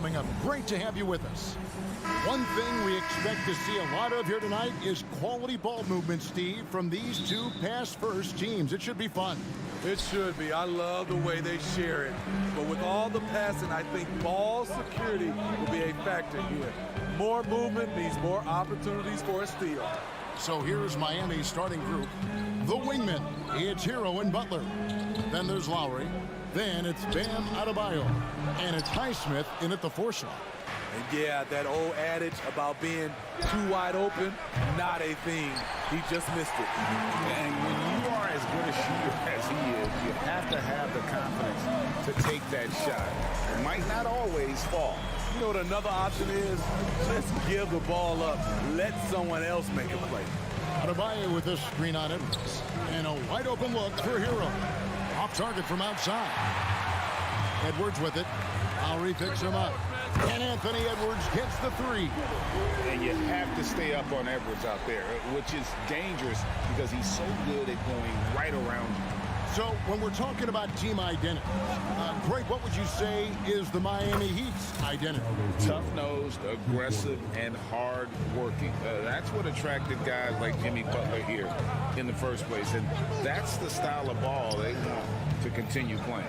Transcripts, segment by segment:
coming up. Great to have you with us. One thing we expect to see a lot of here tonight is quality ball movement, Steve, from these two pass-first teams. It should be fun. It should be. I love the way they share it. But with all the passing, I think ball security will be a factor here. More movement means more opportunities for a steal. So here's Miami's starting group. The wingmen, it's Hero and Butler. Then there's Lowry. Then it's Bam Adebayo. And it's Highsmith in at the 4 slot. And yeah, that old adage about being too wide open, not a thing. He just missed it. And when you are as good a shooter as he is, you have to have the confidence to take that shot. It might not always fall. You know what another option is? Just give the ball up. Let someone else make a play. Adebayo with a screen on Edwards. And a wide open look for Hero. Off target from outside. Edwards with it. Lowry picks him up. And Anthony Edwards gets the 3. And you have to stay up on Edwards out there, which is dangerous because he's so good at going right around you. So when we're talking about team identity, Greg, what would you say is the Miami Heat's identity? Tough-nosed, aggressive, and hard-working. That's what attracted guys like Jimmy Butler here in the first place. And that's the style of ball they want to continue playing.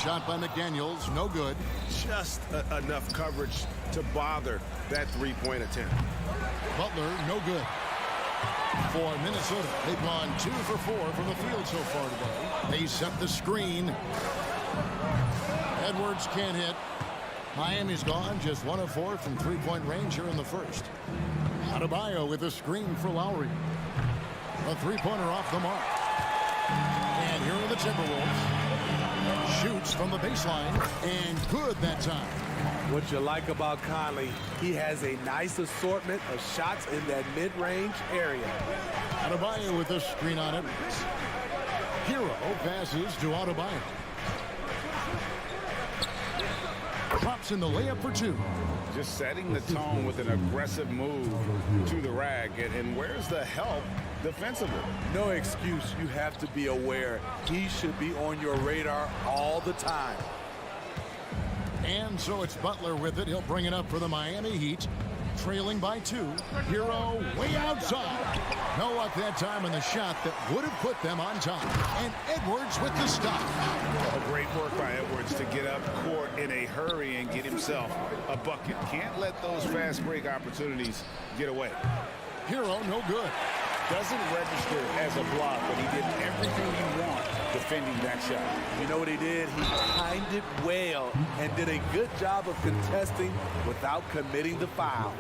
Shot by McDaniels, no good. Just enough coverage to bother that three-point attempt. Butler, no good. For Minnesota, they've gone 2 for 4 from the field so far today. They set the screen. Edwards can't hit. Miami's gone just 1 of 4 from 3-point range here in the first. Adebayo with a screen for Lowry. A 3-pointer off the mark. And here are the Timberwolves. Shoots from the baseline, and good that time. What you like about Conley, he has a nice assortment of shots in that mid-range area. Adebayo with a screen on Edwards. Hero passes to Adebayo. Drops in the layup for 2. Just setting the tone with an aggressive move to the rack. And where's the help defensively? No excuse. You have to be aware. He should be on your radar all the time. And so it's Butler with it. He'll bring it up for the Miami Heat. Trailing by 2. Hero way outside. No luck that time in the shot that would have put them on top. And Edwards with the stop. Great work by Edwards to get up court in a hurry and get himself a bucket. Can't let those fast break opportunities get away. Hero no good. Doesn't register as a block, but he did everything you want defending that shot. You know what he did? He timed it well and did a good job of contesting without committing the foul.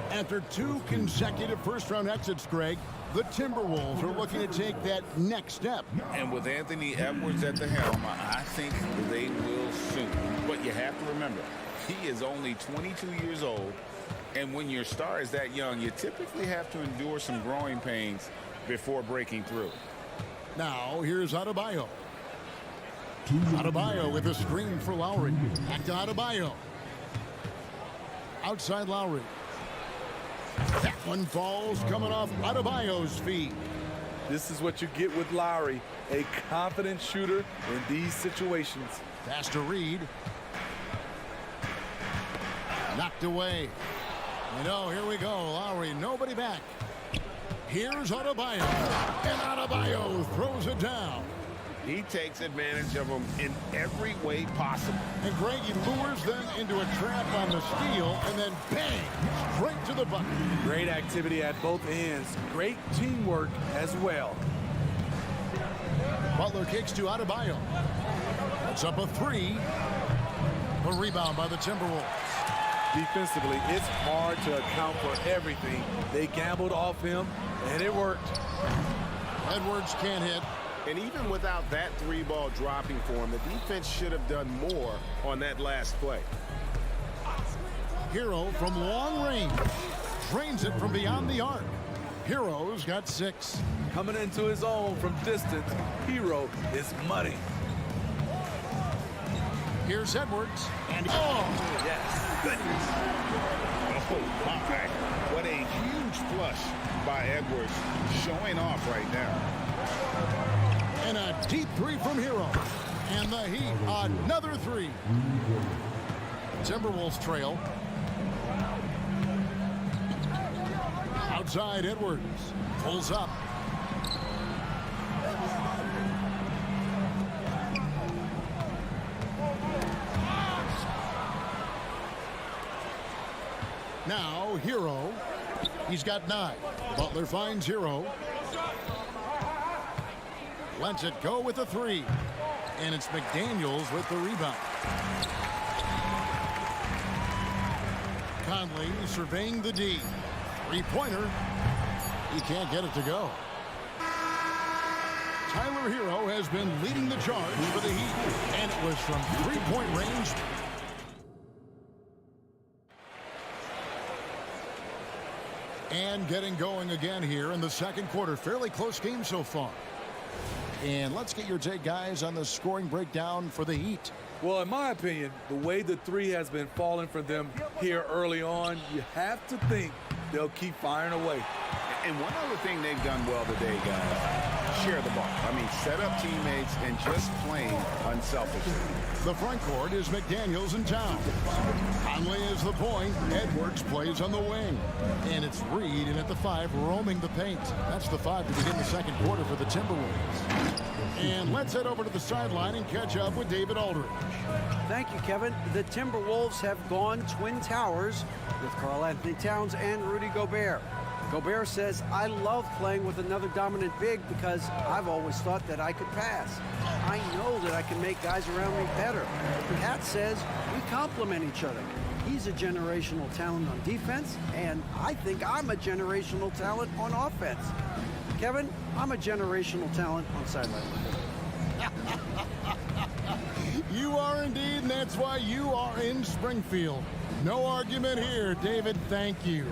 After 2 consecutive first-round exits, Greg, the Timberwolves are looking to take that next step. And with Anthony Edwards at the helm, I think they will soon. But you have to remember, he is only 22 years old. And when your star is that young, you typically have to endure some growing pains before breaking through. Now, here's Adebayo. Adebayo with a screen for Lowry. Back to Adebayo. Outside Lowry. That one falls coming off Adebayo's feet. This is what you get with Lowry, a confident shooter in these situations. Pass to Reed. Knocked away. You know, here we go. Lowry, nobody back. Here's Octopi. And Adebayo throws it down. He takes advantage of them in every way possible. And Greg, he lures them into a trap on the steal, and then bang, straight to the bucket. Great activity at both ends. Great teamwork as well. Butler kicks to Adebayo. That's up a 3. A rebound by the Timberwolves. Defensively, it's hard to account for everything. They gambled off him, and it worked. Edwards can't hit. And even without that 3-ball dropping for him, the defense should have done more on that last play. Hero from long range. Drains it from beyond the arc. Hero's got 6. Coming into his own from distance, Hero is money. Here's Edwards. And oh! Yes, goodness. Oh, my. What a huge flush by Edwards, showing off right now. And a deep 3 from Hero. And the Heat, another three. Timberwolves trail. Outside Edwards. Pulls up. Now, Hero. He's got 9. Butler finds Hero. Lets it go with a 3. And it's McDaniels with the rebound. Conley surveying the D. Three-pointer. He can't get it to go. Tyler Hero has been leading the charge for the Heat. And it was from three-point range. And getting going again here in the second quarter. Fairly close game so far. And let's get your take, guys, on the scoring breakdown for the Heat. Well, in my opinion, the way the three has been falling for them here early on, you have to think they'll keep firing away. And one other thing they've done well today, guys, share the ball. I mean, set up teammates and just playing unselfishly. The front court is McDaniels and Towns. Conley is the point. Edwards plays on the wing. And it's Reed in at the 5, roaming the paint. That's the 5 to begin the second quarter for the Timberwolves. And let's head over to the sideline and catch up with David Aldridge. Thank you, Kevin. The Timberwolves have gone Twin Towers with Karl-Anthony Towns and Rudy Gobert. Gobert says, I love playing with another dominant big because I've always thought that I could pass. I know that I can make guys around me better. Cat says we complement each other. He's a generational talent on defense, and I think I'm a generational talent on offense. Kevin, I'm a generational talent on sideline. You are indeed, and that's why you are in Springfield. No argument here, David. Thank you.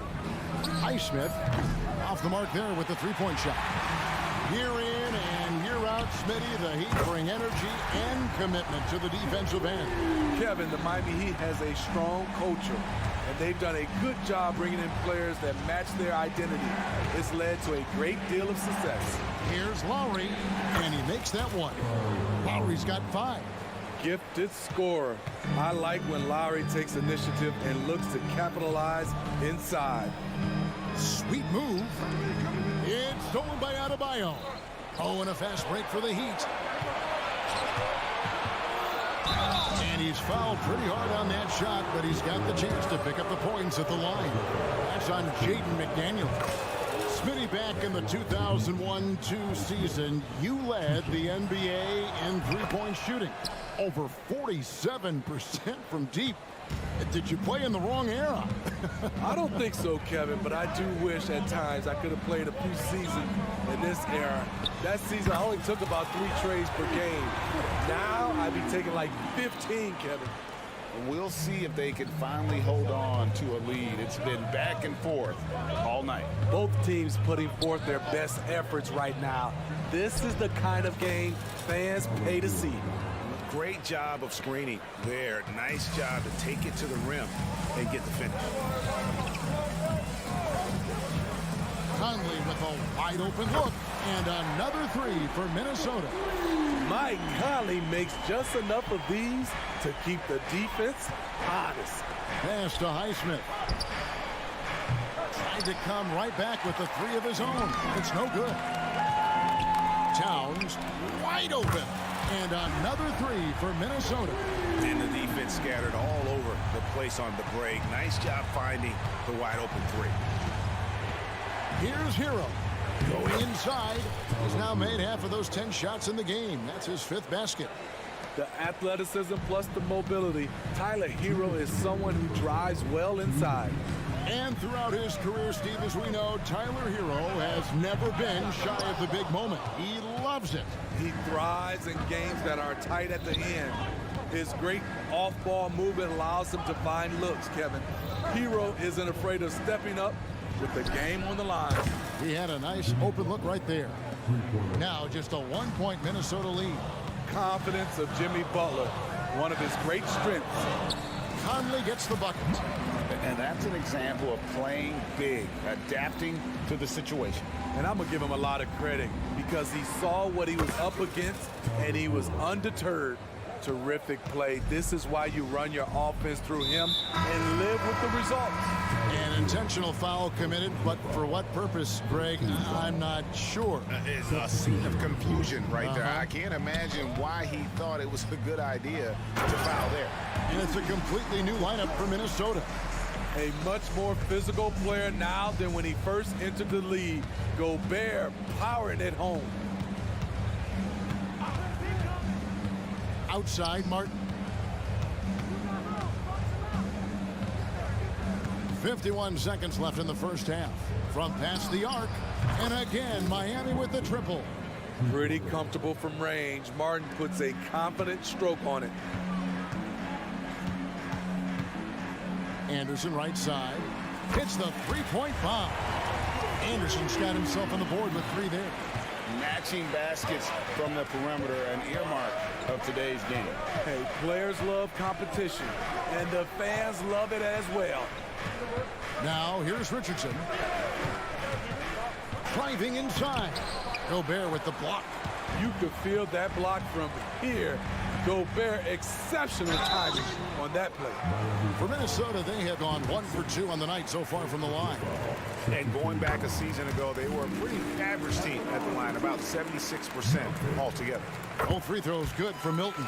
Highsmith off the mark there with the three-point shot. Year in and year out, Smitty, the Heat bring energy and commitment to the defensive end. Kevin, the Miami Heat has a strong culture, and they've done a good job bringing in players that match their identity. It's led to a great deal of success. Here's Lowry, and he makes that one. Lowry's got 5. Gifted scorer. I like when Lowry takes initiative and looks to capitalize inside. Sweet move. It's stolen by Adebayo. Oh, and a fast break for the Heat. And he's fouled pretty hard on that shot, but he's got the chance to pick up the points at the line. That's on Jaden McDaniels. Smitty, back in the 2001-2 season, you led the NBA in three-point shooting. Over 47% from deep. Did you play in the wrong era? I don't think so, Kevin, but I do wish at times I could have played a few seasons in this era. That season, I only took about 3 trades per game. Now, I'd be taking like 15, Kevin. We'll see if they can finally hold on to a lead. It's been back and forth all night. Both teams putting forth their best efforts right now. This is the kind of game fans pay to see. Great job of screening there. Nice job to take it to the rim and get the finish. Conley with a wide open look, and another 3 for Minnesota. Mike Conley makes just enough of these to keep the defense honest. Pass to Highsmith. Tried to come right back with the 3 of his own. It's no good. Towns wide open. And another 3 for Minnesota. And the defense scattered all over the place on the break. Nice job finding the wide open 3. Here's Hero. Going inside. He's now made half of those 10 shots in the game. That's his 5th basket. The athleticism plus the mobility. Tyler Hero is someone who drives well inside. And throughout his career, Steve, as we know, Tyler Hero has never been shy of the big moment. He loves it. He thrives in games that are tight at the end. His great off-ball movement allows him to find looks, Kevin. Hero isn't afraid of stepping up with the game on the line. He had a nice open look right there. Now just a 1-point Minnesota lead. Confidence of Jimmy Butler, one of his great strengths. Conley gets the bucket. And that's an example of playing big, adapting to the situation. And I'm going to give him a lot of credit because he saw what he was up against and he was undeterred. Terrific play. This is why you run your offense through him and live with the results. An intentional foul committed, but for what purpose, Greg? I'm not sure. It's a scene of confusion right there. I can't imagine why he thought it was a good idea to foul there. And it's a completely new lineup for Minnesota. A much more physical player now than when he first entered the league. Gobert powering it home. Outside Martin. 51 seconds left in the first half. From past the arc. And again, Miami with the triple. Pretty comfortable from range. Martin puts a confident stroke on it. Anderson right side. Hits the three-point bomb. Anderson's got himself on the board with 3 there. Matching baskets from the perimeter, an earmark of today's game. Hey, players love competition, and the fans love it as well. Now, here's Richardson. Driving inside. Gobert with the block. You could feel that block from here. Gobert, exceptional timing on that play. For Minnesota, they have gone 1 for 2 on the night so far from the line. And going back a season ago, they were a pretty average team at the line, about 76% altogether. Both free throws good for Milton.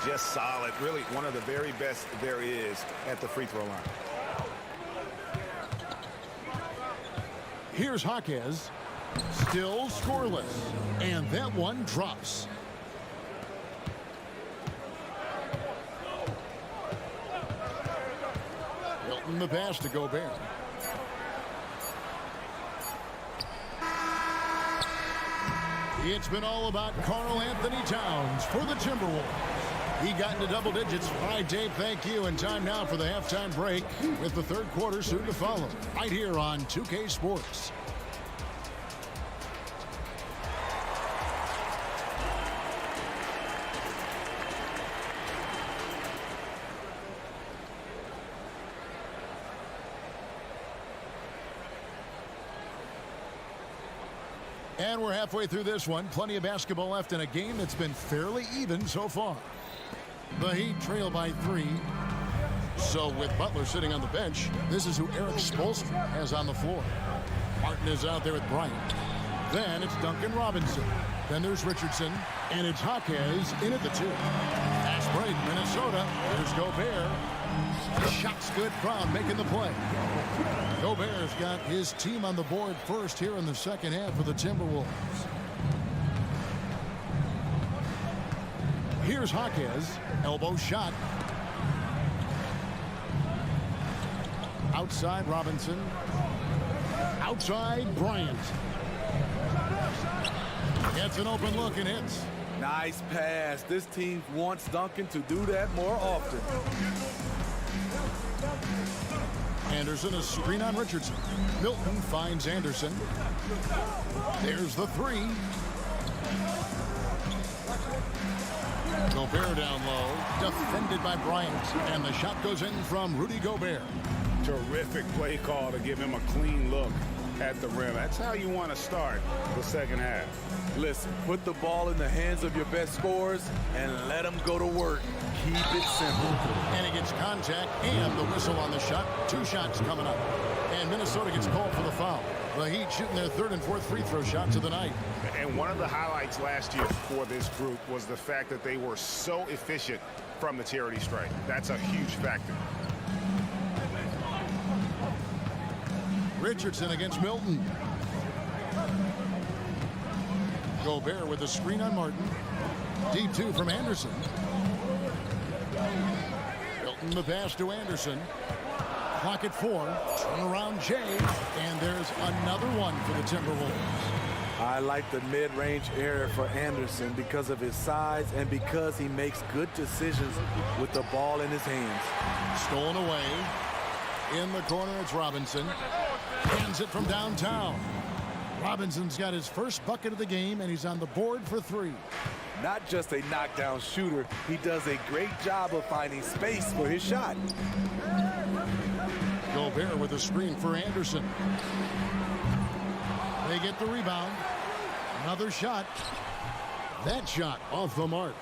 Just solid. Really one of the very best there is at the free throw line. Here's Jaquez. Still scoreless. And that one drops. Milton the pass to Gobert. It's been all about Karl Anthony Towns for the Timberwolves. He got into double digits. All right, Dave, thank you. And time now for the halftime break with the third quarter soon to follow. Right here on 2K Sports. And we're halfway through this one. Plenty of basketball left in a game that's been fairly even so far. The Heat trail by 3. So with Butler sitting on the bench, this is who Eric Spoelstra has on the floor. Martin is out there with Bryant. Then it's Duncan Robinson. Then there's Richardson. And it's Jaquez in at the 2. Fast break, Minnesota. There's Gobert. Shot's good. Brown making the play. Gobert's got his team on the board first here in the second half for the Timberwolves. Here's Jaquez. Elbow shot. Outside Robinson. Outside Bryant. Gets an open look and hits. Nice pass. This team wants Duncan to do that more often. Anderson, a screen on Richardson. Milton finds Anderson. There's the 3. Gobert down low. Defended by Bryant. And the shot goes in from Rudy Gobert. Terrific play call to give him a clean look at the rim. That's how you want to start the second half. Listen, put the ball in the hands of your best scorers and let them go to work. Keep it simple. And he gets contact and the whistle on the shot. 2 shots coming up. And Minnesota gets called for the foul. The Heat shooting their 3rd and 4th free throw shots of the night. And one of the highlights last year for this group was the fact that they were so efficient from the charity stripe. That's a huge factor. Richardson against Milton. Gobert with a screen on Martin. Deep 2 from Anderson. Milton the pass to Anderson. Clock at 4. Turn around Jay. And there's another one for the Timberwolves. I like the mid-range area for Anderson because of his size and because he makes good decisions with the ball in his hands. Stolen away. In the corner, it's Robinson. Hands it from downtown. Robinson's got his first bucket of the game, and he's on the board for 3. Not just a knockdown shooter, he does a great job of finding space for his shot. Gobert with a screen for Anderson. They get the rebound. Another shot. That shot off the mark.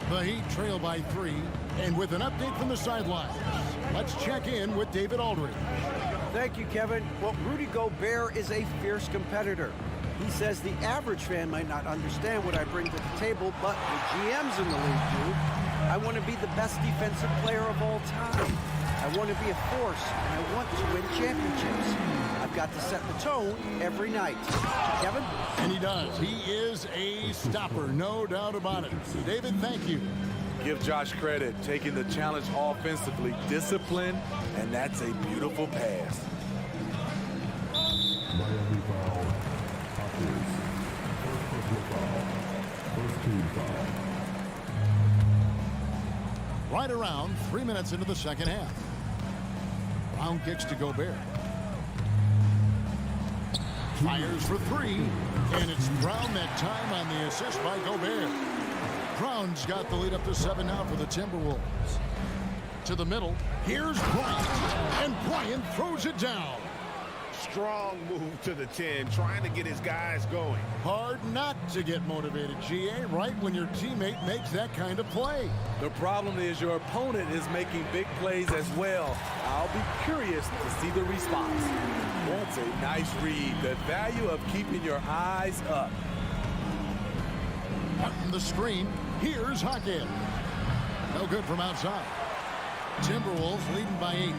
The Heat trail by 3, and with an update from the sidelines, let's check in with David Aldridge. Thank you, Kevin. Well, Rudy Gobert is a fierce competitor. He says the average fan might not understand what I bring to the table, but the GMs in the league do. I want to be the best defensive player of all time. I want to be a force, and I want to win championships. I've got to set the tone every night. Kevin? And he does. He is a stopper, no doubt about it. David, thank you. Give Josh credit, taking the challenge offensively, discipline, and that's a beautiful pass. Miami foul. First team foul. Right around 3 minutes into the second half. Brown kicks to Gobert. Fires for 3, and it's Brown that time on the assist by Gobert. Brown's got the lead up to 7 now for the Timberwolves. To the middle, here's Bryant, and Bryant throws it down. Strong move to the 10, trying to get his guys going. Hard not to get motivated, GA, right when your teammate makes that kind of play. The problem is your opponent is making big plays as well. I'll be curious to see the response. That's a nice read. The value of keeping your eyes up. Martin the screen. Here's Hackett. No good from outside. Timberwolves leading by 8.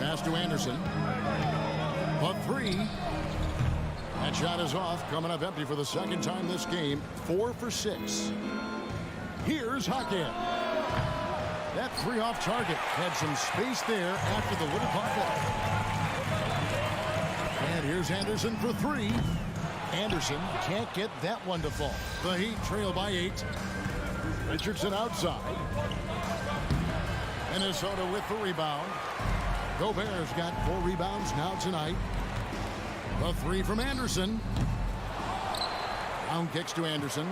Pass to Anderson. A 3. That shot is off. Coming up empty for the second time this game. 4 for 6. Here's Hackett. That 3 off target. Had some space there after the little pocket. And here's Anderson for 3. Anderson can't get that one to fall. The Heat trail by 8. Richardson outside. Minnesota with the rebound. Gobert's got 4 rebounds now tonight. The 3 from Anderson. Brown kicks to Anderson.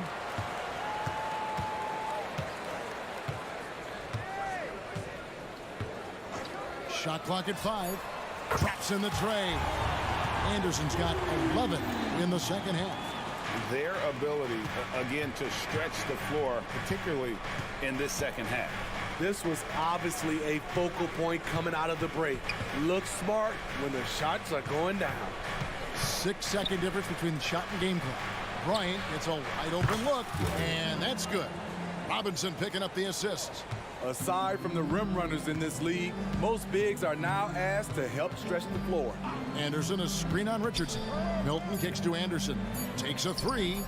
Shot clock at 5. Traps in the tray. Anderson's got 11 in the second half. Their ability, again, to stretch the floor, particularly in this second half. This was obviously a focal point coming out of the break. Look smart when the shots are going down. 6-second difference between the shot and game clock. Bryant gets a wide open look, and that's good. Robinson picking up the assists. Aside from the rim runners in this league, most bigs are now asked to help stretch the floor. Anderson, a screen on Richardson. Milton kicks to Anderson. Takes a 3.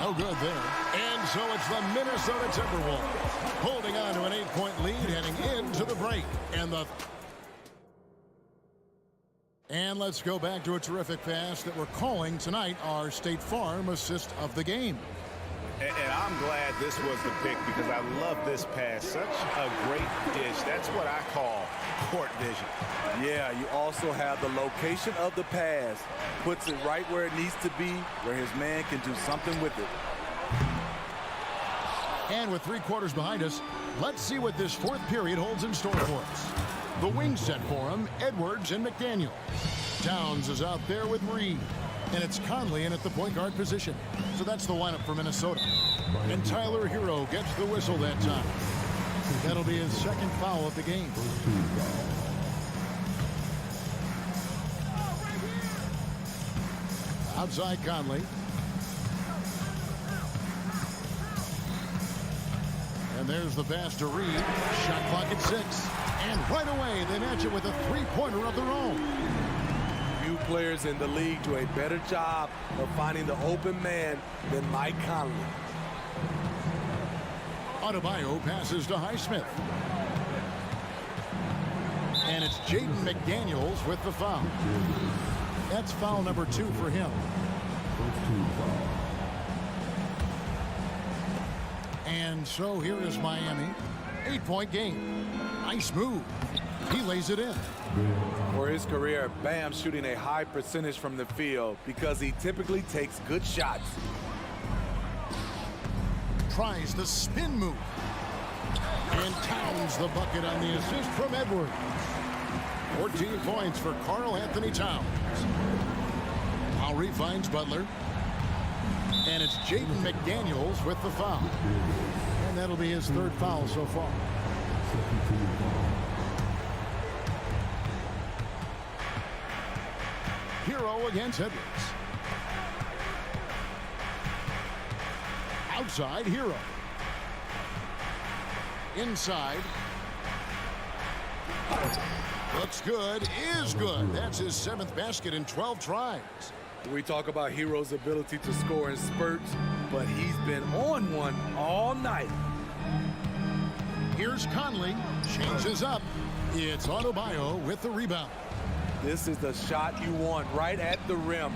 No good there. And so it's the Minnesota Timberwolves holding on to an 8-point lead heading into the break. And let's go back to a terrific pass that we're calling tonight our State Farm assist of the game. And I'm glad this was the pick because I love this pass. Such a great dish. That's what I call court vision. Yeah, you also have the location of the pass. Puts it right where it needs to be, where his man can do something with it. And with 3 quarters behind us, let's see what this 4th period holds in store for us. The wing set for him, Edwards and McDaniel. Towns is out there with Reed. And it's Conley in at the point guard position. So that's the lineup for Minnesota. And Tyler Hero gets the whistle that time. That'll be his 2nd foul of the game. Outside Conley. And there's the pass to Reed. Shot clock at 6. And right away, they match it with a 3-pointer of their own. Few players in the league do a better job of finding the open man than Mike Conley. Adebayo passes to Highsmith. And it's Jaden McDaniels with the foul. That's foul number 2 for him. And so here is Miami. 8-point game. Nice move. He lays it in. For his career, Bam's shooting a high percentage from the field because he typically takes good shots. Tries the spin move. And Towns the bucket on the assist from Edwards. 14 points for Karl Anthony Towns. Lowry finds Butler. And it's Jaden McDaniels with the foul. And that'll be his third foul so far. Second team foul. Hero against Edwards. Outside, Hero. Inside. Looks good, is good. That's his 7th basket in 12 tries. We talk about Hero's ability to score in spurts, but he's been on one all night. Here's Conley, changes up. It's Octopi with the rebound. This is the shot you want right at the rim.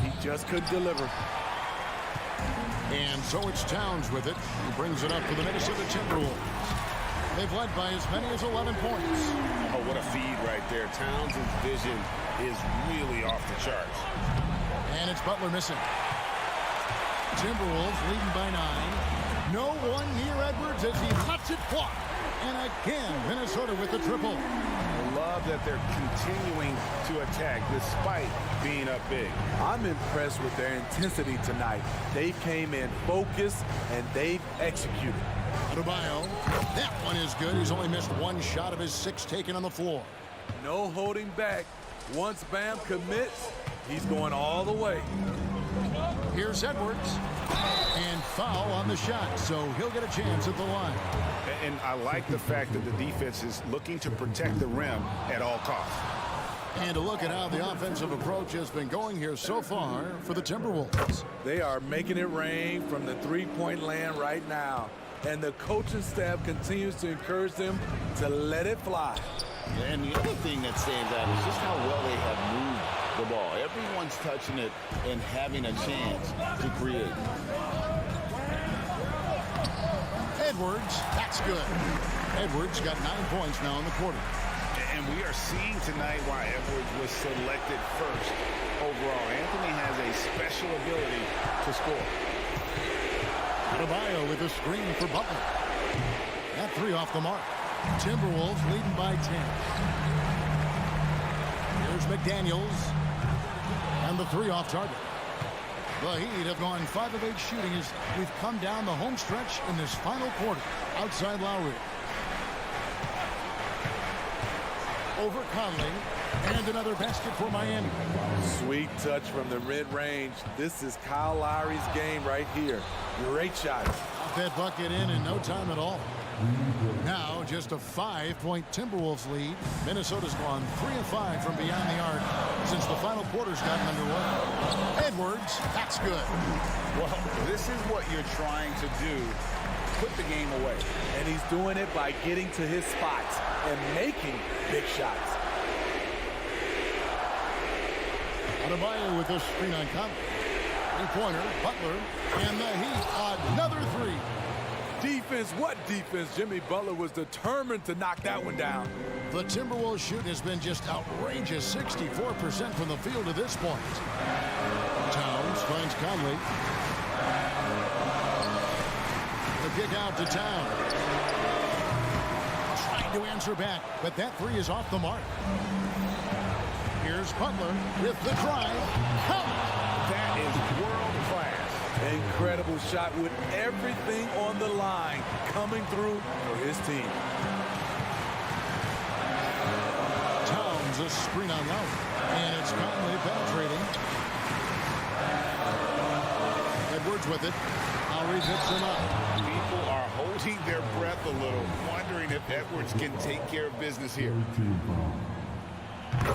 He just couldn't deliver. And so it's Towns with it. He brings it up for the Minnesota Timberwolves. They've led by as many as 11 points. Oh, what a feed right there. Towns' vision is really off the charts. And it's Butler missing. Timberwolves leading by 9. No one near Edwards as he lets it fly. And again, Minnesota with the triple. I love that they're continuing to attack despite being up big. I'm impressed with their intensity tonight. They came in focused and they've executed. Adebayo, that one is good. He's only missed 1 shot of his 6 taken on the floor. No holding back. Once Bam commits, he's going all the way. Here's Edwards. And foul on the shot, so he'll get a chance at the line. And I like the fact that the defense is looking to protect the rim at all costs. And to look at how the offensive approach has been going here so far for the Timberwolves. They are making it rain from the three-point land right now. And the coaching staff continues to encourage them to let it fly. And the other thing that stands out is just how well they have moved the ball. Everyone's touching it and having a chance to create. Edwards, that's good. Edwards got 9 points now in the quarter. And we are seeing tonight why Edwards was selected first overall. Anthony has a special ability to score. Adebayo with a screen for Butler. That 3 off the mark. Timberwolves leading by 10. Here's McDaniels. And the 3 off target. The Heat have gone 5 of 8 shooting as we've come down the home stretch in this final quarter. Outside Lowry. Over Conley. And another basket for Miami. Sweet touch from the mid-range. This is Kyle Lowry's game right here. Great shot. That bucket in no time at all. Now just a 5-point Timberwolves lead. Minnesota's gone 3 of 5 from beyond the arc since the final quarter's gotten underway. Edwards, that's good. Well, this is what you're trying to do. Put the game away. And he's doing it by getting to his spots and making big shots. Adebayo with a screen on Conley. 3-pointer, Butler, and the Heat, another 3. Defense, what defense? Jimmy Butler was determined to knock that one down. The Timberwolves shooting has been just outrageous, 64% from the field to this point. Towns finds Conley. The kick out to Towns. Trying to answer back, but that 3 is off the mark. Here's Butler with the drive. Count. That is world class. Incredible shot with everything on the line coming through for his team. Towns a screen on Lowry. And it's Conley penetrating. Edwards with it. Lowry picks him up. People are holding their breath a little, wondering if Edwards can take care of business here. Third team foul.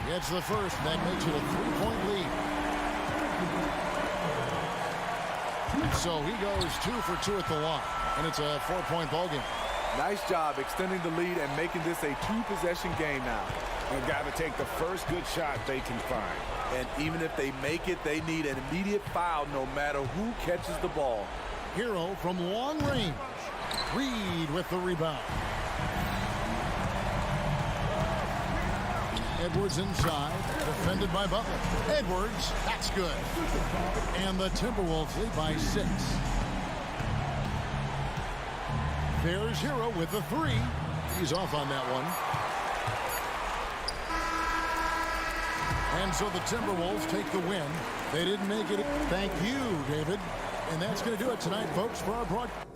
Gets the first. That makes it a 3-point lead. So he goes 2 for 2 at the line. And it's a 4-point ball game. Nice job extending the lead and making this a 2-possession game now. They've got to take the first good shot they can find. And even if they make it, they need an immediate foul no matter who catches the ball. Hero from long range. Reed with the rebound. Edwards inside, defended by Butler. Edwards, that's good. And the Timberwolves lead by 6. There's Hero with the 3. He's off on that one. And so the Timberwolves take the win. They didn't make it. Thank you, David. And that's going to do it tonight, folks, for our broadcast.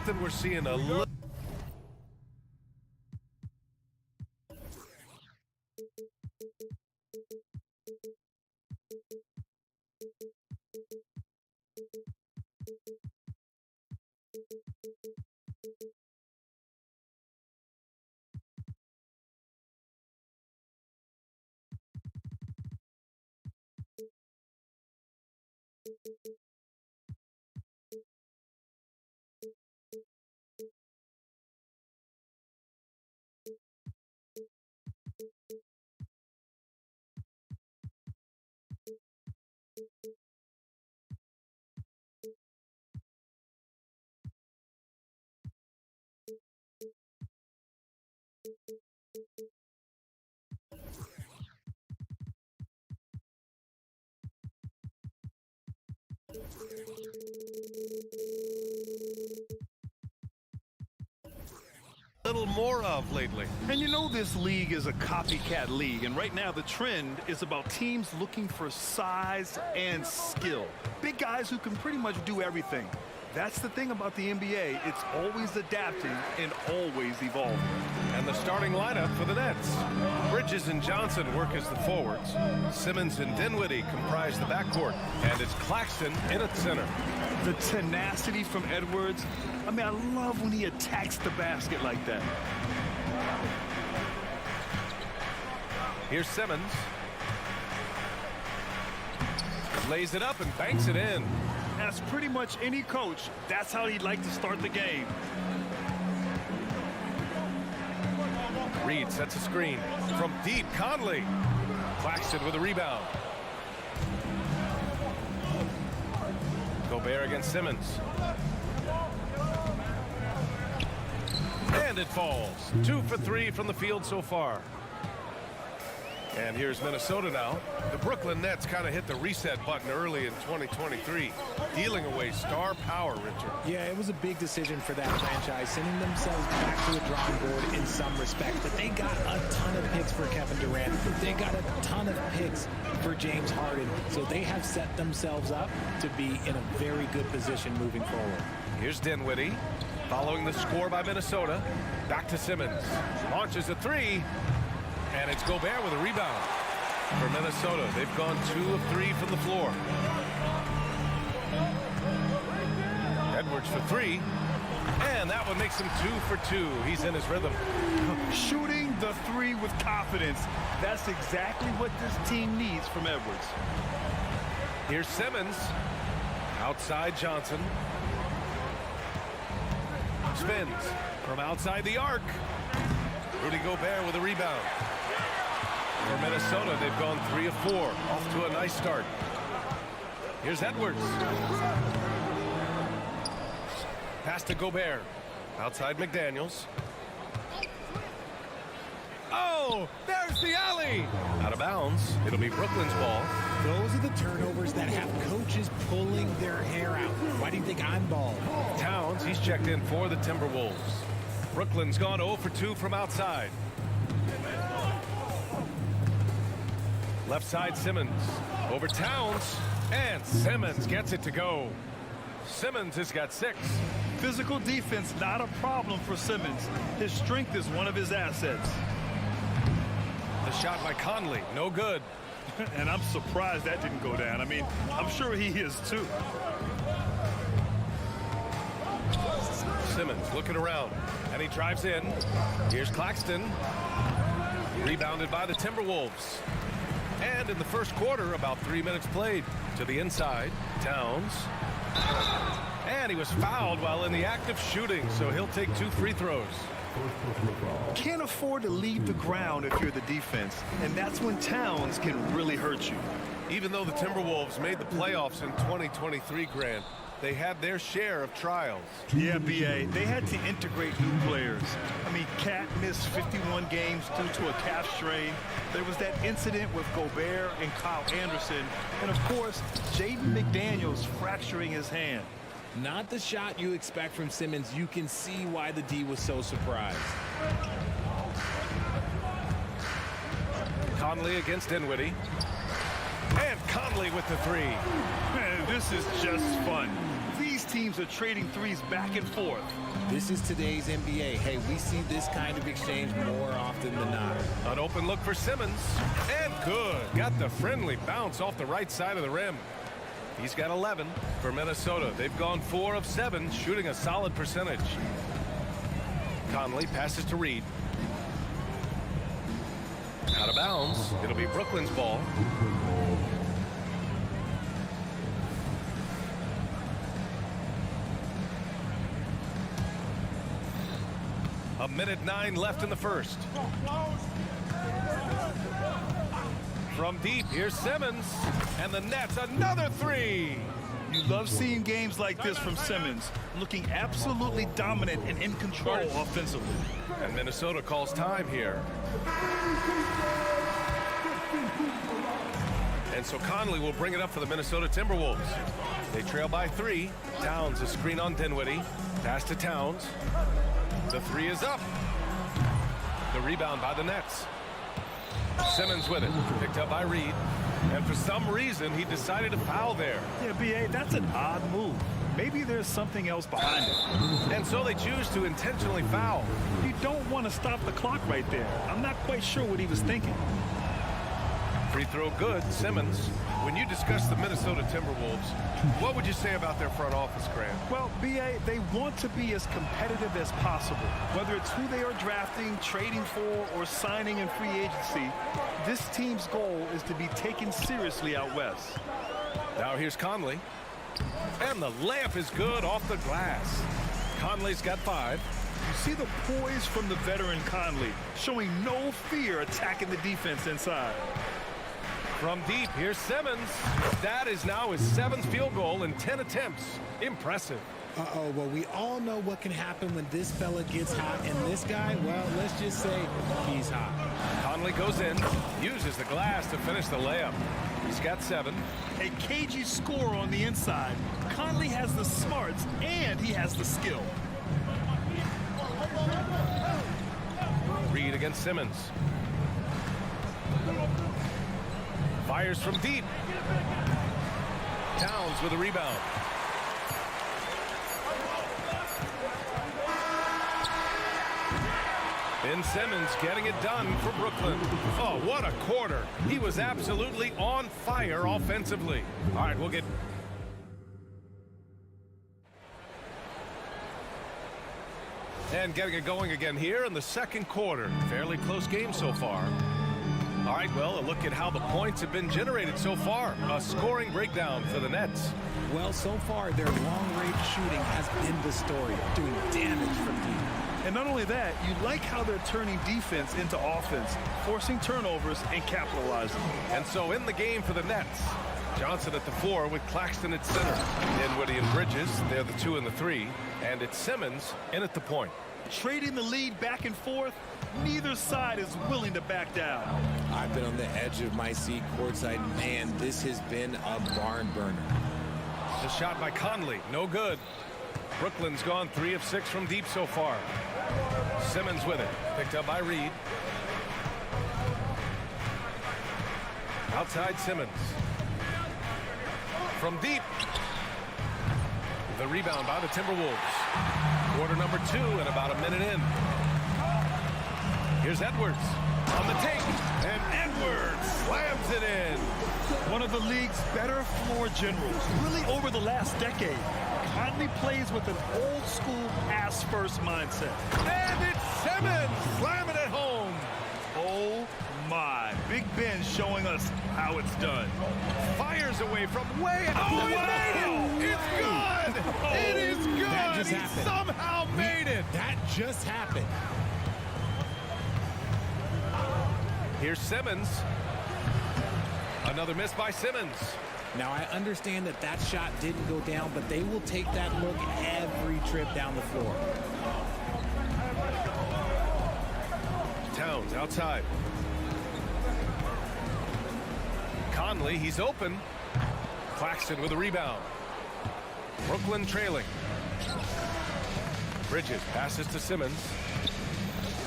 something we're seeing a little. Little more of lately. And you know this league is a copycat league, and right now the trend is about teams looking for size and skill. Big guys who can pretty much do everything. That's the thing about the NBA. It's always adapting and always evolving. And the starting lineup for the Nets. Bridges and Johnson work as the forwards. Simmons and Dinwiddie comprise the backcourt. And it's Claxton in at center. The tenacity from Edwards. I mean, I love when he attacks the basket like that. Here's Simmons. Lays it up and banks it in. As pretty much any coach, that's how he'd like to start the game. Reed sets a screen. From deep, Conley. Claxton with a rebound. Gobert against Simmons. And it falls. 2 for 3 from the field so far. And here's Minnesota now. The Brooklyn Nets kind of hit the reset button early in 2023, dealing away star power, Richard. Yeah, it was a big decision for that franchise, sending themselves back to the drawing board in some respect. But they got a ton of picks for Kevin Durant. They got a ton of picks for James Harden. So they have set themselves up to be in a very good position moving forward. Here's Dinwiddie, following the score by Minnesota. Back to Simmons. Launches a three. And it's Gobert with a rebound for Minnesota. They've gone 2 of 3 from the floor. Edwards for 3. And that one makes him 2 for 2. He's in his rhythm. Shooting the three with confidence. That's exactly what this team needs from Edwards. Here's Simmons. Outside Johnson. Spins from outside the arc. Rudy Gobert with a rebound. For Minnesota, they've gone 3 of 4. Off to a nice start. Here's Edwards. Pass to Gobert. Outside McDaniels. Oh, there's the alley. Out of bounds. It'll be Brooklyn's ball. Those are the turnovers that have coaches pulling their hair out. Why do you think I'm bald? Towns, he's checked in for the Timberwolves. Brooklyn's gone 0 for 2 from outside. Left side Simmons. Over Towns. And Simmons gets it to go. Simmons has got 6. Physical defense, not a problem for Simmons. His strength is one of his assets. The shot by Conley, no good. And I'm surprised that didn't go down. I mean, I'm sure he is too. Simmons looking around, and he drives in. Here's Claxton. Rebounded by the Timberwolves. And in the first quarter, about 3 minutes played. To the inside, Towns. And he was fouled while in the act of shooting, so he'll take 2 free throws. Can't afford to leave the ground if you're the defense, and that's when Towns can really hurt you. Even though the Timberwolves made the playoffs in 2023, Grant, they had their share of trials. Yeah, B.A., they had to integrate new players. I mean, Cat missed 51 games due to a calf strain. There was that incident with Gobert and Kyle Anderson. And, of course, Jaden McDaniels fracturing his hand. Not the shot you expect from Simmons. You can see why the D was so surprised. Conley against Dinwiddie. And Conley with the 3. Man, this is just fun. These teams are trading threes back and forth. This is today's NBA. Hey, we see this kind of exchange more often than not. An open look for Simmons. And good. Got the friendly bounce off the right side of the rim. He's got 11 for Minnesota. They've gone 4 of 7, shooting a solid percentage. Conley passes to Reed. Out of bounds. It'll be Brooklyn's ball. A minute 9 left in the first. From deep, here's Simmons. And the Nets, another 3. You love seeing games like this from Simmons, looking absolutely dominant and in control offensively. And Minnesota calls time here. And so Conley will bring it up for the Minnesota Timberwolves. They trail by 3. Towns, a screen on Dinwiddie. Pass to Towns. The 3 is up. The rebound by the Nets. Simmons with it. Picked up by Reed. And for some reason, he decided to foul there. Yeah, B.A., that's an odd move. Maybe there's something else behind it. And so they choose to intentionally foul. You don't want to stop the clock right there. I'm not quite sure what he was thinking. Free throw good. Simmons. When you discuss the Minnesota Timberwolves, what would you say about their front office, Grant? Well, B.A., they want to be as competitive as possible. Whether it's who they are drafting, trading for, or signing in free agency, this team's goal is to be taken seriously out west. Now here's Conley. And the layup is good off the glass. Conley's got 5. You see the poise from the veteran Conley, showing no fear attacking the defense inside. From deep, here's Simmons. That is now his 7th field goal in 10 attempts. Impressive. Uh-oh, well, we all know what can happen when this fella gets hot. And this guy, well, let's just say he's hot. Conley goes in, uses the glass to finish the layup. He's got 7. A cagey score on the inside. Conley has the smarts and he has the skill. Reed against Simmons. Fires from deep. Towns with a rebound. Ben Simmons getting it done for Brooklyn. Oh, what a quarter. He was absolutely on fire offensively. All right, we'll get... And getting it going again here in the second quarter. Fairly close game so far. All right, well, a look at how the points have been generated so far. A scoring breakdown for the Nets. Well, so far, their long-range shooting has been the story, doing damage from deep. And not only that, you like how they're turning defense into offense, forcing turnovers and capitalizing. And so in the game for the Nets, Johnson at the 4 with Claxton at center. Dinwiddie and Bridges, they're the 2 and the 3. And it's Simmons in at the point. Trading the lead back and forth, neither side is willing to back down. I've been on the edge of my seat courtside. Man, this has been a barn burner. The shot by Conley, no good. Brooklyn's gone 3 of 6 from deep so far. Simmons with it, picked up by Reed. Outside Simmons. From deep. The rebound by the Timberwolves. Quarter number 2 and about a minute in. Here's Edwards on the take. And Edwards slams it in. One of the league's better floor generals, really over the last decade. Conley plays with an old-school pass-first mindset. And it's Simmons slamming it home. Oh, my. Big Ben showing us how it's done. Fires away from way out. Oh, he made it! It's good! It is good! That just he happened. somehow made it! That just happened. Here's Simmons. Another miss by Simmons. Now, I understand that that shot didn't go down, but they will take that look every trip down the floor. Towns outside. Conley, he's open. Claxton with a rebound. Brooklyn trailing. Bridges passes to Simmons.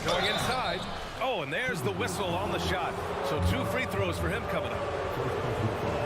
Going inside. Oh, and there's the whistle on the shot. So 2 free throws for him coming up.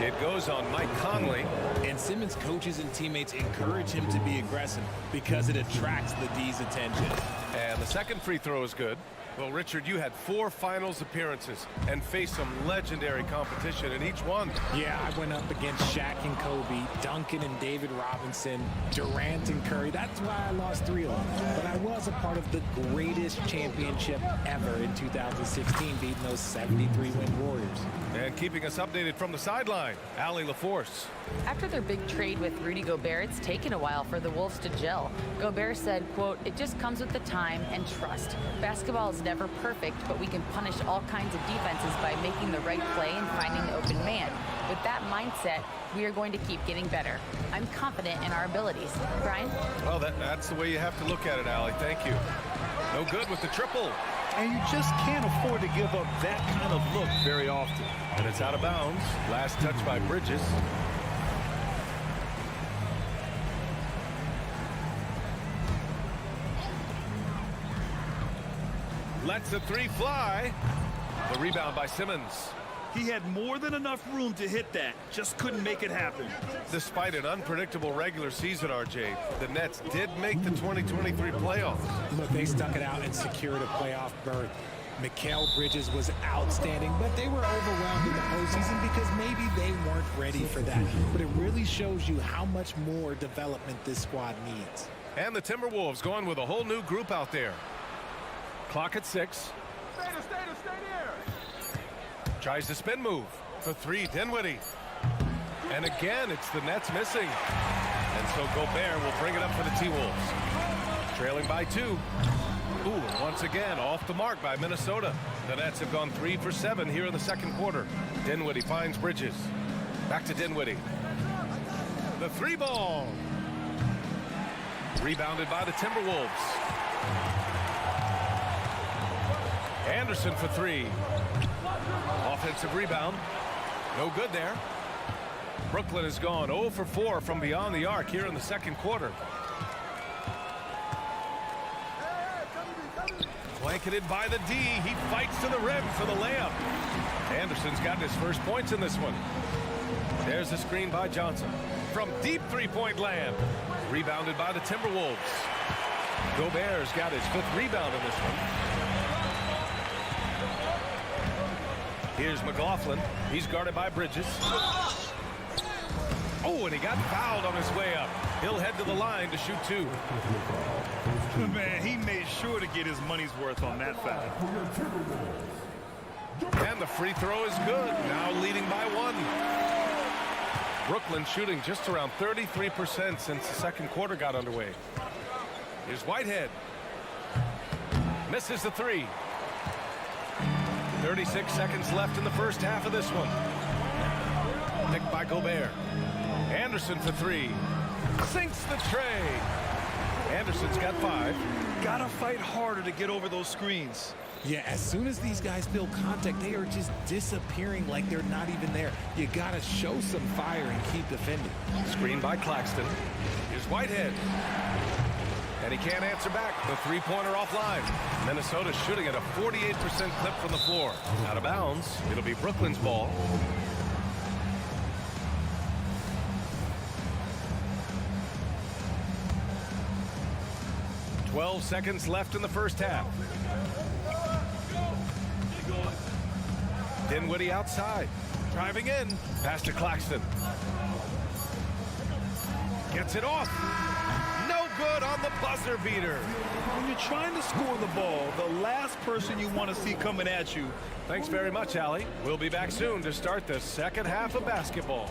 It goes on Mike Conley. And Simmons' coaches and teammates encourage him to be aggressive because it attracts the D's attention. And the second free throw is good. Well, Richard, you had 4 finals appearances and faced some legendary competition in each one. Yeah, I went up against Shaq and Kobe, Duncan and David Robinson, Durant and Curry. That's why I lost 3 of them. But I was a part of the greatest championship ever in 2016, beating those 73-win Warriors. And keeping us updated from the sideline, Allie LaForce. After their big trade with Rudy Gobert, it's taken a while for the Wolves to gel. Gobert said, quote, "It just comes with the time and trust. Basketball is never perfect, but we can punish all kinds of defenses by making the right play and finding the open man. With that mindset, we are going to keep getting better. I'm confident in our abilities." Brian? Well, that's the way you have to look at it, Allie. Thank you. No good with the triple. And you just can't afford to give up that kind of look very often. And it's out of bounds. Last touch by Bridges. Lets the 3 fly. The rebound by Simmons. He had more than enough room to hit that. Just couldn't make it happen. Despite an unpredictable regular season, RJ, the Nets did make the 2023 playoffs. Look, they stuck it out and secured a playoff berth. Mikal Bridges was outstanding, but they were overwhelmed in the postseason because maybe they weren't ready for that. But it really shows you how much more development this squad needs. And the Timberwolves going with a whole new group out there. Clock at 6. Tries to spin move for 3, Dinwiddie. And again, it's the Nets missing. And so Gobert will bring it up for the T-Wolves. Trailing by 2. Ooh, and once again, off the mark by Minnesota. The Nets have gone 3 for 7 here in the second quarter. Dinwiddie finds Bridges. Back to Dinwiddie. The 3 ball. Rebounded by the Timberwolves. Anderson for 3. Offensive rebound. No good there. Brooklyn has gone 0 for 4 from beyond the arc here in the second quarter. Blanketed by the D. He fights to the rim for the layup. Anderson's got his first points in this one. There's a screen by Johnson. From deep three-point land. Rebounded by the Timberwolves. Gobert's got his 5th rebound in this one. Here's McLaughlin. He's guarded by Bridges. Oh, and he got fouled on his way up. He'll head to the line to shoot 2. Man, he made sure to get his money's worth on that foul. And the free throw is good. Now leading by 1. Brooklyn shooting just around 33% since the second quarter got underway. Here's Whitehead. Misses the 3. 36 seconds left in the first half of this one. Picked by Gobert. Anderson for 3. Sinks the tray. Anderson's got 5. Gotta fight harder to get over those screens. Yeah, as soon as these guys feel contact, they are just disappearing like they're not even there. You gotta show some fire and keep defending. Screen by Claxton. Here's Whitehead. And he can't answer back. The 3-pointer offline. Minnesota shooting at a 48% clip from the floor. Out of bounds. It'll be Brooklyn's ball. $12 seconds left in the first half. Dinwiddie outside. Driving in. Pass to Claxton. Gets it off. No good on the buzzer beater. When you're trying to score the ball, the last person you want to see coming at you. Thanks very much, Allie. We'll be back soon to start the second half of basketball.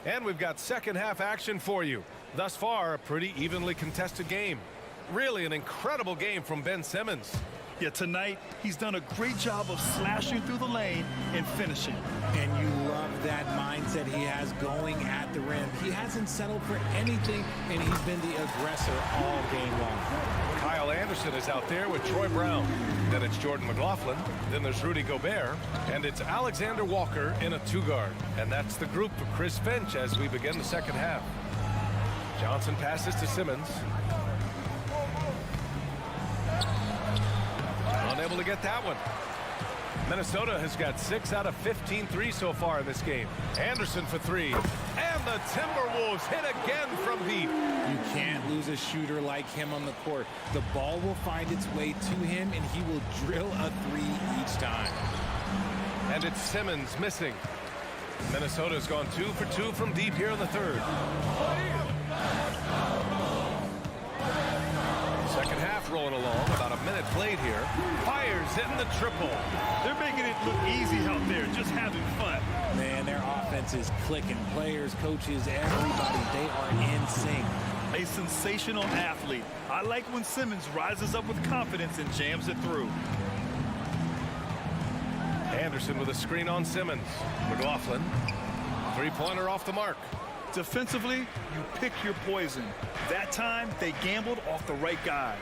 And we've got second half action for you. Thus far, a pretty evenly contested game. Really an incredible game from Ben Simmons. Yeah, tonight he's done a great job of slashing through the lane and finishing. And you love that mindset he has going at the rim. He hasn't settled for anything, and he's been the aggressor all game long. Kyle Anderson is out there with Troy Brown. Then it's Jordan McLaughlin. Then there's Rudy Gobert. And it's Alexander Walker in a 2-guard. And that's the group for Chris Finch as we begin the second half. Johnson passes to Simmons. Unable to get that one. Minnesota has got 6 out of 15 threes so far in this game. Anderson for 3. And the Timberwolves hit again from deep. You can't lose a shooter like him on the court. The ball will find its way to him, and he will drill a 3 each time. And it's Simmons missing. Minnesota's gone 2 for 2 from deep here in the third. Second half rolling along, about a minute played here. Fires hitting the triple. They're making it look easy out there, just having fun. Man, their offense is clicking. Players, coaches, everybody, they are in sync. A sensational athlete. I like when Simmons rises up with confidence and jams it through. Anderson with a screen on Simmons. McLaughlin, 3-pointer off the mark. Defensively, you pick your poison. That time, they gambled off the right guy.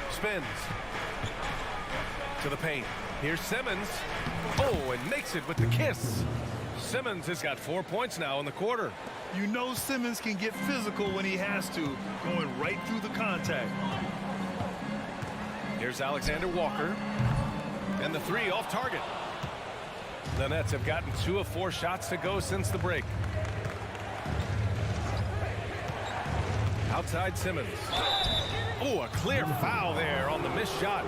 Spins to the paint. Here's Simmons. Oh, and makes it with the kiss. Simmons has got 4 points now in the quarter. You know Simmons can get physical when he has to, going right through the contact. Here's Alexander Walker. And the 3 off target. The Nets have gotten 2 of 4 shots to go since the break. Outside Simmons. Oh, a clear foul there on the missed shot.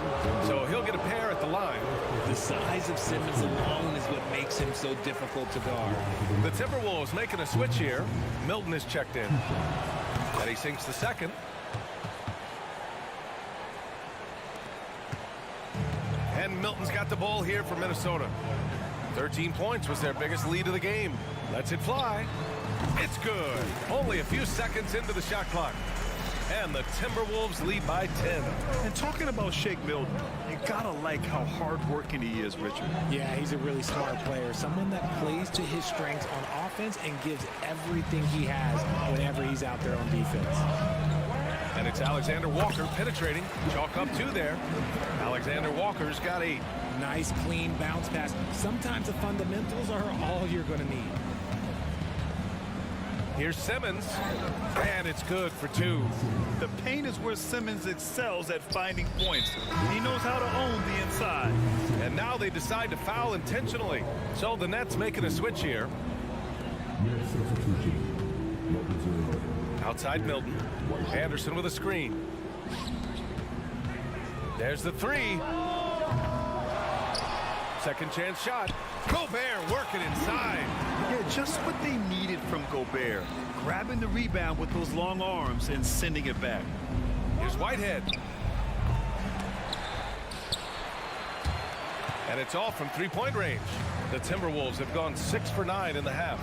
So he'll get a pair at the line. The size of Simmons alone is what makes him so difficult to guard. The Timberwolves making a switch here. Milton is checked in. And he sinks the second. And Milton's got the ball here for Minnesota. 13 points was their biggest lead of the game. Lets it fly. It's good. Only a few seconds into the shot clock. And the Timberwolves lead by 10. And talking about Shake Milton, you gotta like how hard-working he is, Richard. Yeah, he's a really smart player. Someone that plays to his strengths on offense and gives everything he has whenever he's out there on defense. And it's Alexander Walker penetrating. Chalk up 2 there. Alexander Walker's got 8. Nice, clean bounce pass. Sometimes the fundamentals are all you're going to need. Here's Simmons, and it's good for 2. The paint is where Simmons excels at finding points. He knows how to own the inside. And now they decide to foul intentionally. So the Nets making a switch here. Net substitution. Milton 0. Outside Milton. Anderson with a screen. There's the 3. Second chance shot. Gobert working inside. Yeah, just what they needed from Gobert. Grabbing the rebound with those long arms and sending it back. Here's Whitehead. And it's off from 3-point range. The Timberwolves have gone 6 for 9 in the half.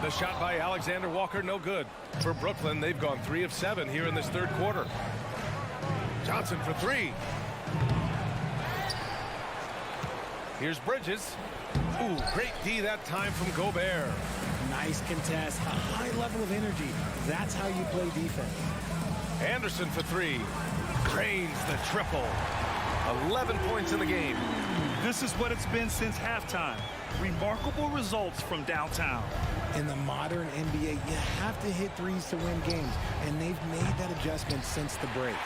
The shot by Alexander Walker, no good. For Brooklyn, they've gone 3 of 7 here in this third quarter. Johnson for 3. Here's Bridges. Ooh, great D that time from Gobert. Nice contest, a high level of energy. That's how you play defense. Anderson for 3. Drains the triple. 11 points in the game. This is what it's been since halftime. Remarkable results from downtown. In the modern NBA, you have to hit threes to win games, and they've made that adjustment since the break.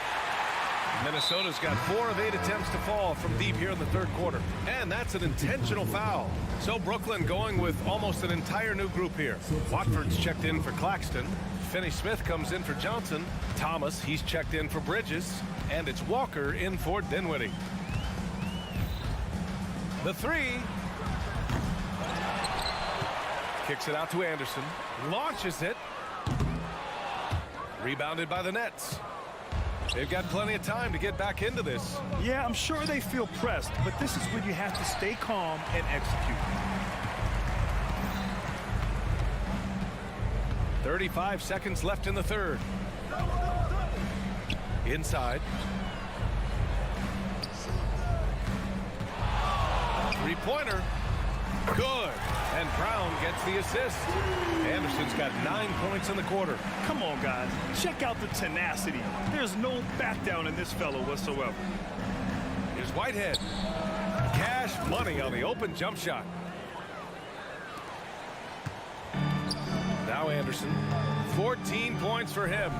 Minnesota's got 4 of 8 attempts to fall from deep here in the third quarter. And that's an intentional foul. So Brooklyn going with almost an entire new group here. Watford's checked in for Claxton. Finney-Smith comes in for Johnson. Thomas, he's checked in for Bridges. And it's Walker in for Dinwiddie. The 3. Kicks it out to Anderson. Launches it. Rebounded by the Nets. They've got plenty of time to get back into this. Yeah, I'm sure they feel pressed, but this is where you have to stay calm and execute. 35 seconds left in the third. Inside. Three-pointer. Good. And Brown gets the assist. Anderson's got 9 points in the quarter. Come on, guys. Check out the tenacity. There's no back down in this fellow whatsoever. Here's Whitehead. Cash money on the open jump shot. Now Anderson. 14 points for him.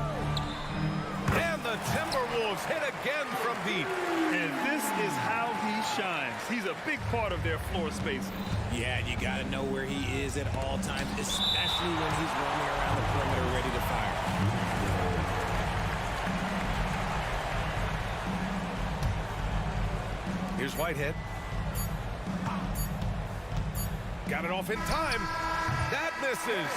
And the Timberwolves hit again from deep. And this is how he shines. He's a big part of their floor space. Yeah, you got to know where he is at all times, especially when he's roaming around the perimeter ready to fire. Here's Whitehead. Got it off in time. That misses.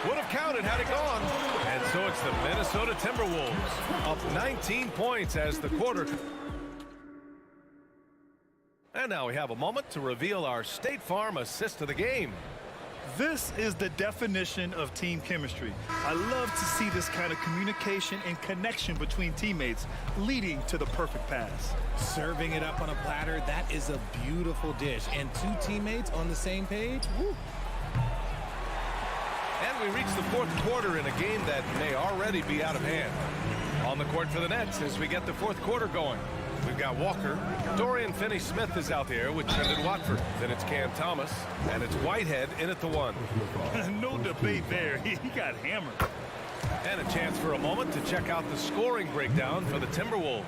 Would have counted had it gone. And so it's the Minnesota Timberwolves up 19 points as the quarter. And now we have a moment to reveal our State Farm assist of the game. This is the definition of team chemistry. I love to see this kind of communication and connection between teammates leading to the perfect pass. Serving it up on a platter, that is a beautiful dish. And two teammates on the same page, woo. And we reach the fourth quarter in a game that may already be out of hand. On the court for the Nets as we get the fourth quarter going. We've got Walker. Dorian Finney-Smith is out there with Brendan Watford. Then it's Cam Thomas. And it's Whitehead in at the one. No debate there. He got hammered. And a chance for a moment to check out the scoring breakdown for the Timberwolves.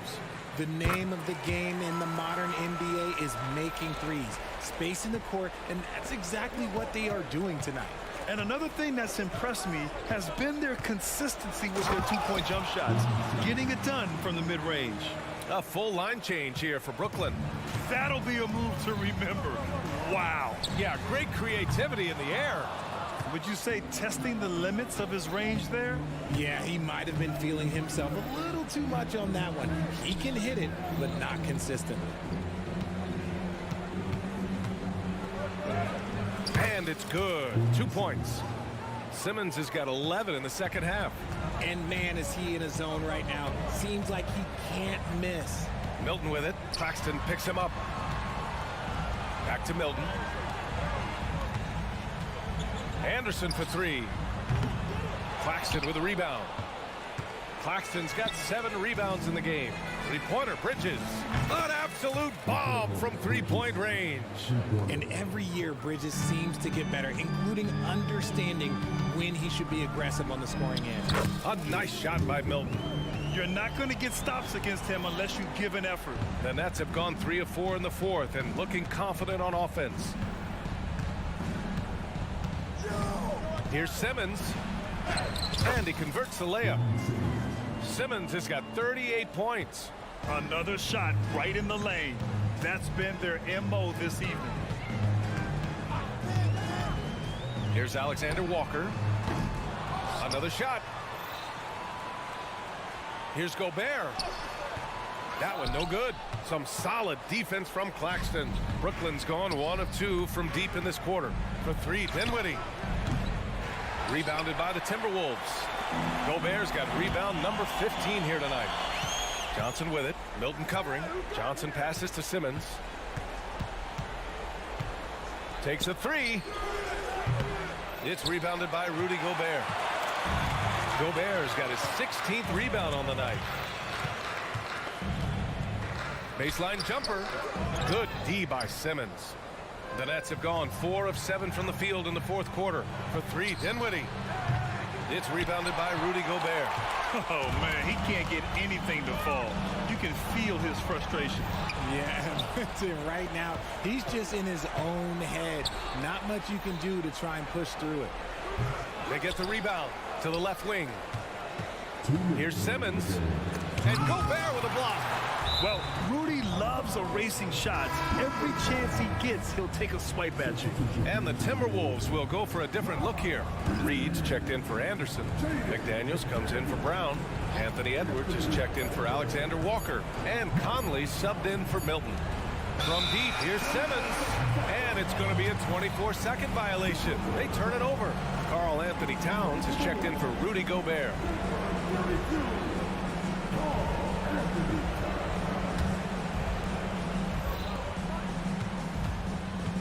The name of the game in the modern NBA is making threes. Spacing the court, and that's exactly what they are doing tonight. And another thing that's impressed me has been their consistency with their two-point jump shots, getting it done from the mid-range. A full line change here for Brooklyn. That'll be a move to remember. Wow. Yeah, great creativity in the air. Would you say testing the limits of his range there? Yeah, he might have been feeling himself a little too much on that one. He can hit it, but not consistently. And it's good. 2 points. Simmons has got 11 in the second half. And man, is he in a zone right now. Seems like he can't miss. Milton with it. Claxton picks him up. Back to Milton. Anderson for three. Claxton with a rebound. Claxton's got 7 rebounds in the game. Three-pointer, Bridges. An absolute bomb from three-point range. And every year, Bridges seems to get better, including understanding when he should be aggressive on the scoring end. A nice shot by Milton. You're not going to get stops against him unless you give an effort. The Nets have gone 3 of 4 in the fourth and looking confident on offense. Here's Simmons. And he converts the layup. Simmons has got 38 points. Another shot right in the lane. That's been their MO this evening. Here's Alexander Walker. Another shot. Here's Gobert. That one no good. Some solid defense from Claxton. Brooklyn's gone 1 of 2 from deep in this quarter. For three, Dinwiddie. Rebounded by the Timberwolves. Gobert's got rebound number 15 here tonight. Johnson with it. Milton covering. Johnson passes to Simmons. Takes a three. It's rebounded by Rudy Gobert. Gobert's got his 16th rebound on the night. Baseline jumper. Good D by Simmons. The Nets have gone 4 of 7 from the field in the fourth quarter. For three, Dinwiddie. It's rebounded by Rudy Gobert. Oh, man, he can't get anything to fall. You can feel his frustration. Yeah, right now, he's just in his own head. Not much you can do to try and push through it. They get the rebound to the left wing. Here's Simmons. And Gobert with a block. Well, Rudy loves erasing shots. Every chance he gets, he'll take a swipe at you. And the Timberwolves will go for a different look here. Reed's checked in for Anderson. McDaniels comes in for Brown. Anthony Edwards is checked in for Alexander Walker. And Conley subbed in for Milton. From deep, here's Simmons. And it's going to be a 24-second violation. They turn it over. Karl Anthony Towns has checked in for Rudy Gobert.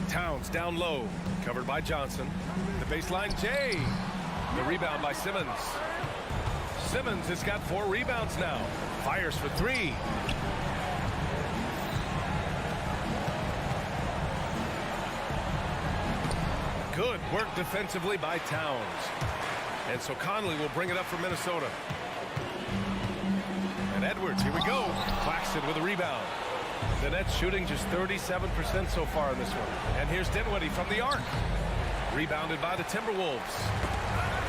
Towns down low, covered by Johnson. The baseline, Jay. The rebound by Simmons. Simmons has got 4 rebounds now. Fires for 3. Good work defensively by Towns. And so Conley will bring it up for Minnesota. And Edwards, here we go. Claxton with a rebound. The Nets shooting just 37% so far in this one. And here's Dinwiddie from the arc. Rebounded by the Timberwolves.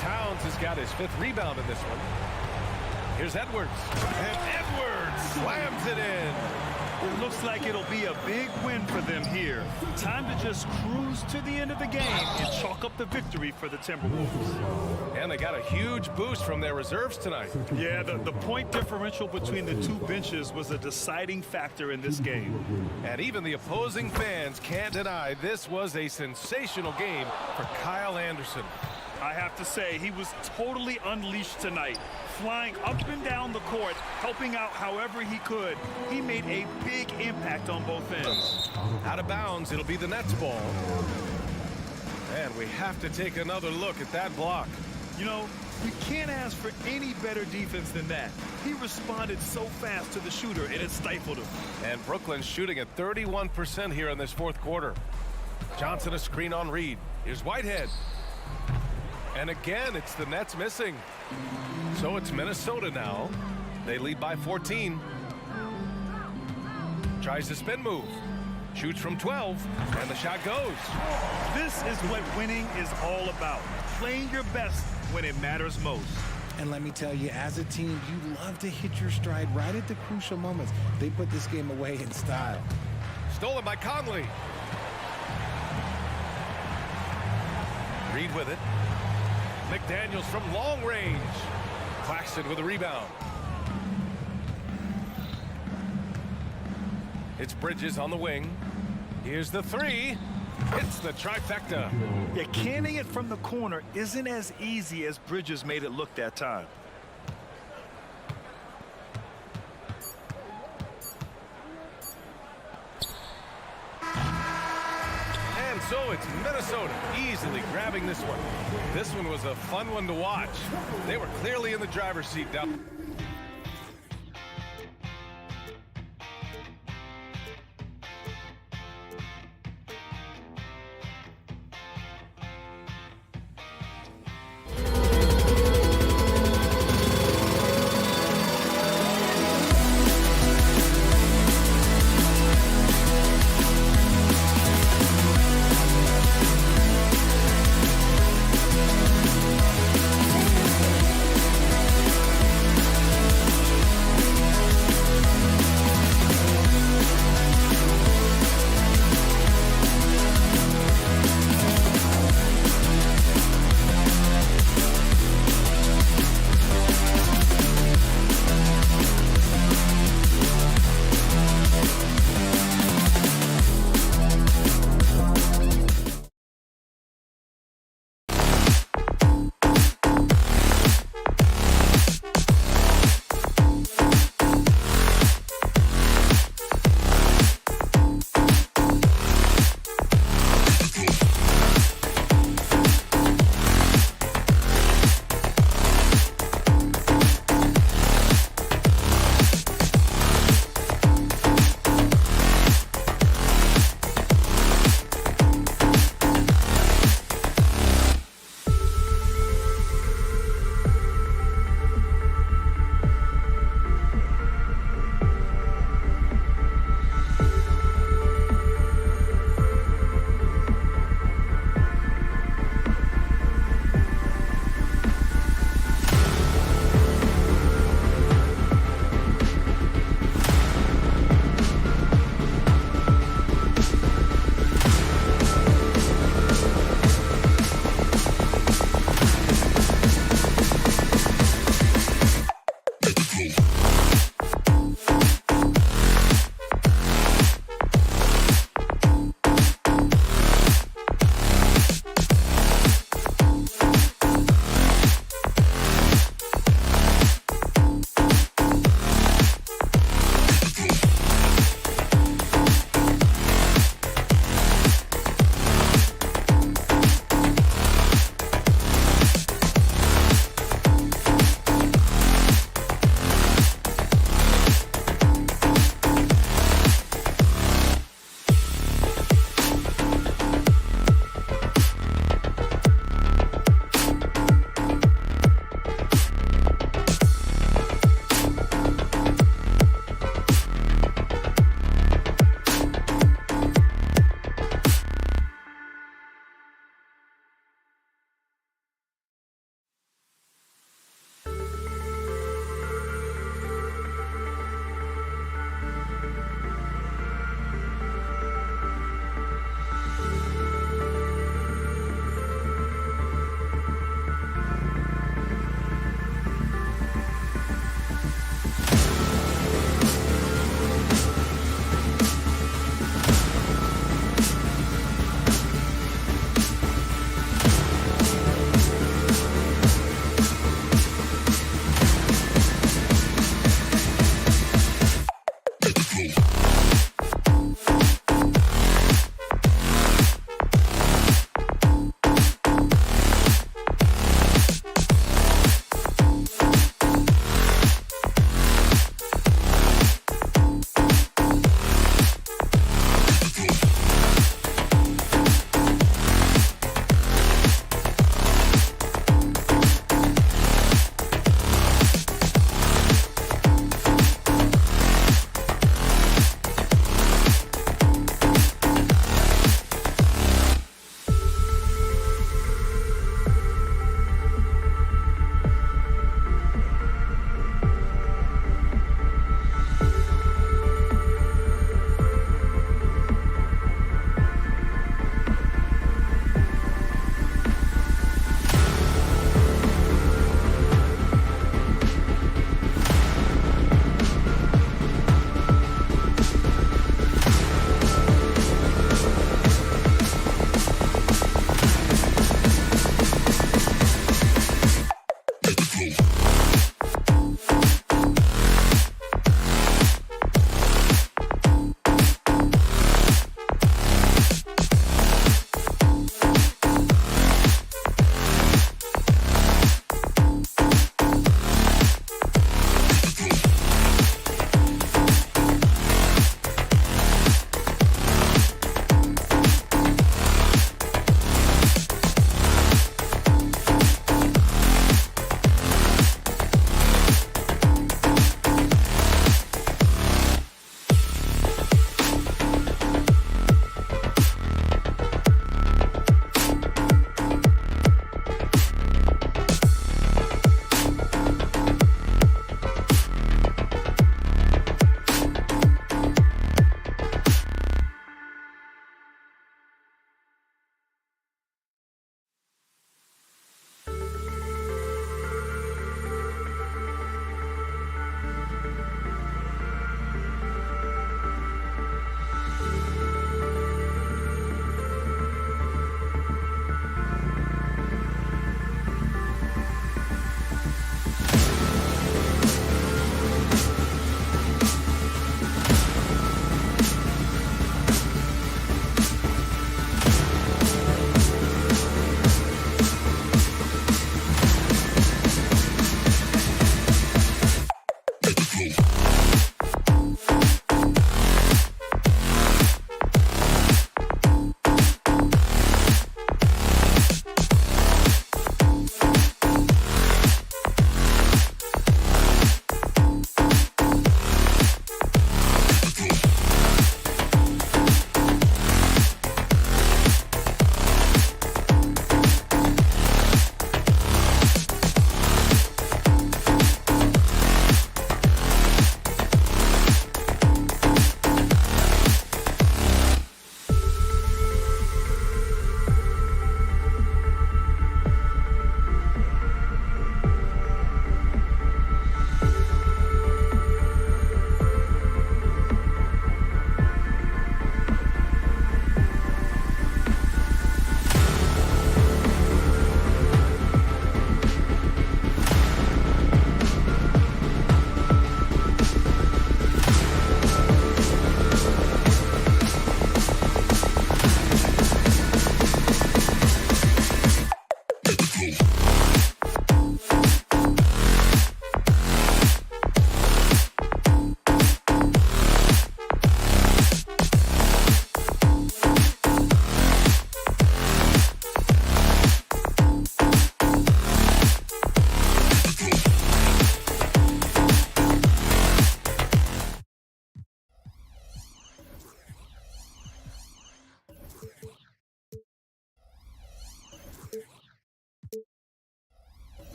Towns has got his 5th rebound in this one. Here's Edwards. And Edwards slams it in. It looks like it'll be a big win for them here. Time to just cruise to the end of the game and chalk up the victory for the Timberwolves. And they got a huge boost from their reserves tonight. Yeah, the point differential between the 2 benches was a deciding factor in this game. And even the opposing fans can't deny this was a sensational game for Kyle Anderson. I have to say, he was totally unleashed tonight. Flying up and down the court, helping out however he could. He made a big impact on both ends. Out of bounds, it'll be the Nets ball. And we have to take another look at that block. You know, you can't ask for any better defense than that. He responded so fast to the shooter, and it stifled him. And Brooklyn's shooting at 31% here in this 4th quarter. Johnson a screen on Reed. Here's Whitehead. And again, it's the Nets missing. So it's Minnesota now. They lead by 14. Tries the spin move. Shoots from 12. And the shot goes. This is what winning is all about. Playing your best when it matters most. And let me tell you, as a team, you love to hit your stride right at the crucial moments. They put this game away in style. Stolen by Conley. Reed with it. McDaniels from long range. Claxton with a rebound. It's Bridges on the wing. Here's the 3. It's the trifecta. Yeah, canning it from the corner isn't as easy as Bridges made it look that time. And so it's Minnesota easily grabbing this one. This one was a fun one to watch. They were clearly in the driver's seat down.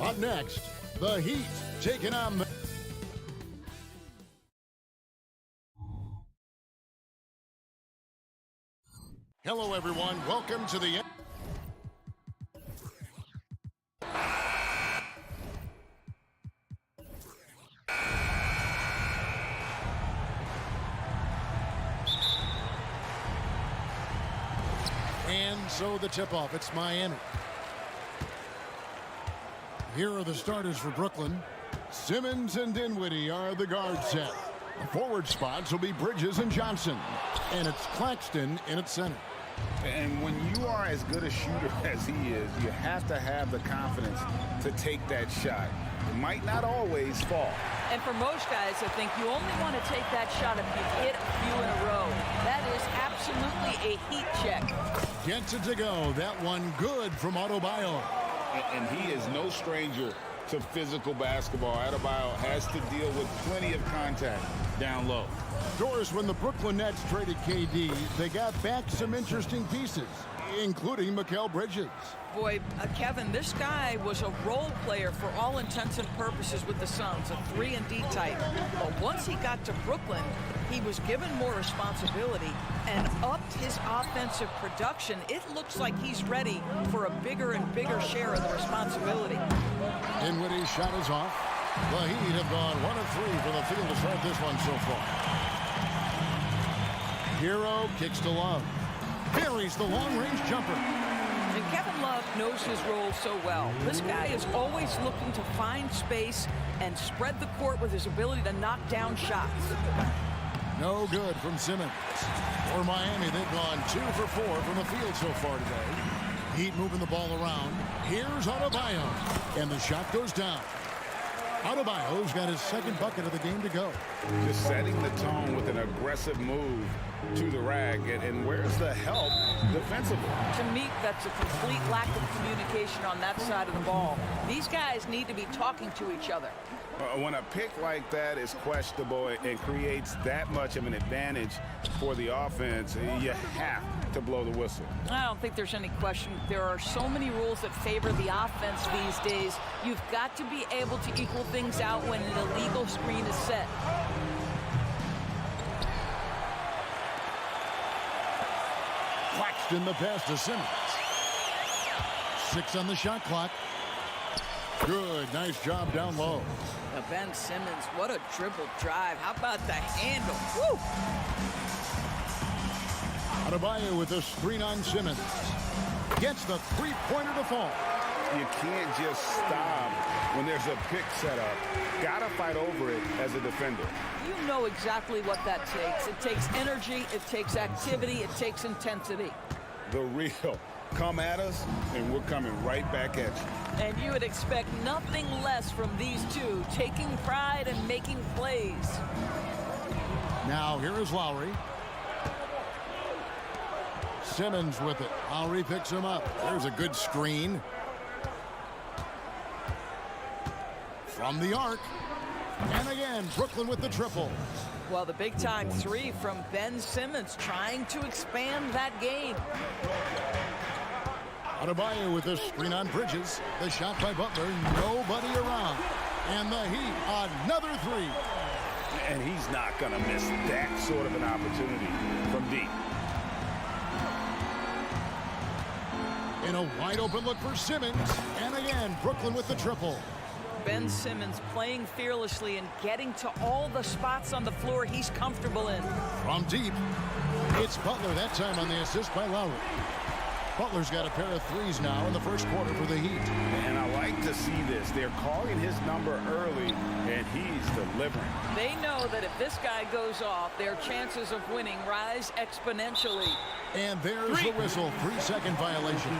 Up next, the Heat taking on the... Hello, everyone. Welcome to the... And so the tip-off, it's Miami. Here are the starters for Brooklyn. Simmons and Dinwiddie are the guard set. The forward spots will be Bridges and Johnson. And it's Claxton in at center. And when you are as good a shooter as he is, you have to have the confidence to take that shot. It might not always fall. And for most guys, I think you only want to take that shot if you hit a few in a row. That is absolutely a heat check. Gets it to go. That one good from Octopi. And he is no stranger to physical basketball. Adebayo has to deal with plenty of contact down low. Doris, when the Brooklyn Nets traded KD, they got back some interesting pieces, including Mikal Bridges. Boy, Kevin, this guy was a role player for all intents and purposes with the Suns, a 3-and-D type. But once he got to Brooklyn, he was given more responsibility and upped his offensive production. It looks like he's ready for a bigger and bigger share of the responsibility. Dinwiddie's shot is off. The Heat have gone 1 of 3 from the field to start this one so far. Hero kicks to Love. Buries the long-range jumper. And Kevin Love knows his role so well. This guy is always looking to find space and spread the court with his ability to knock down shots. No good from Simmons. For Miami, they've gone 2 for 4 from the field so far today. Heat moving the ball around. Here's Adebayo. And the shot goes down. Adebayo's got his second bucket of the game to go. Just setting the tone with an aggressive move to the rack. And where's the help defensively? To me, that's a complete lack of communication on that side of the ball. These guys need to be talking to each other. When a pick like that is questionable and creates that much of an advantage for the offense, you have to blow the whistle. I don't think there's any question. There are so many rules that favor the offense these days. You've got to be able to equal things out when an illegal screen is set. Claxton the pass to Simmons. 6 on the shot clock. Good, nice job down low. Ben Simmons, what a dribble drive. How about the handle? Woo! Adebayo with a screen on Simmons. Gets the three-pointer to fall. You can't just stop when there's a pick set up. Got to fight over it as a defender. You know exactly what that takes. It takes energy, it takes activity, it takes intensity. The real. Come at us, and we're coming right back at you. And you would expect nothing less from these two, taking pride and making plays. Now here is Lowry. Simmons with it. Lowry picks him up. There's a good screen. From the arc. And again, Brooklyn with the triple. Well, the big-time three from Ben Simmons trying to expand that game. Adebayo with a screen on Bridges. The shot by Butler. Nobody around. And the Heat, another three. And he's not going to miss that sort of an opportunity from deep. In a wide open look for Simmons. And again, Brooklyn with the triple. Ben Simmons playing fearlessly and getting to all the spots on the floor he's comfortable in. From deep, it's Butler that time on the assist by Lowry. Butler's got a pair of threes now in the first quarter for the Heat. And I like to see this. They're calling his number early, and he's delivering. They know that if this guy goes off, their chances of winning rise exponentially. And there's the whistle. 3-second violation.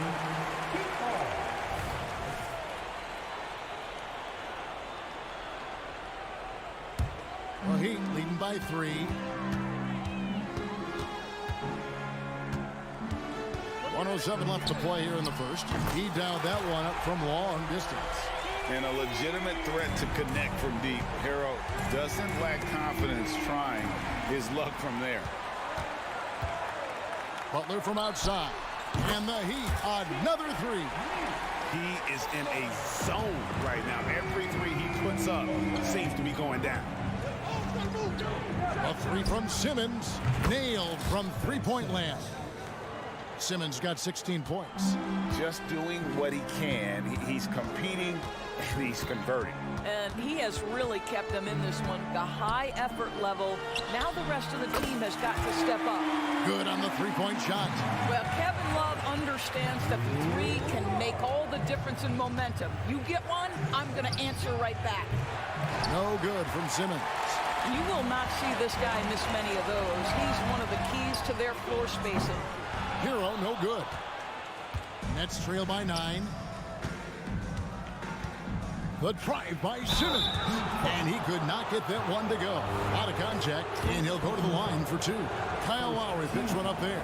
The Heat leading by 3. .107 left to play here in the first. He dialed that one up from long distance. And a legitimate threat to connect from deep. Harrell doesn't lack confidence trying his luck from there. Butler from outside. And the Heat, another three. He is in a zone right now. Every three he puts up seems to be going down. A three from Simmons. Nailed from three-point land. Simmons got 16 points. Just doing what he can. He's competing and he's converting. And he has really kept them in this one. The high effort level. Now the rest of the team has got to step up. Good on the three-point shot. Well, Kevin Love understands that the three can make all the difference in momentum. You get one, I'm going to answer right back. No good from Simmons. You will not see this guy miss many of those. He's one of the keys to their floor spacing. Hero, no good. Nets trail by 9. The drive by Simmons. And he could not get that one to go. Out of contact, and he'll go to the line for 2. Kyle Lowry picks one up there.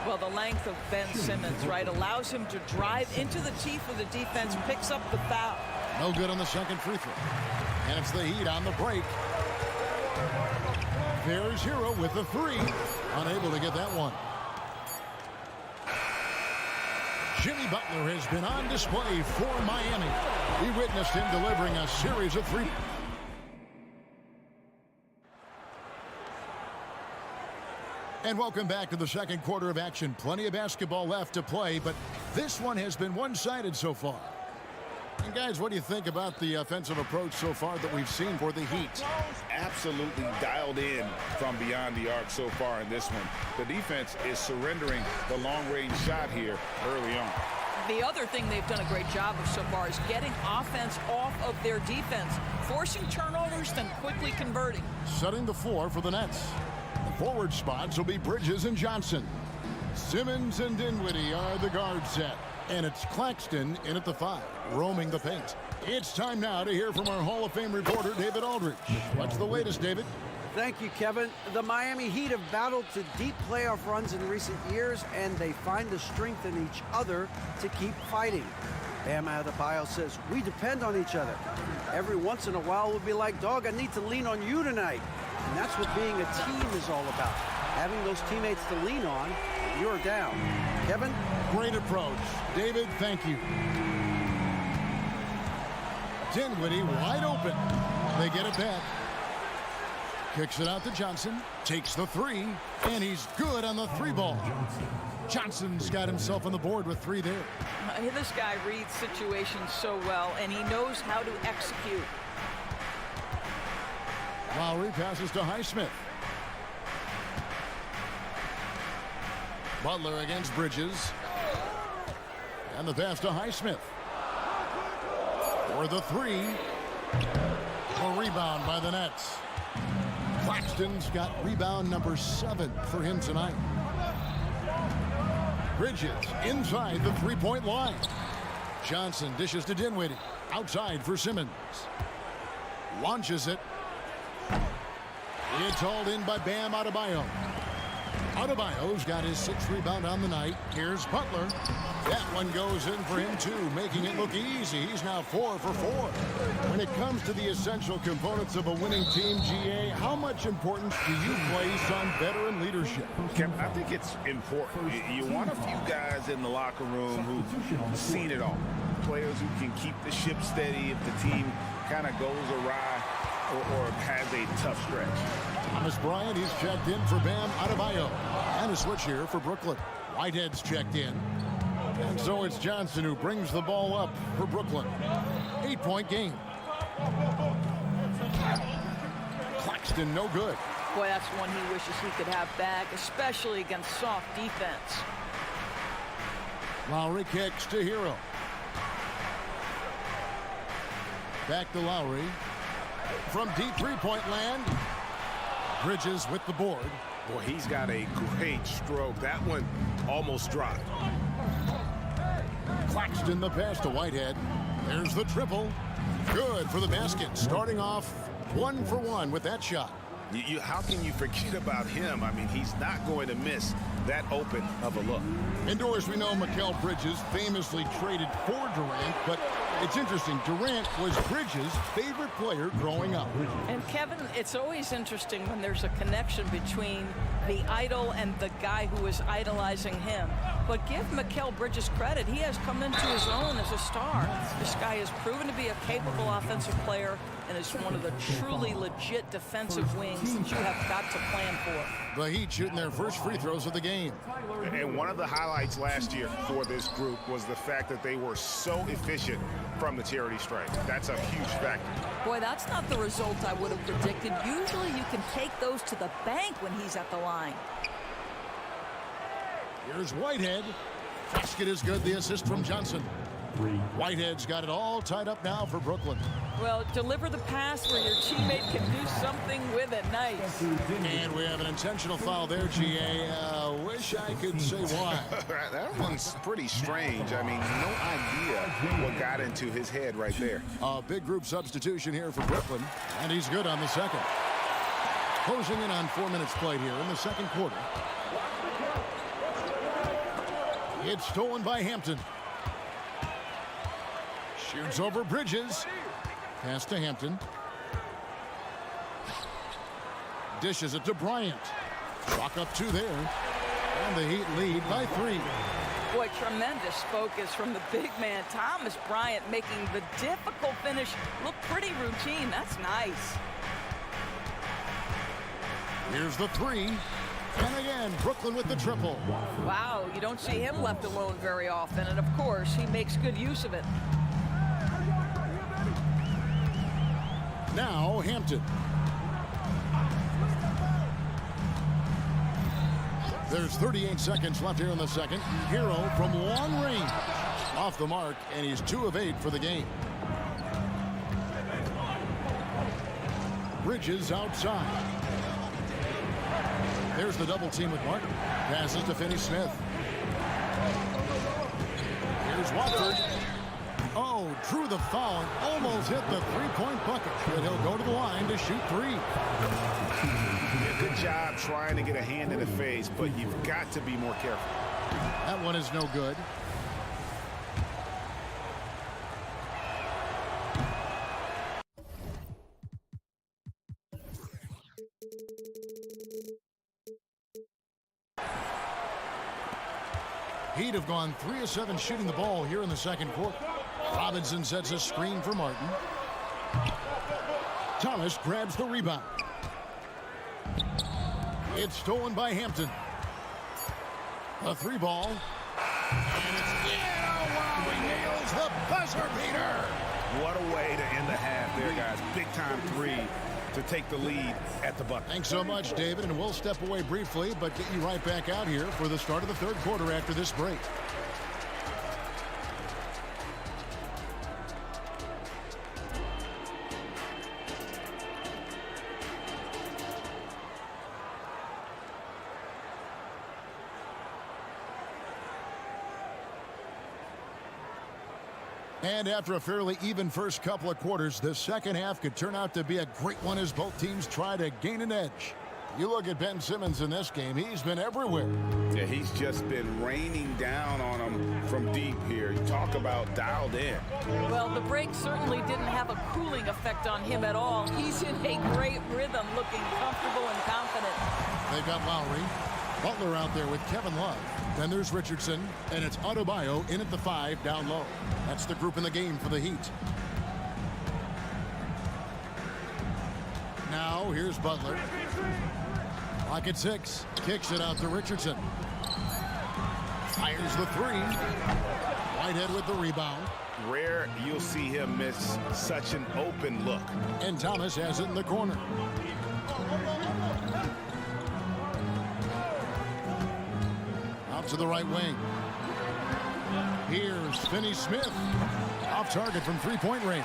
Well, the length of Ben Simmons, right, allows him to drive into the teeth of the defense, picks up the foul. No good on the second free throw. And it's the Heat on the break. There's Hero with the 3. Unable to get that one. Jimmy Butler has been on display for Miami. We witnessed him delivering a series of 3. And welcome back to the second quarter of action. Plenty of basketball left to play, but this one has been one-sided so far. And guys, what do you think about the offensive approach so far that we've seen for the Heat? Absolutely dialed in from beyond the arc so far in this one. The defense is surrendering the long-range shot here early on. The other thing they've done a great job of so far is getting offense off of their defense, forcing turnovers, then quickly converting. Setting the floor for the Nets. The forward spots will be Bridges and Johnson. Simmons and Dinwiddie are the guard set. And it's Claxton in at the 5, roaming the paint. It's time now to hear from our Hall of Fame reporter, David Aldridge. What's the latest, David? Thank you, Kevin. The Miami Heat have battled to deep playoff runs in recent years, and they find the strength in each other to keep fighting. Bam Adebayo says, we depend on each other. Every once in a while, we'll be like, dog, I need to lean on you tonight. And that's what being a team is all about. Having those teammates to lean on when you're down. Kevin? Great approach. David, thank you. Dinwiddie wide open. They get it back. Kicks it out to Johnson. Takes the 3. And he's good on the 3 ball. Johnson's got himself on the board with 3 there. This guy reads situations so well, and he knows how to execute. Lowry passes to Highsmith. Butler against Bridges. And the pass to Highsmith. for the three. A rebound by the Nets. Claxton's got rebound number 7 for him tonight. Bridges inside the three-point line. Johnson dishes to Dinwiddie. Outside for Simmons. Launches it. It's hauled in by Bam Adebayo. Adebayo's got his 6th rebound on the night. Here's Butler. That one goes in for him, too, making it look easy. He's now 4 for 4. When it comes to the essential components of a winning team, GA, how much importance do you place on veteran leadership? Kevin, I think it's important. You want a few guys in the locker room who've seen it all. Players who can keep the ship steady if the team kind of goes awry or has a tough stretch. Thomas Bryant, he's checked in for Bam Adebayo. And a switch here for Brooklyn. Whitehead's checked in. And so it's Johnson who brings the ball up for Brooklyn. 8-point game. Claxton, no good. Boy, that's one he wishes he could have back, especially against soft defense. Lowry kicks to Hero. Back to Lowry. From deep three-point land. Bridges with the board. Boy, he's got a great stroke. That one almost dropped. Claxton the pass to Whitehead. There's the triple. Good for the basket. Starting off 1 for 1 with that shot. How can you forget about him? I mean, he's not going to miss that open of a look. Indoors, we know Mikal Bridges famously traded for Durant, but it's interesting. Durant was Bridges' favorite player growing up. And Kevin, it's always interesting when there's a connection between the idol and the guy who is idolizing him. But give Mikal Bridges credit. He has come into his own as a star. This guy has proven to be a capable offensive player and is one of the truly legit defensive wings that you have got to plan for. The Heat shooting their first free throws of the game. And one of the highlights last year for this group was the fact that they were so efficient from the charity stripe. That's a huge factor. Boy, that's not the result I would have predicted. Usually you can take those to the bank when he's at the line. Here's Whitehead. Basket is good. The assist from Johnson. Whitehead's got it all tied up now for Brooklyn. Well, deliver the pass where your teammate can do something with it. Nice. And we have an intentional foul there, GA. Wish I could say why. That one's pretty strange. I mean, no idea what got into his head right there. A big group substitution here for Brooklyn, and he's good on the second. Closing in on 4 minutes played here in the second quarter. It's stolen by Hampton. Shoots over Bridges. Pass to Hampton. Dishes it to Bryant. Clock up 2 there. And the Heat lead by 3. Boy, tremendous focus from the big man, Thomas Bryant, making the difficult finish look pretty routine. That's nice. Here's the 3. And again, Brooklyn with the triple. Wow, you don't see him left alone very often. And, of course, he makes good use of it. Now Hampton. There's 38 seconds left here in the second. Hero from long range. Off the mark, and he's 2 of 8 for the game. Bridges outside. There's the double team with Martin. Passes to Finney-Smith. Here's Watford. Oh, drew the foul and almost hit the three-point bucket. But he'll go to the line to shoot 3. Yeah, good job trying to get a hand in the face, but you've got to be more careful. That one is no good. Heat have gone 3 of 7 shooting the ball here in the second quarter. Robinson sets a screen for Martin. Thomas grabs the rebound. It's stolen by Hampton. A 3 ball. And it's in. Oh, wow, he nails the buzzer beater. What a way to end the half there, guys. Big time 3 to take the lead at the bucket. Thanks so much, David, and we'll step away briefly, but get you right back out here for the start of the third quarter after this break. And after a fairly even first couple of quarters, the second half could turn out to be a great one as both teams try to gain an edge. You look at Ben Simmons in this game, he's been everywhere. Yeah, he's just been raining down on them from deep here. You talk about dialed in. Well, the break certainly didn't have a cooling effect on him at all. He's in a great rhythm, looking comfortable and confident. They've got Lowry, Butler out there with Kevin Love. Then there's Richardson, and it's Adebayo in at the 5 down low. That's the group in the game for the Heat. Now here's Butler. Clock at 6. Kicks it out to Richardson. Fires the 3. Whitehead with the rebound. Rare you'll see him miss such an open look. And Thomas has it in the corner. Out to the right wing. Here's Finney-Smith. Off target from three-point range.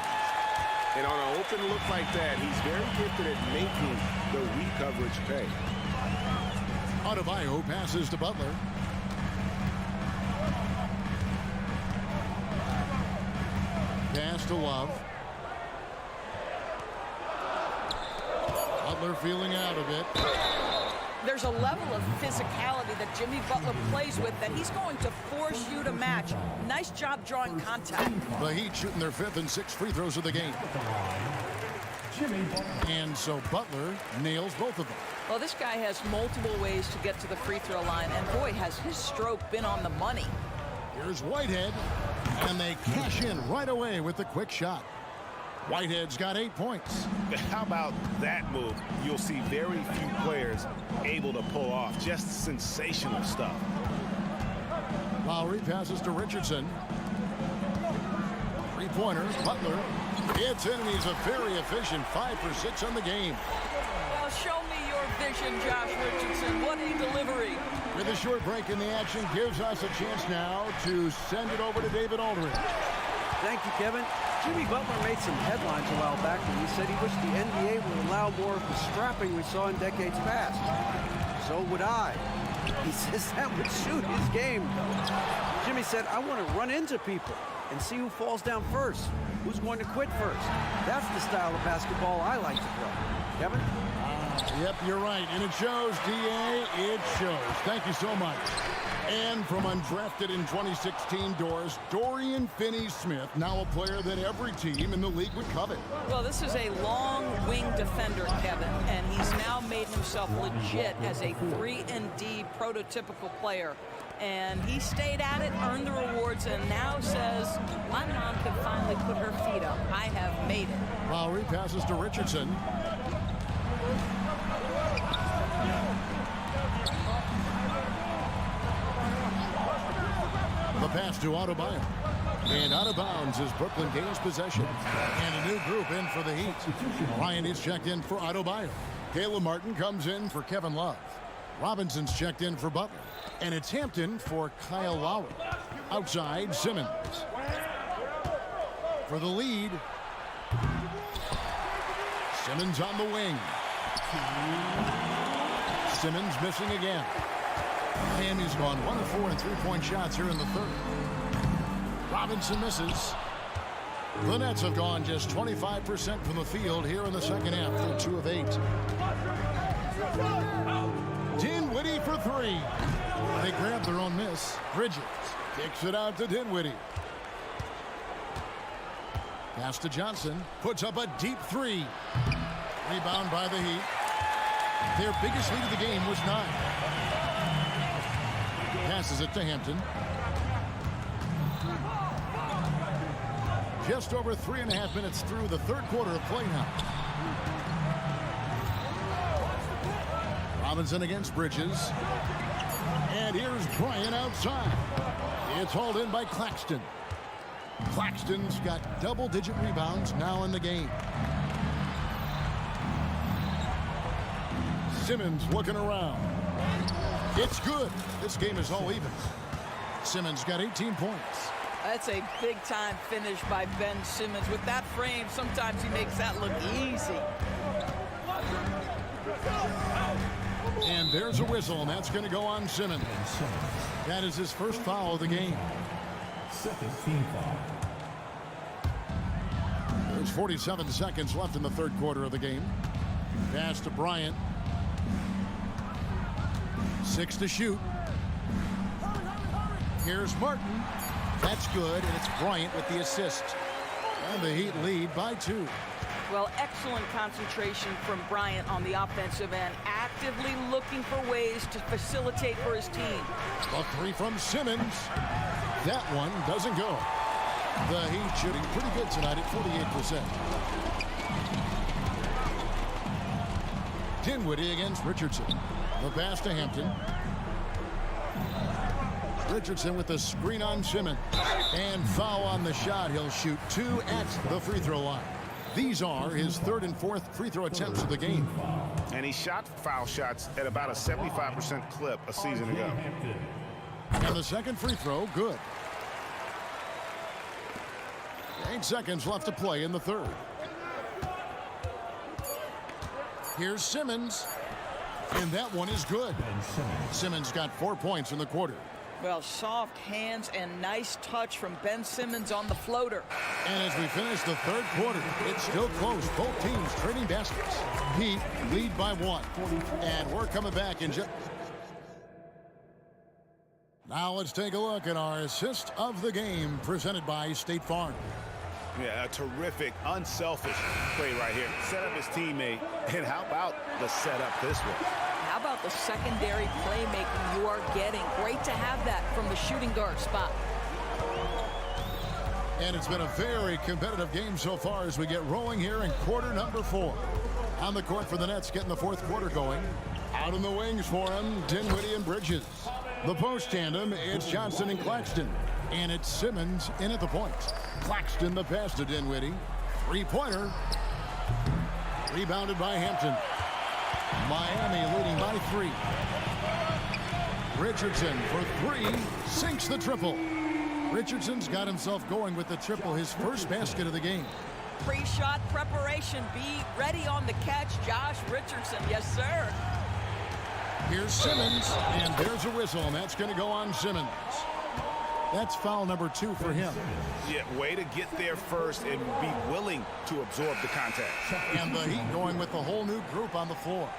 And on an open look like that, he's very gifted at making the weak coverage pay. Adebayo passes to Butler. Pass to Love. Butler feeling out of it. There's a level of physicality that Jimmy Butler plays with that he's going to force you to match. Nice job drawing contact. The Heat shooting their 5th and 6th free throws of the game. And so Butler nails both of them. Well, this guy has multiple ways to get to the free throw line, and boy, has his stroke been on the money. Here's Whitehead, and they cash in right away with the quick shot. Whitehead's got 8 points. How about that move? You'll see very few players able to pull off. Just sensational stuff. Lowry passes to Richardson. Three-pointer, Butler. It's in, and he's a very efficient 5 for 6 on the game. Well, show me your vision, Josh Richardson. What a delivery. With a short break in the action, gives us a chance now to send it over to David Aldridge. Thank you, Kevin. Jimmy Butler made some headlines a while back when he said he wished the NBA would allow more of the strapping we saw in decades past. So would I. He says that would suit his game. Jimmy said, I want to run into people and see who falls down first, who's going to quit first. That's the style of basketball I like to play. Kevin? Yep, you're right. And it shows, DA. It shows. Thank you so much. And from undrafted in 2016 doors, Dorian Finney-Smith, now a player that every team in the league would covet. Well, this is a long wing defender, Kevin, and he's now made himself legit as a 3-and-D prototypical player. And he stayed at it, earned the rewards, and now says, my mom can finally put her feet up. I have made it. Lowry passes to Richardson. The pass to Adebayo. And out of bounds as Brooklyn gains possession. And a new group in for the Heat. Ryan is checked in for Adebayo. Caleb Martin comes in for Kevin Love. Robinson's checked in for Butler. And it's Hampton for Kyle Lowry. Outside, Simmons. For the lead. Simmons on the wing. Simmons missing again. Miami's gone 1 of 4 in three-point shots here in the third. Robinson misses. The Nets have gone just 25% from the field here in the second half. They're 2 of 8. Dinwiddie for 3. They grab their own miss. Bridges kicks it out to Dinwiddie. Pass to Johnson. Puts up a deep 3. Rebound by the Heat. Their biggest lead of the game was 9. Passes it to Hampton. Just over 3.5 minutes through the third quarter of play now. Robinson against Bridges. And here's Bryant outside. It's hauled in by Claxton. Claxton's got double-digit rebounds now in the game. Simmons looking around. It's good. This game is all even. Simmons got 18 points. That's a big-time finish by Ben Simmons. With that frame, sometimes he makes that look easy. And there's a whistle, and that's going to go on Simmons. That is his first foul of the game. Second team foul. There's 47 seconds left in the third quarter of the game. Pass to Bryant. 6 to shoot. Here's Martin. That's good, and it's Bryant with the assist. And the Heat lead by 2. Well, excellent concentration from Bryant on the offensive end, actively looking for ways to facilitate for his team. A 3 from Simmons. That one doesn't go. The Heat shooting pretty good tonight at 48%. Dinwiddie against Richardson. The pass to Hampton. Richardson with the screen on Simmons. And foul on the shot. He'll shoot 2 at the free throw line. These are his 3rd and 4th free throw attempts of the game. And he shot foul shots at about a 75% clip a season ago. And the second free throw, good. 8 seconds left to play in the third. Here's Simmons. And that one is good. Simmons got 4 points in the quarter. Well, soft hands and nice touch from Ben Simmons on the floater. And as we finish the third quarter, it's still close. Both teams trading baskets. Heat lead by 1. And we're coming back in just... Now let's take a look at our assist of the game presented by State Farm. Yeah, a terrific, unselfish play right here. Set up his teammate. And how about the setup this way? How about the secondary playmaking you are getting? Great to have that from the shooting guard spot. And it's been a very competitive game so far as we get rolling here in quarter number 4. On the court for the Nets, getting the fourth quarter going. Out in the wings for him, Dinwiddie and Bridges. The post tandem, it's Johnson and Claxton. And it's Simmons in at the point. Claxton the pass to Dinwiddie. 3-pointer. Rebounded by Hampton. Miami leading by 3. Richardson for 3. Sinks the triple. Richardson's got himself going with the triple, his first basket of the game. Pre-shot preparation. Be ready on the catch, Josh Richardson. Yes, sir. Here's Simmons, and there's a whistle, and that's going to go on Simmons. That's foul number 2 for him. Yeah, way to get there first and be willing to absorb the contact. And the Heat going with the whole new group on the floor.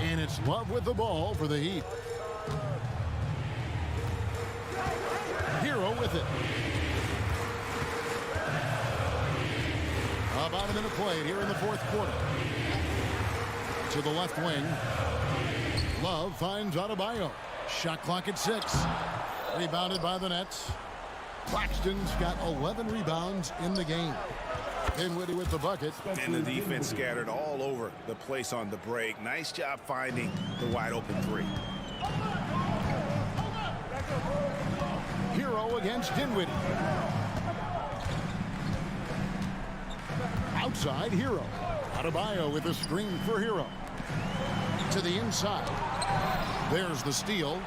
And it's Love with the ball for the Heat. Hero with it. About a minute played here in the fourth quarter. To the left wing. Love finds Adebayo. Shot clock at 6. Rebounded by the Nets. Claxton's got 11 rebounds in the game. Dinwiddie with the bucket. And the defense scattered all over the place on the break. Nice job finding the wide open 3. Hero against Dinwiddie. Outside, Hero. Adebayo with a screen for Hero. To the inside. There's the steal.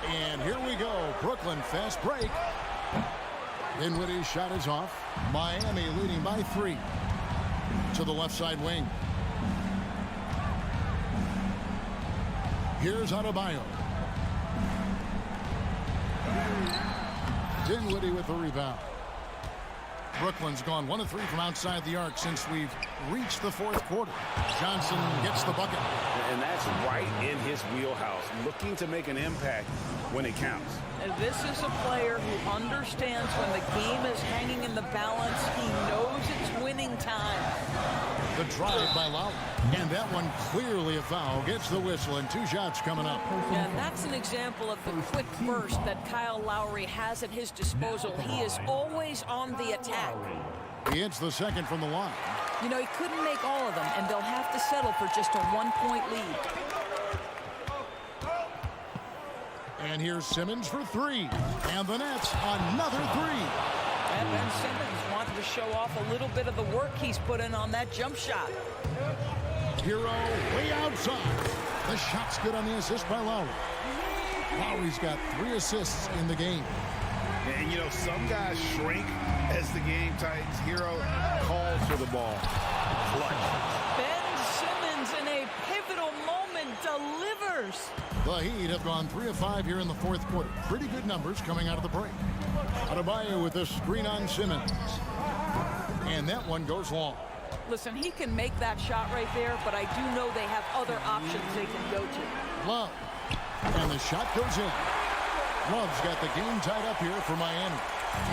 And here we go. Brooklyn fast break. Dinwiddie's shot is off. Miami leading by 3. To the left side wing. Here's Adebayo. Dinwiddie with the rebound. Brooklyn's gone 1 of 3 from outside the arc since we've reached the fourth quarter. Johnson gets the bucket. And that's right in his wheelhouse, looking to make an impact when it counts. And this is a player who understands when the game is hanging in the balance. He knows it's winning time. The drive by Lowry. And that one clearly a foul. Gets the whistle and 2 shots coming up. And that's an example of the quick burst that Kyle Lowry has at his disposal. He is always on the attack. He hits the second from the line. You know, he couldn't make all of them, and they'll have to settle for just a 1-point lead. And here's Simmons for 3. And the Nets, another 3. And Ben Simmons wanted to show off a little bit of the work he's put in on that jump shot. Hero way outside. The shot's good on the assist by Lowry. Lowry's got 3 assists in the game. And, you know, some guys shrink as the game tightens. Hero calls for the ball. Clutch. Ben Simmons in a pivotal moment delivers. worse. The Heat have gone 3 of 5 here in the fourth quarter. Pretty good numbers coming out of the break. Adebayo with the screen on Simmons. And that one goes long. Listen, he can make that shot right there, but I do know they have other options they can go to. Love. And the shot goes in. Love's got the game tied up here for Miami.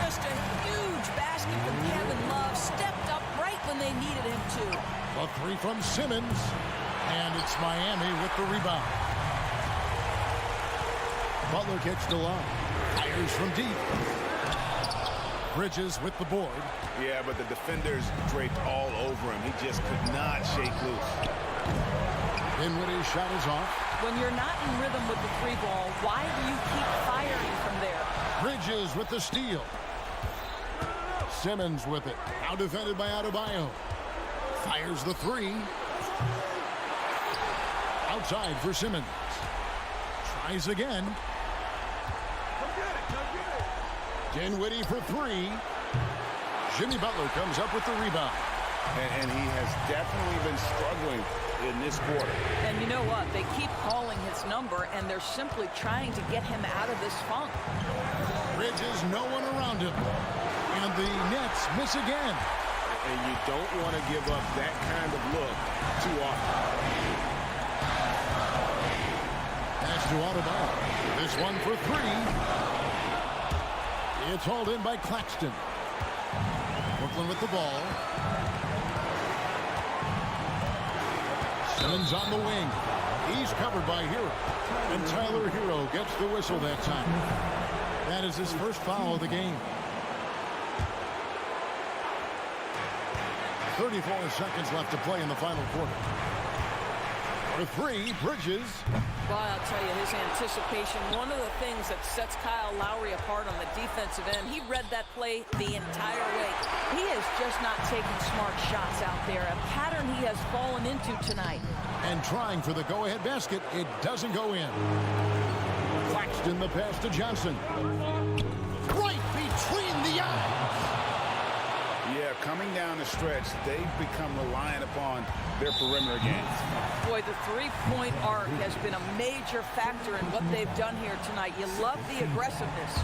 Just a huge basket from Kevin Love. Stepped up right when they needed him to. A three from Simmons. And it's Miami with the rebound. Butler gets the line. Fires from deep. Bridges with the board. Yeah, but the defenders draped all over him. He just could not shake loose. Dinwiddie's shot is off. When you're not in rhythm with the three ball, why do you keep firing from there? Bridges with the steal. Simmons with it. Now defended by Adebayo. Fires the three. Outside for Simmons. Tries again. Dinwiddie for three. Jimmy Butler comes up with the rebound. And he has definitely been struggling in this quarter. And you know what? They keep calling his number, and they're simply trying to get him out of this funk. Bridges, no one around him. And the Nets miss again. And you don't want to give up that kind of look too often. Pass to Adebayo. This one for three. It's hauled in by Claxton. Brooklyn with the ball. Simmons on the wing. He's covered by Hero. And Tyler Hero gets the whistle that time. That is his first foul of the game. 34 seconds left to play in the final quarter. For three, Bridges. Well, I'll tell you, his anticipation, one of the things that sets Kyle Lowry apart on the defensive end, he read that play the entire way. He is just not taking smart shots out there, a pattern he has fallen into tonight. And trying for the go-ahead basket, it doesn't go in. Claxton the pass to Johnson. Right between the eyes. Yeah, coming down the stretch, they've become reliant upon their perimeter games. Boy, the three-point arc has been a major factor in what they've done here tonight. You love the aggressiveness.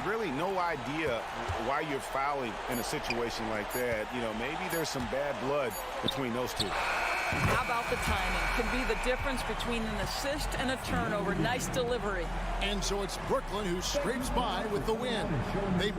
Really no idea why you're fouling in a situation like that. You know, maybe there's some bad blood between those two. How about the timing? Can be the difference between an assist and a turnover. Nice delivery. And so it's Brooklyn who scrapes by with the win. They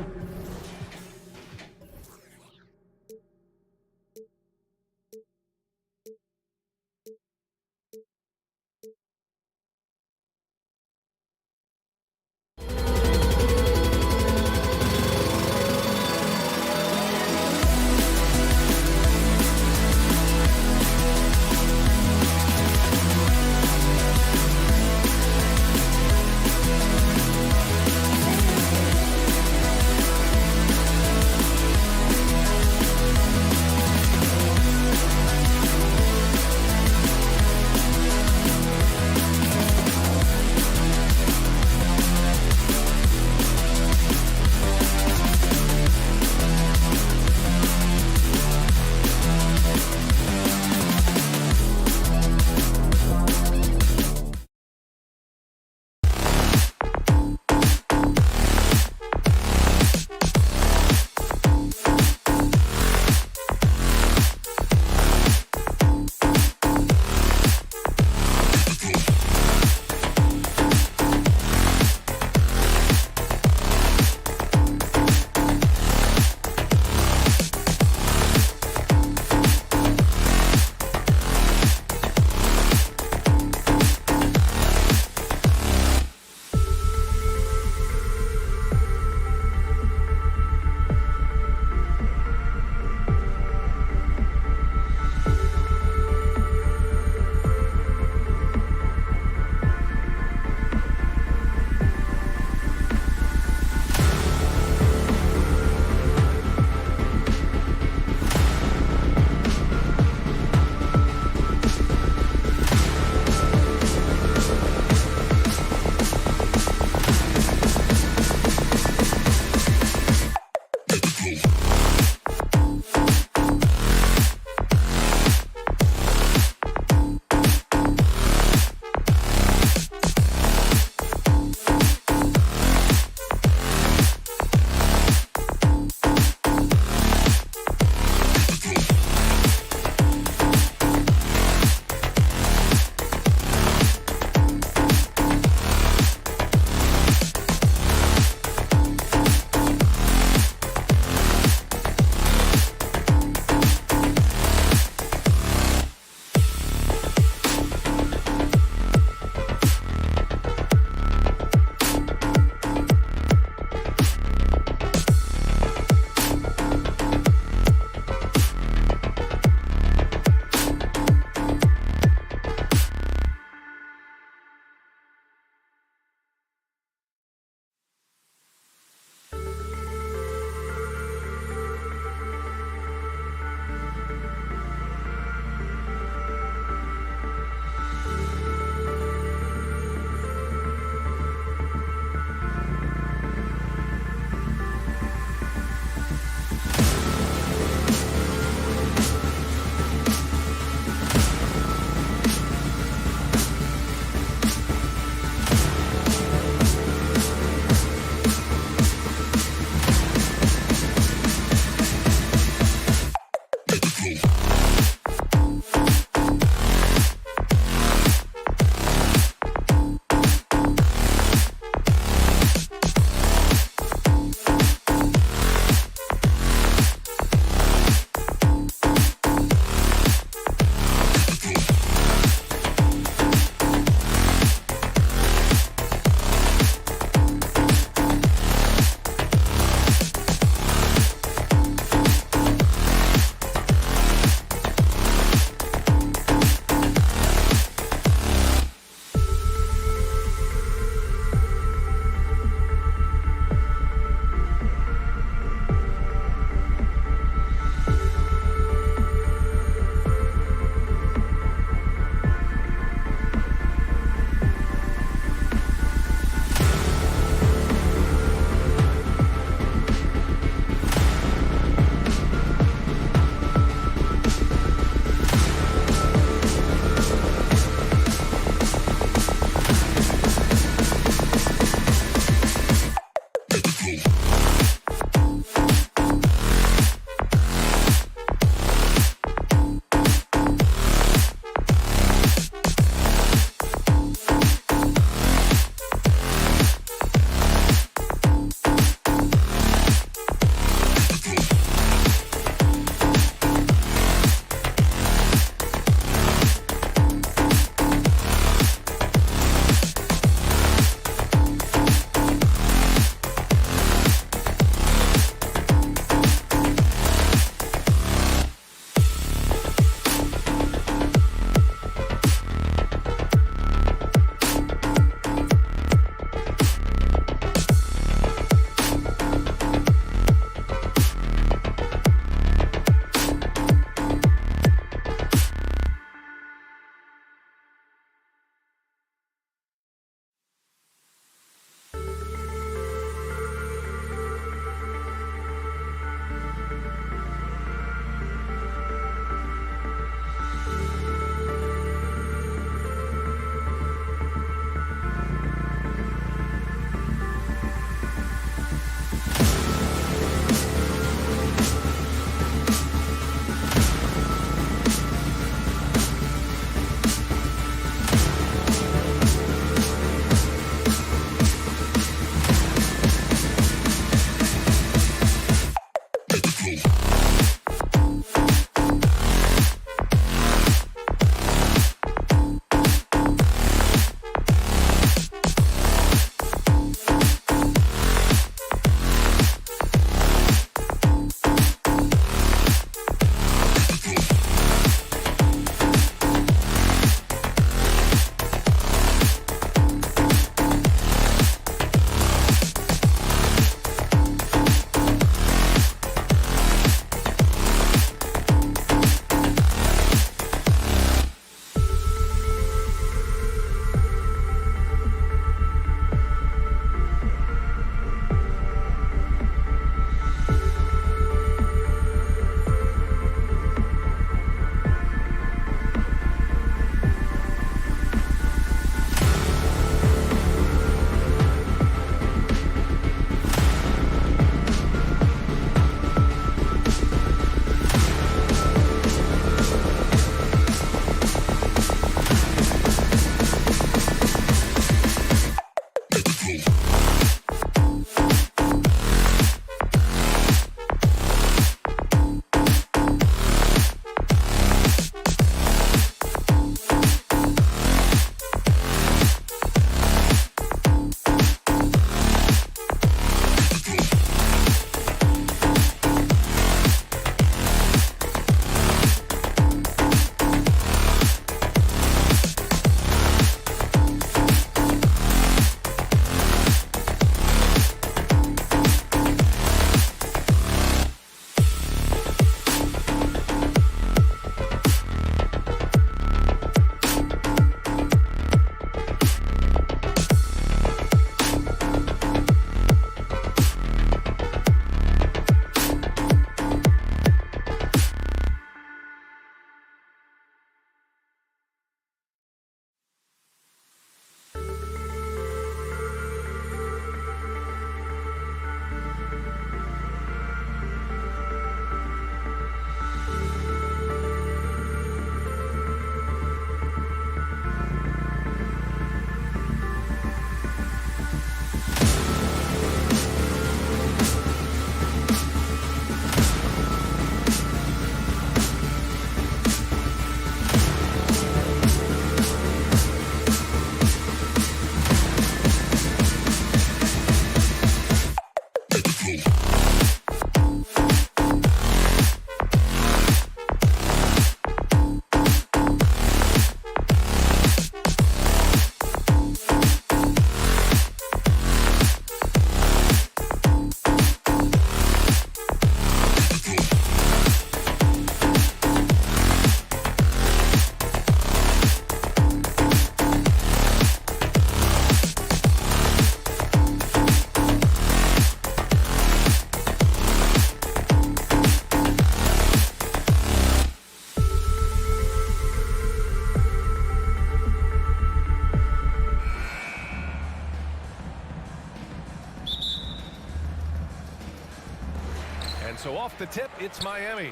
So off the tip, it's Miami.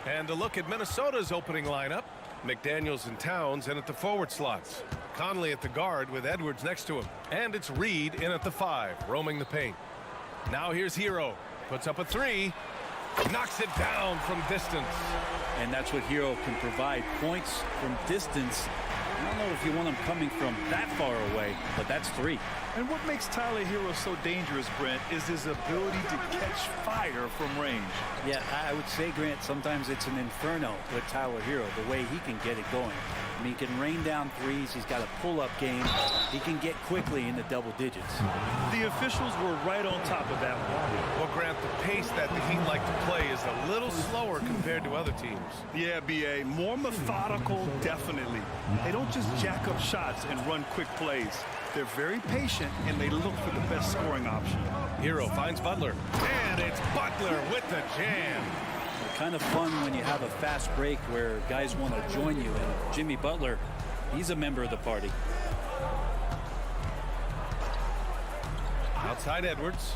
And a look at Minnesota's opening lineup. McDaniels and Towns in at the forward slots. Conley at the guard with Edwards next to him. And it's Reed in at the 5, roaming the paint. Now here's Hero. Puts up a 3. Knocks it down from distance. And that's what Hero can provide. Points from distance. I don't know if you want him coming from that far away, but that's 3. And what makes Tyler Hero so dangerous, Brent, is his ability to catch fire from range. Yeah, I would say, Grant, sometimes it's an inferno with Tyler Hero, the way he can get it going. I mean, he can rain down threes. He's got a pull-up game. He can get quickly into double digits. The officials were right on top of that one. Well, Grant, the pace that the Heat like to play is a little slower compared to other teams. Yeah, B.A. More methodical, definitely. They don't just jack up shots and run quick plays. They're very patient, and they look for the best scoring option. Hero finds Butler. And it's Butler with the jam. Kind of fun when you have a fast break where guys want to join you. And Jimmy Butler, he's a member of the party. Outside Edwards.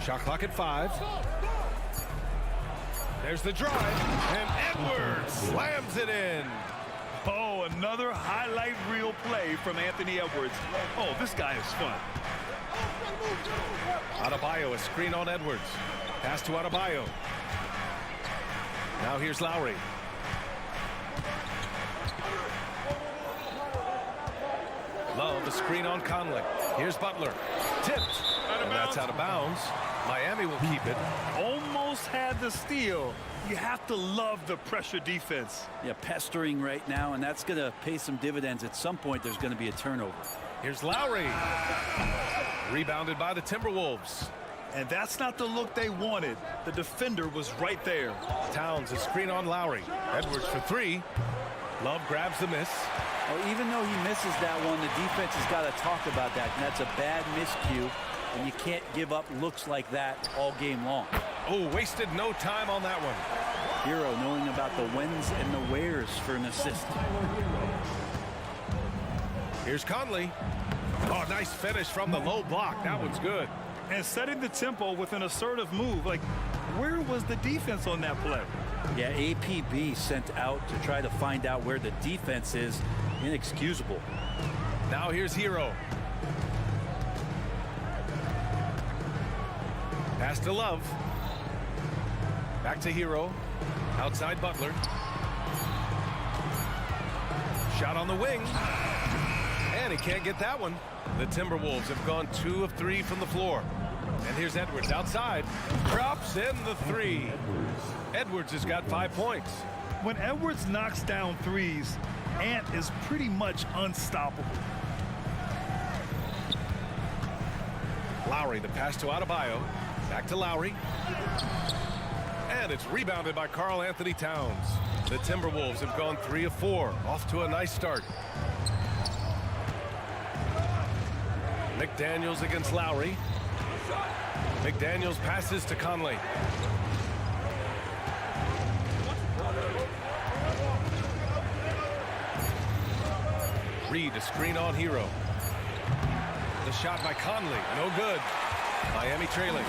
Shot clock at 5. There's the drive, and Edwards slams it in. Oh, another highlight reel play from Anthony Edwards. Oh, this guy is fun. Adebayo, a screen on Edwards. Pass to Adebayo. Now here's Lowry. Love, a screen on Conley. Here's Butler. Tipped. And that's out of bounds. Miami will keep it. Almost had the steal. You have to love the pressure defense. Yeah, pestering right now, and that's going to pay some dividends. At some point, there's going to be a turnover. Here's Lowry. Rebounded by the Timberwolves. And that's not the look they wanted. The defender was right there. Towns, a screen on Lowry. Edwards for 3. Love grabs the miss. Well, even though he misses that one, the defense has got to talk about that, and that's a bad miscue. And you can't give up looks like that all game long. Oh, wasted no time on that one. Hero knowing about the whens and the wheres for an assist. Here's Conley. Oh, nice finish from the low block. That one's good. And setting the tempo with an assertive move. Like, where was the defense on that play? Yeah, APB sent out to try to find out where the defense is. Inexcusable. Now here's Hero. Pass to Love. Back to Hero. Outside Butler. Shot on the wing. And he can't get that one. The Timberwolves have gone 2 of 3 from the floor. And here's Edwards outside. Drops in the 3. Edwards has got 5 points. When Edwards knocks down threes, Ant is pretty much unstoppable. Lowry, the pass to Adebayo. Back to Lowry. And it's rebounded by Karl Anthony Towns. The Timberwolves have gone 3 of 4. Off to a nice start. McDaniels against Lowry. McDaniels passes to Conley. Reed, a screen on Hero. The shot by Conley, no good. Miami trailing.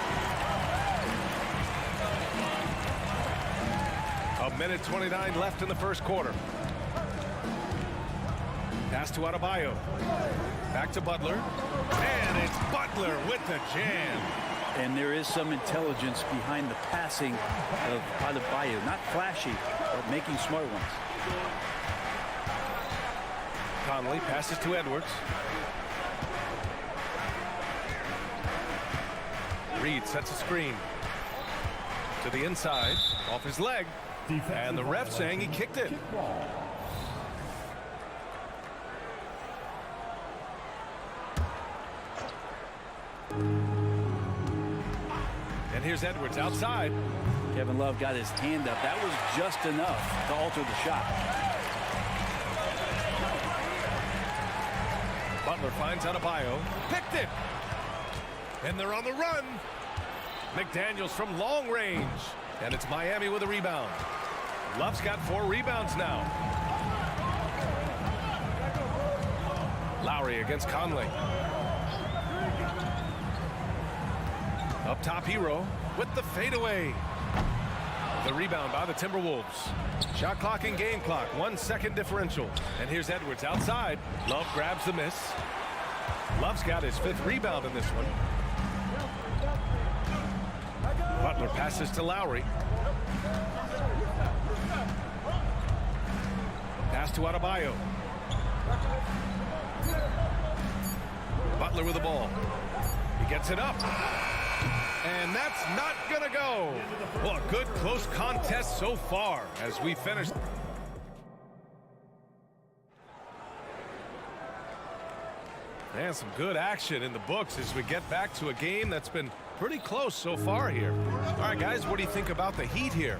A minute 29 left in the first quarter. Pass to Adebayo. Back to Butler. And it's Butler with the jam. And there is some intelligence behind the passing of Adebayo. Not flashy, but making smart ones. Conley passes to Edwards. Reed sets a screen. To the inside. Off his leg. And the ref saying he kicked it. And here's Edwards outside. Kevin Love got his hand up. That was just enough to alter the shot. Butler finds Adebayo. Picked it. And they're on the run. McDaniels from long range. And it's Miami with a rebound. Love's got 4 rebounds now. Lowry against Conley. Up top, Hero with the fadeaway. The rebound by the Timberwolves. Shot clock and game clock, 1 second differential. And here's Edwards outside. Love grabs the miss. Love's got his 5th rebound in this one. Butler passes to Lowry. Pass to Adebayo. Butler with the ball. He gets it up. And that's not going to go. Well, a good close contest so far as we finish. And some good action in the books as we get back to a game that's been pretty close so far here. All right, guys, what do you think about the Heat here?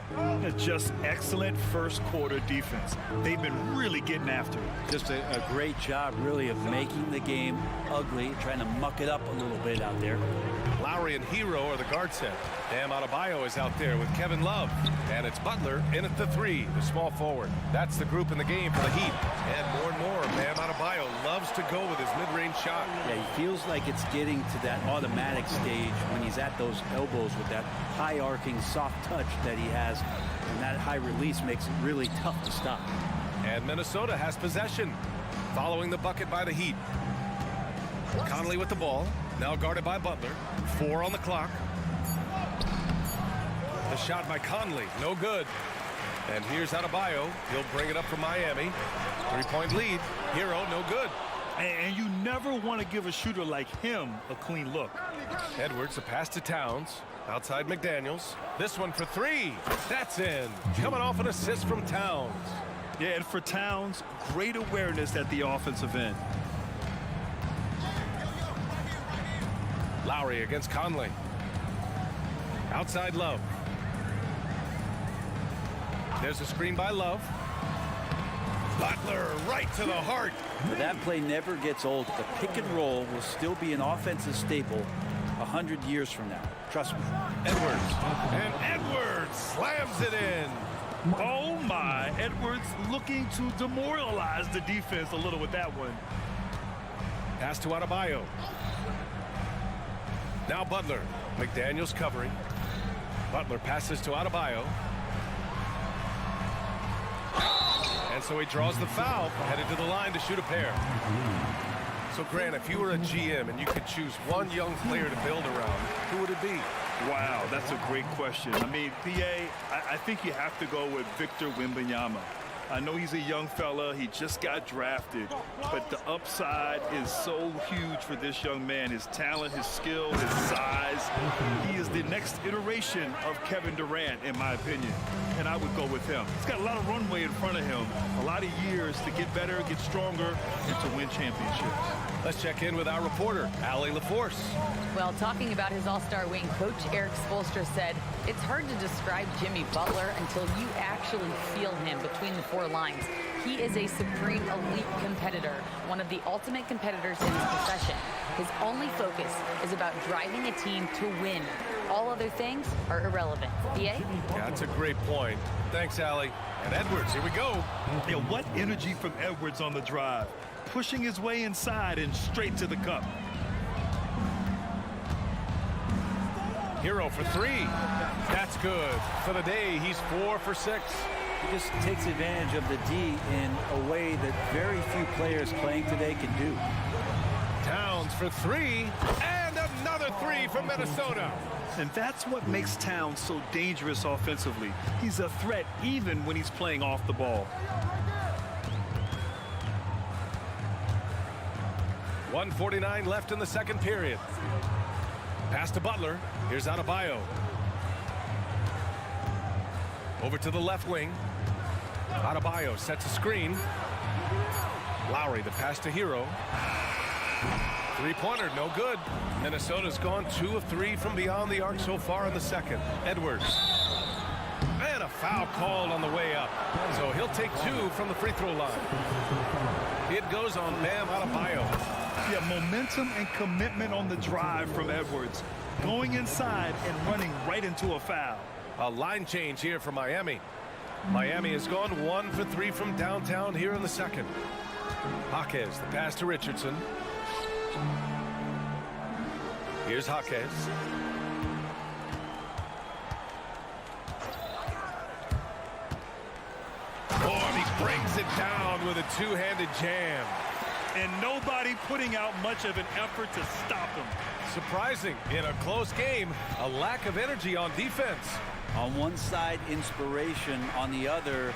Just excellent first quarter defense. They've been really getting after it. Just a great job, really, of making the game ugly, trying to muck it up a little bit out there. Lowry and Hero are the guard set. Bam Adebayo is out there with Kevin Love. And it's Butler in at the 3, the small forward. That's the group in the game for the Heat. And more, Bam Adebayo loves to go with his mid-range shot. Yeah, he feels like it's getting to that automatic stage when he's at those elbows with that high arcing soft touch that he has. And that high release makes it really tough to stop. And Minnesota has possession following the bucket by the Heat. Conley with the ball. Now guarded by Butler. 4 on the clock. The shot by Conley. No good. And here's Adebayo. He'll bring it up for Miami. 3-point lead. Hero, no good. And you never want to give a shooter like him a clean look. Edwards, a pass to Towns. Outside McDaniels. This one for 3. That's in. Coming off an assist from Towns. Yeah, and for Towns, great awareness at the offensive end. Lowry against Conley. Outside Love. There's a screen by Love. Butler right to the heart. That play never gets old. The pick and roll will still be an offensive staple 100 years from now. Trust me. Edwards. And Edwards slams it in. Oh my, Edwards looking to demoralize the defense a little with that one. Pass to Adebayo. Now Butler. McDaniels covering. Butler passes to Adebayo. And so he draws the foul, headed to the line to shoot a pair. So Grant, if you were a GM and you could choose one young player to build around, who would it be? Wow, that's a great question. I mean, PA, I think you have to go with Victor Wembanyama. I know he's a young fella. He just got drafted. But the upside is so huge for this young man. His talent, his skill, his size. He is the next iteration of Kevin Durant, in my opinion. And I would go with him. He's got a lot of runway in front of him. A lot of years to get better, get stronger, and to win championships. Let's check in with our reporter, Allie LaForce. Well, talking about his all-star wing, Coach Eric Spoelstra said, it's hard to describe Jimmy Butler until you actually feel him between the 4 lines. He is a supreme elite competitor, one of the ultimate competitors in his profession. His only focus is about driving a team to win. All other things are irrelevant. PA? That's a great point. Thanks, Allie. And Edwards, here we go. Yeah, what energy from Edwards on the drive. Pushing his way inside and straight to the cup. Hero for 3. That's good. For the day, he's 4 for 6. He just takes advantage of the D in a way that very few players playing today can do. Towns for 3. And another 3 from Minnesota. And that's what makes Towns so dangerous offensively. He's a threat even when he's playing off the ball. 1:49 left in the second period. Pass to Butler. Here's Adebayo. Over to the left wing. Adebayo sets a screen. Lowry, the pass to Hero. 3-pointer, no good. Minnesota's gone 2 of 3 from beyond the arc so far in the second. Edwards. And a foul called on the way up. So he'll take 2 from the free throw line. It goes on Bam Adebayo. Yeah, momentum and commitment on the drive from Edwards. Going inside and running right into a foul. A line change here for Miami. Miami has gone 1 for 3 from downtown here in the second. Jaquez, the pass to Richardson. Here's Jaquez. Oh, and he brings it down with a two-handed jam. And nobody putting out much of an effort to stop him. Surprising in a close game, a lack of energy on defense. On one side, inspiration. On the other,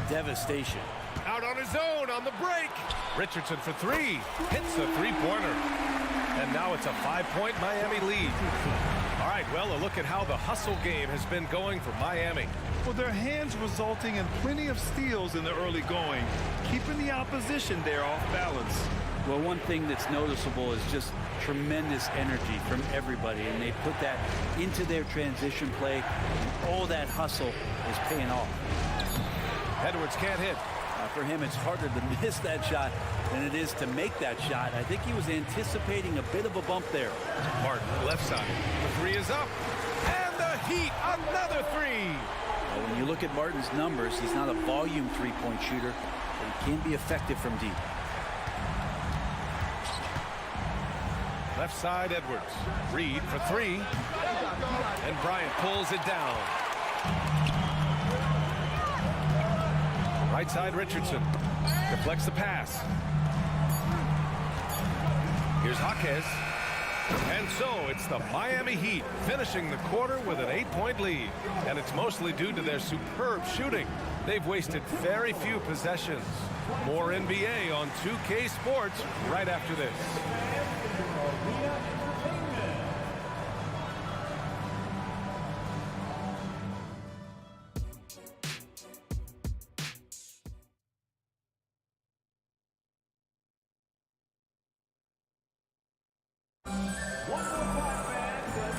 devastation. Out on his own on the break. Richardson for three. Hits a three-pointer. And now it's a 5-point Miami lead. All right, well, a look at how the hustle game has been going for Miami. Well, their hands resulting in plenty of steals in the early going, keeping the opposition there off balance. Well, one thing that's noticeable is just tremendous energy from everybody, and they put that into their transition play. All that hustle is paying off. Edwards can't hit. For him, it's harder to miss that shot than it is to make that shot. I think he was anticipating a bit of a bump there. Martin, left side. The three is up. And the Heat, another three. Well, when you look at Martin's numbers, he's not a volume three-point shooter, but he can be effective from deep. Left side, Edwards. Reed for three. And Bryant pulls it down. Right side, Richardson. Deflects the pass. Here's Jaquez. And so it's the Miami Heat finishing the quarter with an 8-point lead. And it's mostly due to their superb shooting. They've wasted very few possessions. More NBA on 2K Sports right after this.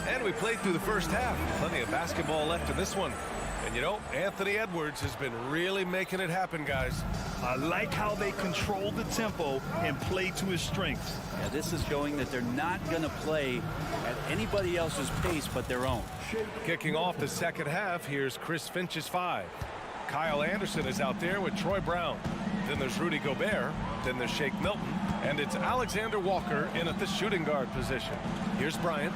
And we played through the first half. Plenty of basketball left in this one. And you know, Anthony Edwards has been really making it happen, guys. I like how they control the tempo and play to his strengths. Yeah, this is showing that they're not going to play at anybody else's pace but their own. Kicking off the second half, here's Chris Finch's five. Kyle Anderson is out there with Troy Brown. Then there's Rudy Gobert. Then there's Shake Milton. And it's Alexander Walker in at the shooting guard position. Here's Bryant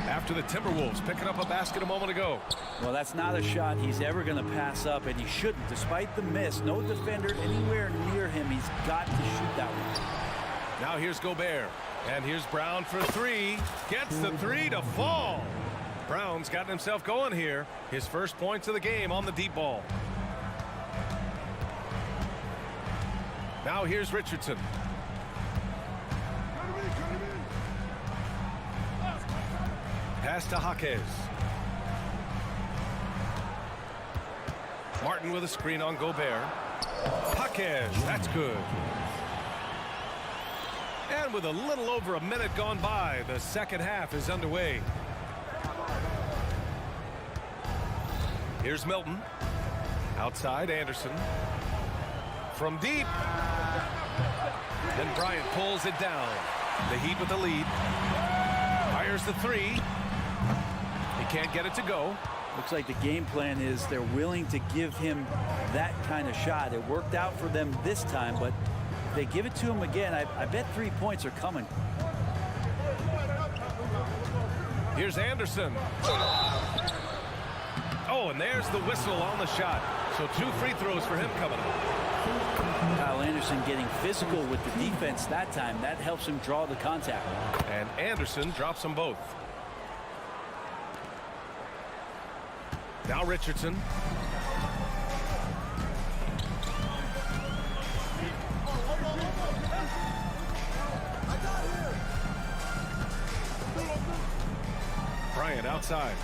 after the Timberwolves picking up a basket a moment ago. Well, that's not a shot he's ever going to pass up, and he shouldn't. Despite the miss, no defender anywhere near him. He's got to shoot that one. Now here's Gobert. And here's Brown for three. Gets the three to fall. Brown's gotten himself going here. His first points of the game on the deep ball. Now here's Richardson. Pass to Jaquez. Martin with a screen on Gobert. Jaquez, that's good. And with a little over a minute gone by, the second half is underway. Here's Milton. Outside, Anderson. From deep. Then Bryant pulls it down. The Heat with the lead. Fires the three. He can't get it to go. Looks like the game plan is they're willing to give him that kind of shot. It worked out for them this time, but if they give it to him again, I bet 3 points are coming. Here's Anderson. Oh, and there's the whistle on the shot. So 2 free throws for him coming up. Kyle Anderson getting physical with the defense that time. That helps him draw the contact. And Anderson drops them both. Now Richardson. Bryant outside.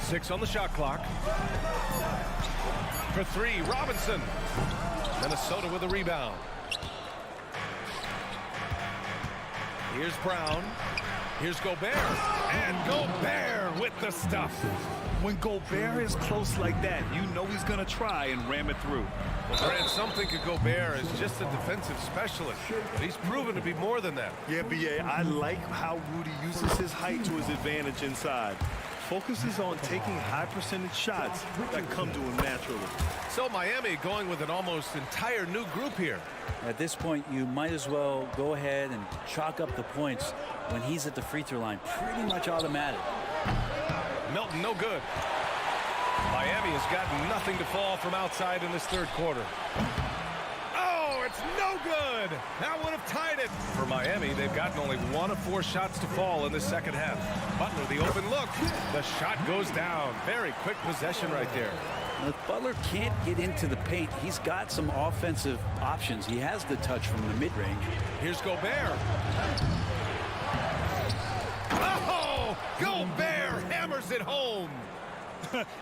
6 on the shot clock. For three, Robinson. Minnesota with a rebound. Here's Brown. Here's Gobert. And Gobert with the stuff. When Gobert is close like that, you know he's going to try and ram it through. Well, Grant, some think of Gobert as just a defensive specialist, but he's proven to be more than that. Yeah, B.A., I like how Rudy uses his height to his advantage inside. focuses on taking high percentage shots that come to him naturally. So Miami going with an almost entire new group here. At this point, you might as well go ahead and chalk up the points when he's at the free throw line. Pretty much automatic. Milton, no good. Miami has gotten nothing to fall from outside in this third quarter. Oh, it's no good. That would have tied it. For Miami, they've gotten only 1 of 4 shots to fall in the second half. Butler, the open look. The shot goes down. Very quick possession right there. If Butler can't get into the paint, he's got some offensive options. He has the touch from the mid-range. Here's Gobert. Oh, Gobert hammers it home.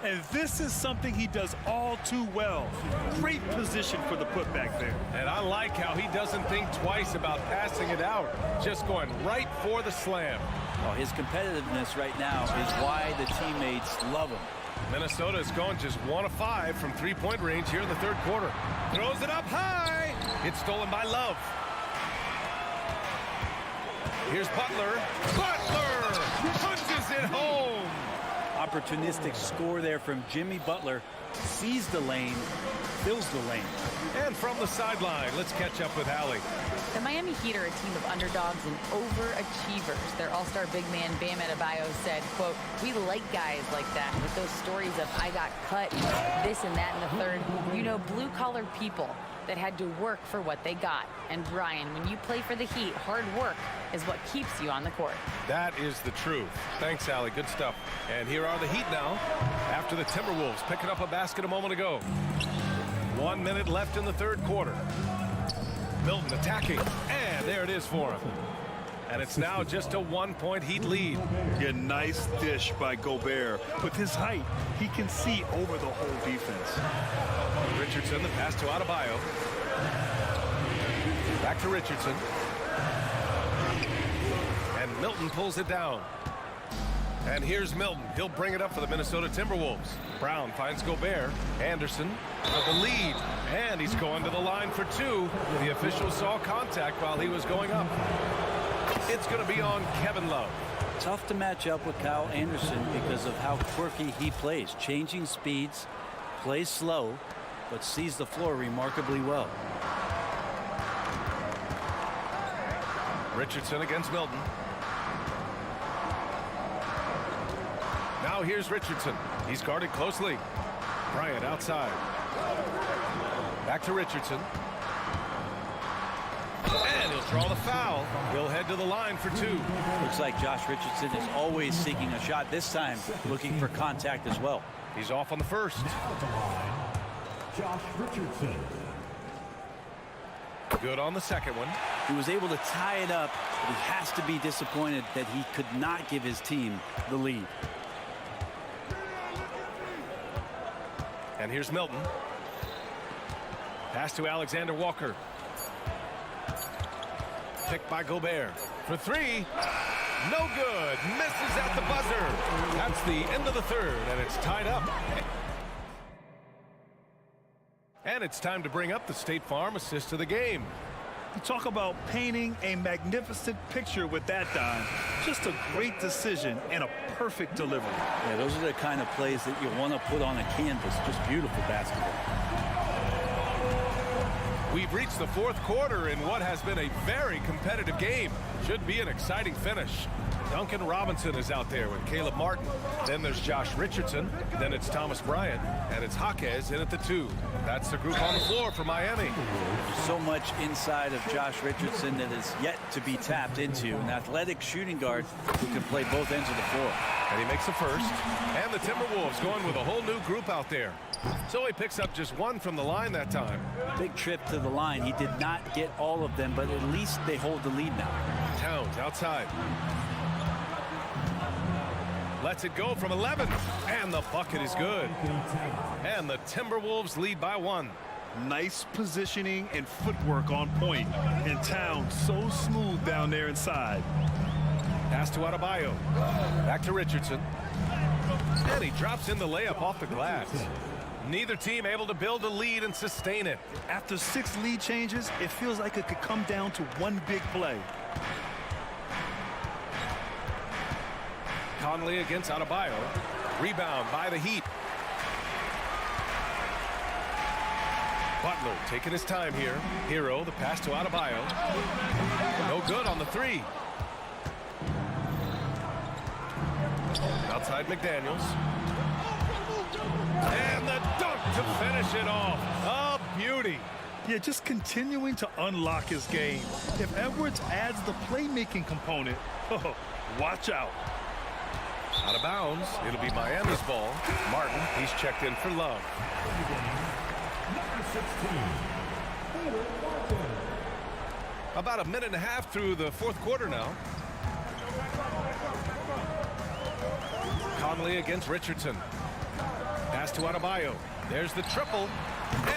And this is something he does all too well. Great position for the putback there. And I like how he doesn't think twice about passing it out. Just going right for the slam. Well, his competitiveness right now is why the teammates love him. Minnesota is going just 1 of 5 from three-point range here in the third quarter. Throws it up high. It's stolen by Love. Here's Butler. Butler punches it home. Opportunistic score there from Jimmy Butler. Sees the lane, fills the lane. And from the sideline, let's catch up with Allie. The Miami Heat are a team of underdogs and overachievers. Their all-star big man, Bam Adebayo, said, quote, "We like guys like that with those stories of I got cut, this and that in the third. You know, blue-collar people that had to work for what they got. And Brian, when you play for the Heat, hard work is what keeps you on the court." That is the truth. Thanks, Allie. Good stuff. And here are the Heat now after the Timberwolves picking up a basket a moment ago. 1 minute left in the third quarter. Milton attacking, and there it is for him. And it's now just a 1-point Heat lead. A nice dish by Gobert. With his height, he can see over the whole defense. Richardson, the pass to Adebayo. Back to Richardson. And Milton pulls it down. And here's Milton. He'll bring it up for the Minnesota Timberwolves. Brown finds Gobert. Anderson for the lead. And he's going to the line for 2. The official saw contact while he was going up. It's going to be on Kevin Love. Tough to match up with Kyle Anderson because of how quirky he plays. Changing speeds, plays slow, but sees the floor remarkably well. Richardson against Milton. Now here's Richardson. He's guarded closely. Bryant outside. Back to Richardson. And he'll draw the foul. He'll head to the line for 2. Looks like Josh Richardson is always seeking a shot. This time looking for contact as well. He's off on the first. Josh Richardson. Good on the second one. He was able to tie it up, but he has to be disappointed that he could not give his team the lead. And here's Milton. Pass to Alexander Walker. Picked by Gobert for 3. No good. Misses at the buzzer. That's the end of the third, and it's tied up. And it's time to bring up the State Farm assist of the game. You talk about painting a magnificent picture with that dime. Just a great decision and a perfect delivery. Yeah, those are the kind of plays that you want to put on a canvas. Just beautiful basketball. We've reached the fourth quarter in what has been a very competitive game. Should be an exciting finish. Duncan Robinson is out there with Caleb Martin. Then there's Josh Richardson. Then it's Thomas Bryant. And it's Jaquez in at the 2. That's the group on the floor for Miami. So much inside of Josh Richardson that is yet to be tapped into. An athletic shooting guard who can play both ends of the floor. And he makes the first. And the Timberwolves going with a whole new group out there. So he picks up just 1 from the line that time. Big trip to the line. He did not get all of them, but at least they hold the lead now. Towns outside. Lets it go from 11. And the bucket is good. And the Timberwolves lead by 1. Nice positioning and footwork on point. And Towns so smooth down there inside. Pass to Adebayo. Back to Richardson. And he drops in the layup off the glass. Neither team able to build a lead and sustain it. After 6 lead changes, it feels like it could come down to one big play. Conley against Adebayo. Rebound by the Heat. Butler taking his time here. Hero, the pass to Adebayo. No good on the three. Outside McDaniels. And the dunk to finish it off. A beauty. Yeah, just continuing to unlock his game. If Edwards adds the playmaking component, watch out. Out of bounds. It'll be Miami's ball. Martin, he's checked in for Love. Number 16. About a minute and a half through the fourth quarter now. Conley against Richardson. Pass to Adebayo. There's the triple.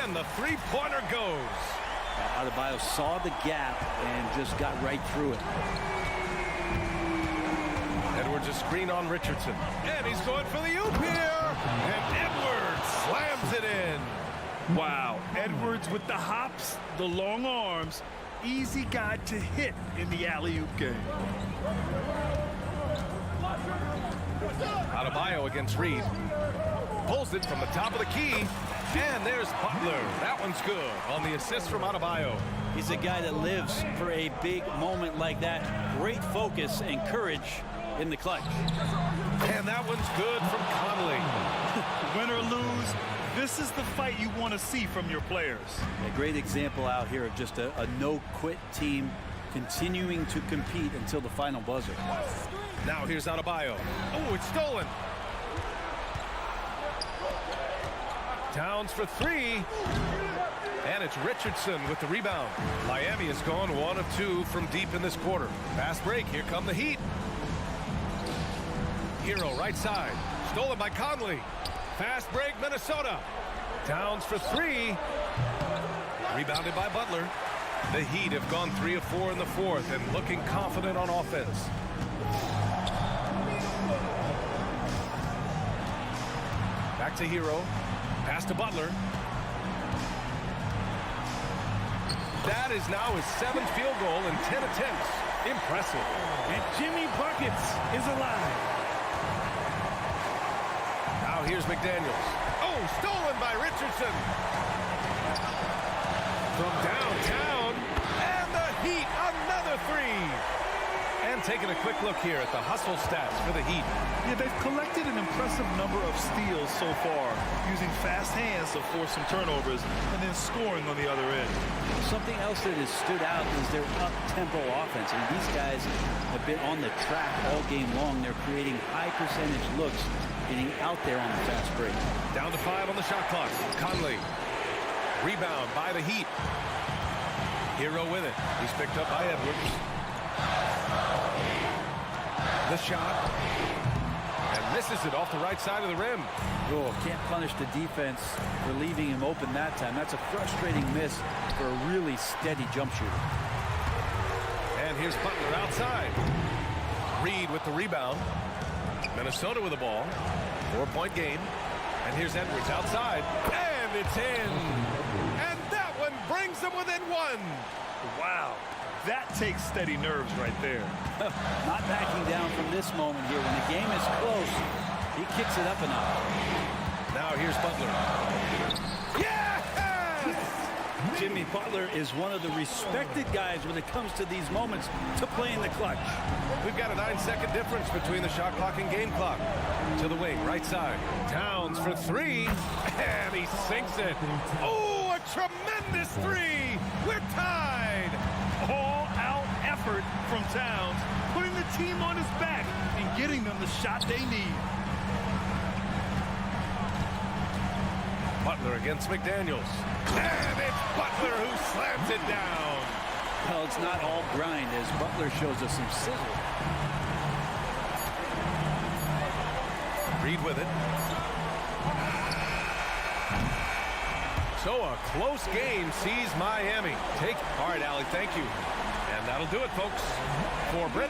And the three-pointer goes. Adebayo saw the gap and just got right through it. Edwards a screen on Richardson. And he's going for the oop here. And Edwards slams it in. Wow, Edwards with the hops, the long arms, easy guy to hit in the alley-oop game. Adebayo against Reed. Pulls it from the top of the key. And there's Butler. That one's good on the assist from Adebayo. He's a guy that lives for a big moment like that. Great focus and courage in the clutch. And that one's good from Conley. Win or lose, this is the fight you want to see from your players. A great example out here of just a no-quit team continuing to compete until the final buzzer. Now here's Adebayo. Oh, it's stolen. Towns for three. And it's Richardson with the rebound. Miami has gone 1 of 2 from deep in this quarter. Fast break. Here come the Heat. Hero right side. Stolen by Conley. Fast break, Minnesota. Towns for three. Rebounded by Butler. The Heat have gone 3 of 4 in the fourth and looking confident on offense. Back to Hero. Pass to Butler. That is now his 7th field goal in 10 attempts. Impressive. And Jimmy Buckets is alive. Now here's McDaniels. Oh, stolen by Richardson. From downtown. And the Heat, another three. And taking a quick look here at the hustle stats for the Heat. Yeah, they've collected an impressive number of steals so far, using fast hands to force some turnovers and then scoring on the other end. Something else that has stood out is their up-tempo offense. And these guys have been on the track all game long. They're creating high percentage looks, getting out there on the fast break. Down to 5 on the shot clock. Conley. Rebound by the Heat. Hero with it. He's picked up by Edwards. The shot. And misses it off the right side of the rim. Oh, can't punish the defense for leaving him open that time. That's a frustrating miss for a really steady jump shooter. And here's Butler outside. Reed with the rebound. Minnesota with the ball. 4-point game. And here's Edwards outside. And it's in. And that one brings them within 1. Wow. That takes steady nerves right there. Not backing down from this moment here. When the game is close, he kicks it up a notch. Now here's Butler. Yes! Jimmy Butler is one of the respected guys when it comes to these moments to play in the clutch. We've got a 9-second difference between the shot clock and game clock. To the wing, right side. Towns for three. And he sinks it. Oh, a tremendous three. We're tied. All-out effort from Towns, putting the team on his back and getting them the shot they need. Butler against McDaniels. And it's Butler who slams it down. Well, it's not all grind as Butler shows us some sizzle. Reed with it. So a close game sees Miami take. All right, Allie, thank you. And that'll do it, folks. For Britt.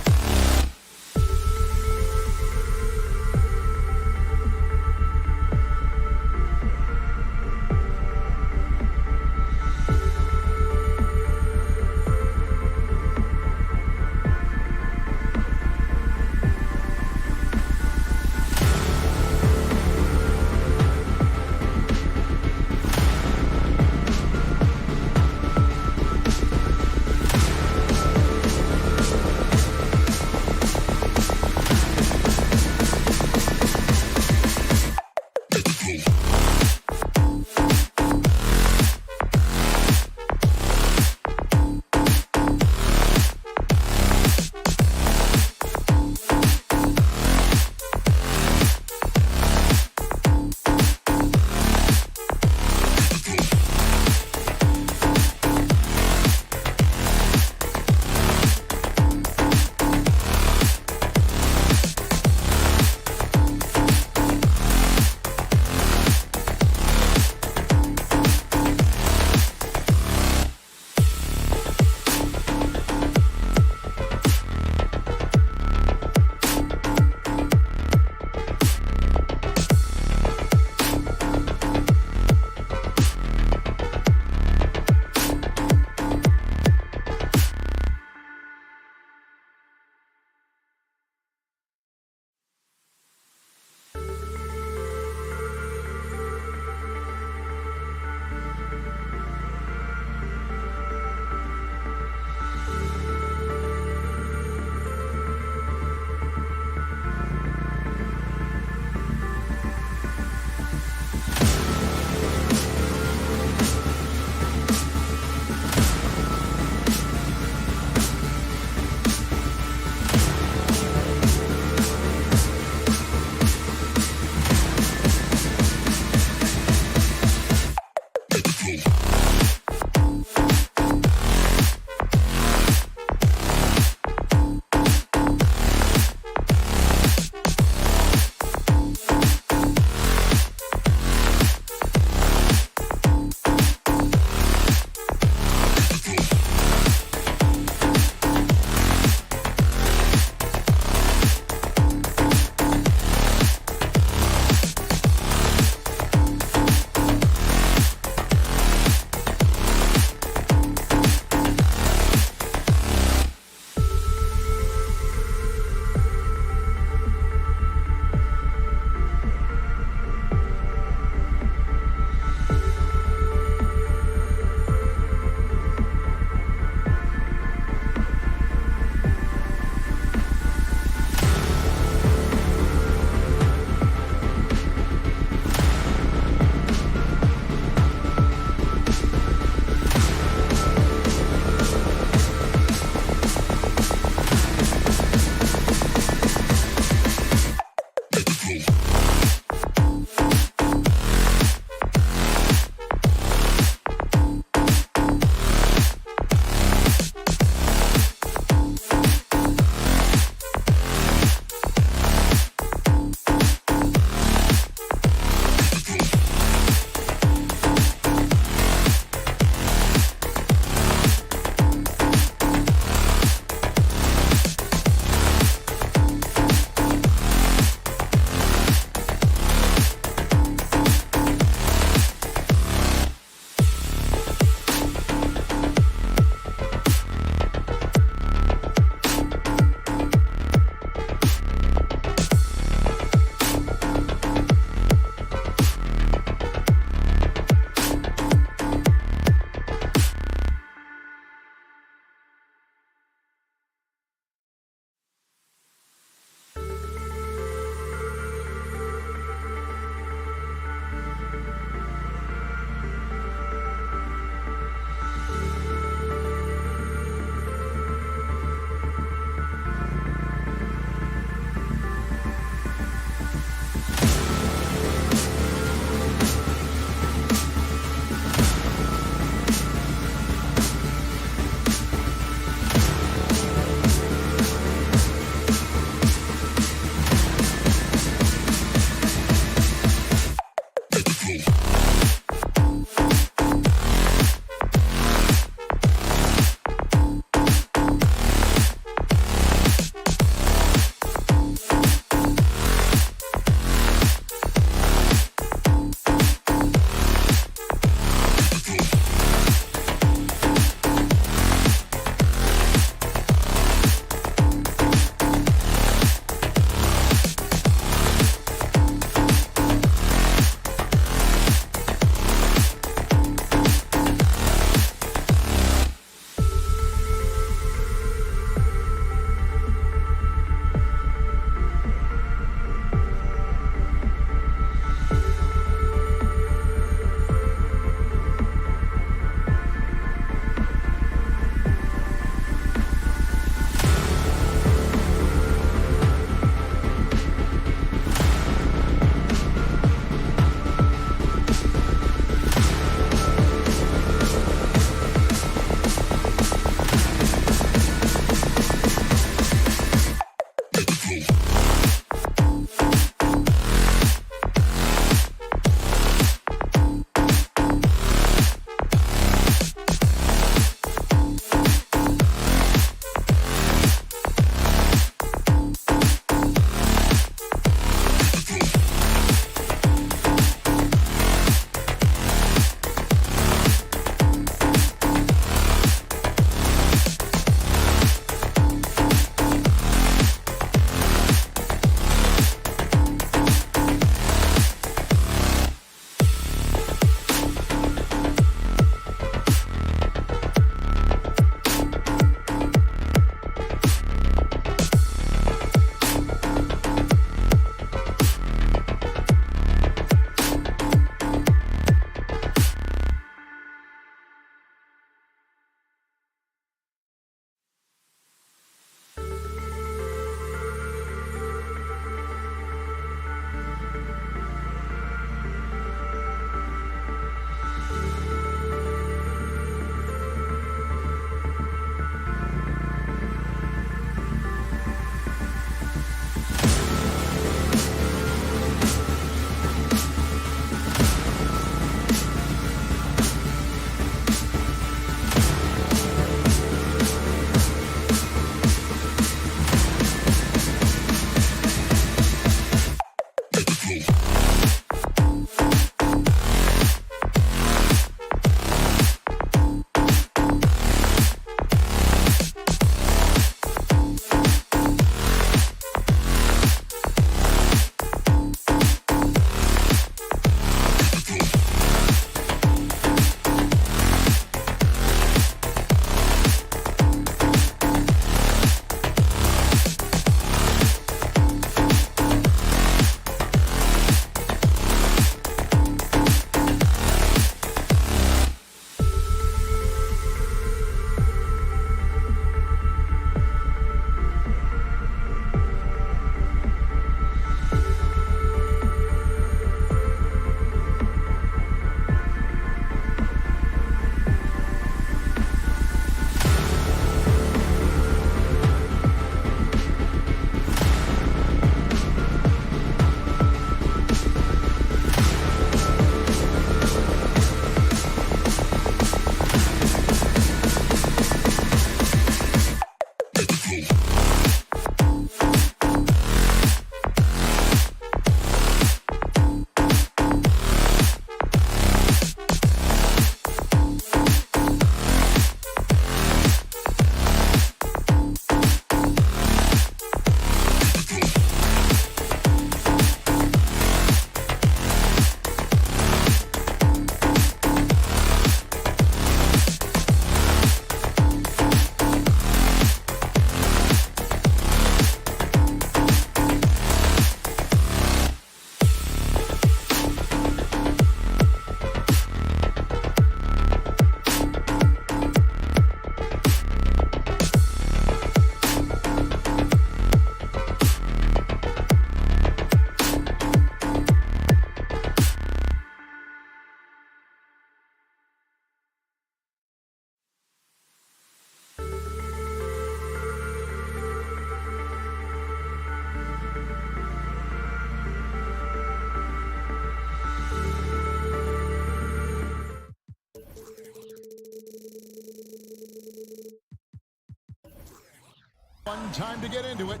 One time to get into it.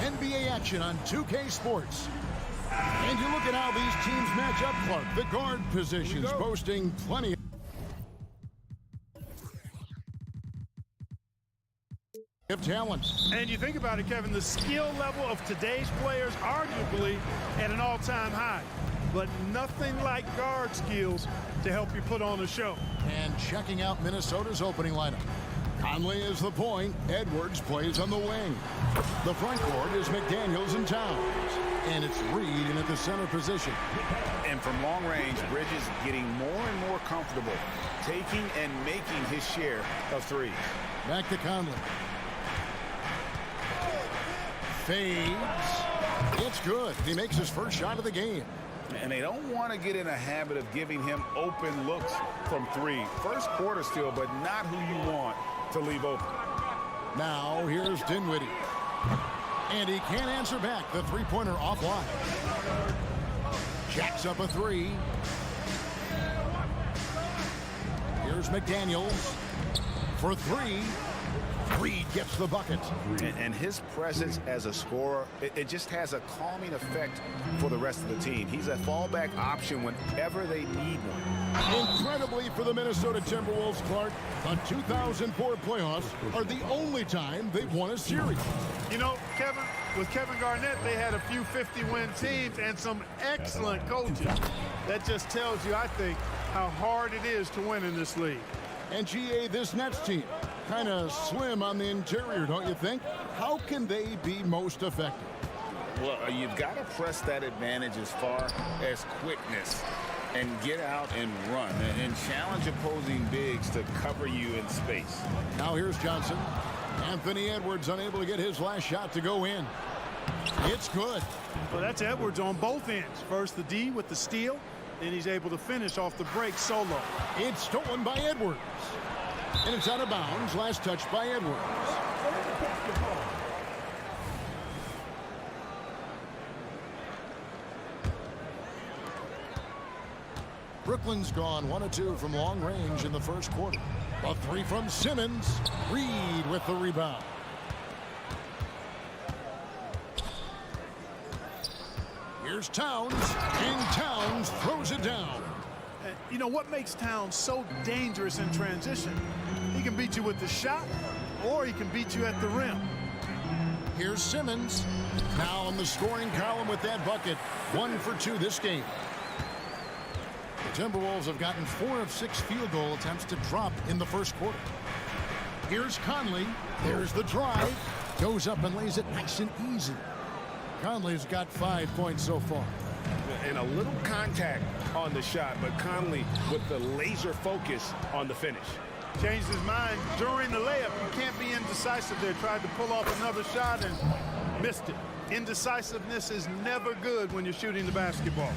NBA action on 2K Sports. And you look at how these teams match up, Clark. The guard positions boasting plenty of talent. And you think about it, Kevin, the skill level of today's players arguably at an all-time high. But nothing like guard skills to help you put on a show. And checking out Minnesota's opening lineup. Conley is the point. Edwards plays on the wing. The front court is McDaniels and Towns. And it's Reed in at the center position. And from long range, Bridges getting more and more comfortable taking and making his share of threes. Back to Conley. Fades. It's good. He makes his first shot of the game. And they don't want to get in a habit of giving him open looks from three. First quarter still, but not who you want to leave open. Now here's Dinwiddie. And he can't answer back. The three-pointer offline. Jacks up a three. Here's McDaniels for three. Reed gets the bucket. And his presence as a scorer, it just has a calming effect for the rest of the team. He's a fallback option whenever they need one. Incredibly for the Minnesota Timberwolves, Clark, the 2004 playoffs are the only time they've won a series. You know, Kevin, with Kevin Garnett, they had a few 50-win teams and some excellent coaches. That just tells you, I think, how hard it is to win in this league. And GA, this Nets team, kind of slim on the interior, don't you think? How can they be most effective? Well, you've got to press that advantage as far as quickness and get out and run and challenge opposing bigs to cover you in space. Now here's Johnson. Anthony Edwards unable to get his last shot to go in. It's good. Well, that's Edwards on both ends. First the D with the steal, then he's able to finish off the break solo. It's stolen by Edwards. And it's out of bounds. Last touch by Edwards. Brooklyn's gone 1 of 2 from long range in the first quarter. A three from Simmons. Reed with the rebound. Here's Towns, and Towns throws it down. You know what makes Towns so dangerous in transition? He can beat you with the shot, or he can beat you at the rim. Here's Simmons. Now in the scoring column with that bucket. 1 for 2 this game. The Timberwolves have gotten 4 of 6 field goal attempts to drop in the first quarter. Here's Conley. There's the drive. Goes up and lays it nice and easy. Conley's got 5 points so far. And a little contact on the shot, but Conley with the laser focus on the finish. Changed his mind during the layup. You can't be indecisive there. Tried to pull off another shot and missed it. Indecisiveness is never good when you're shooting the basketball.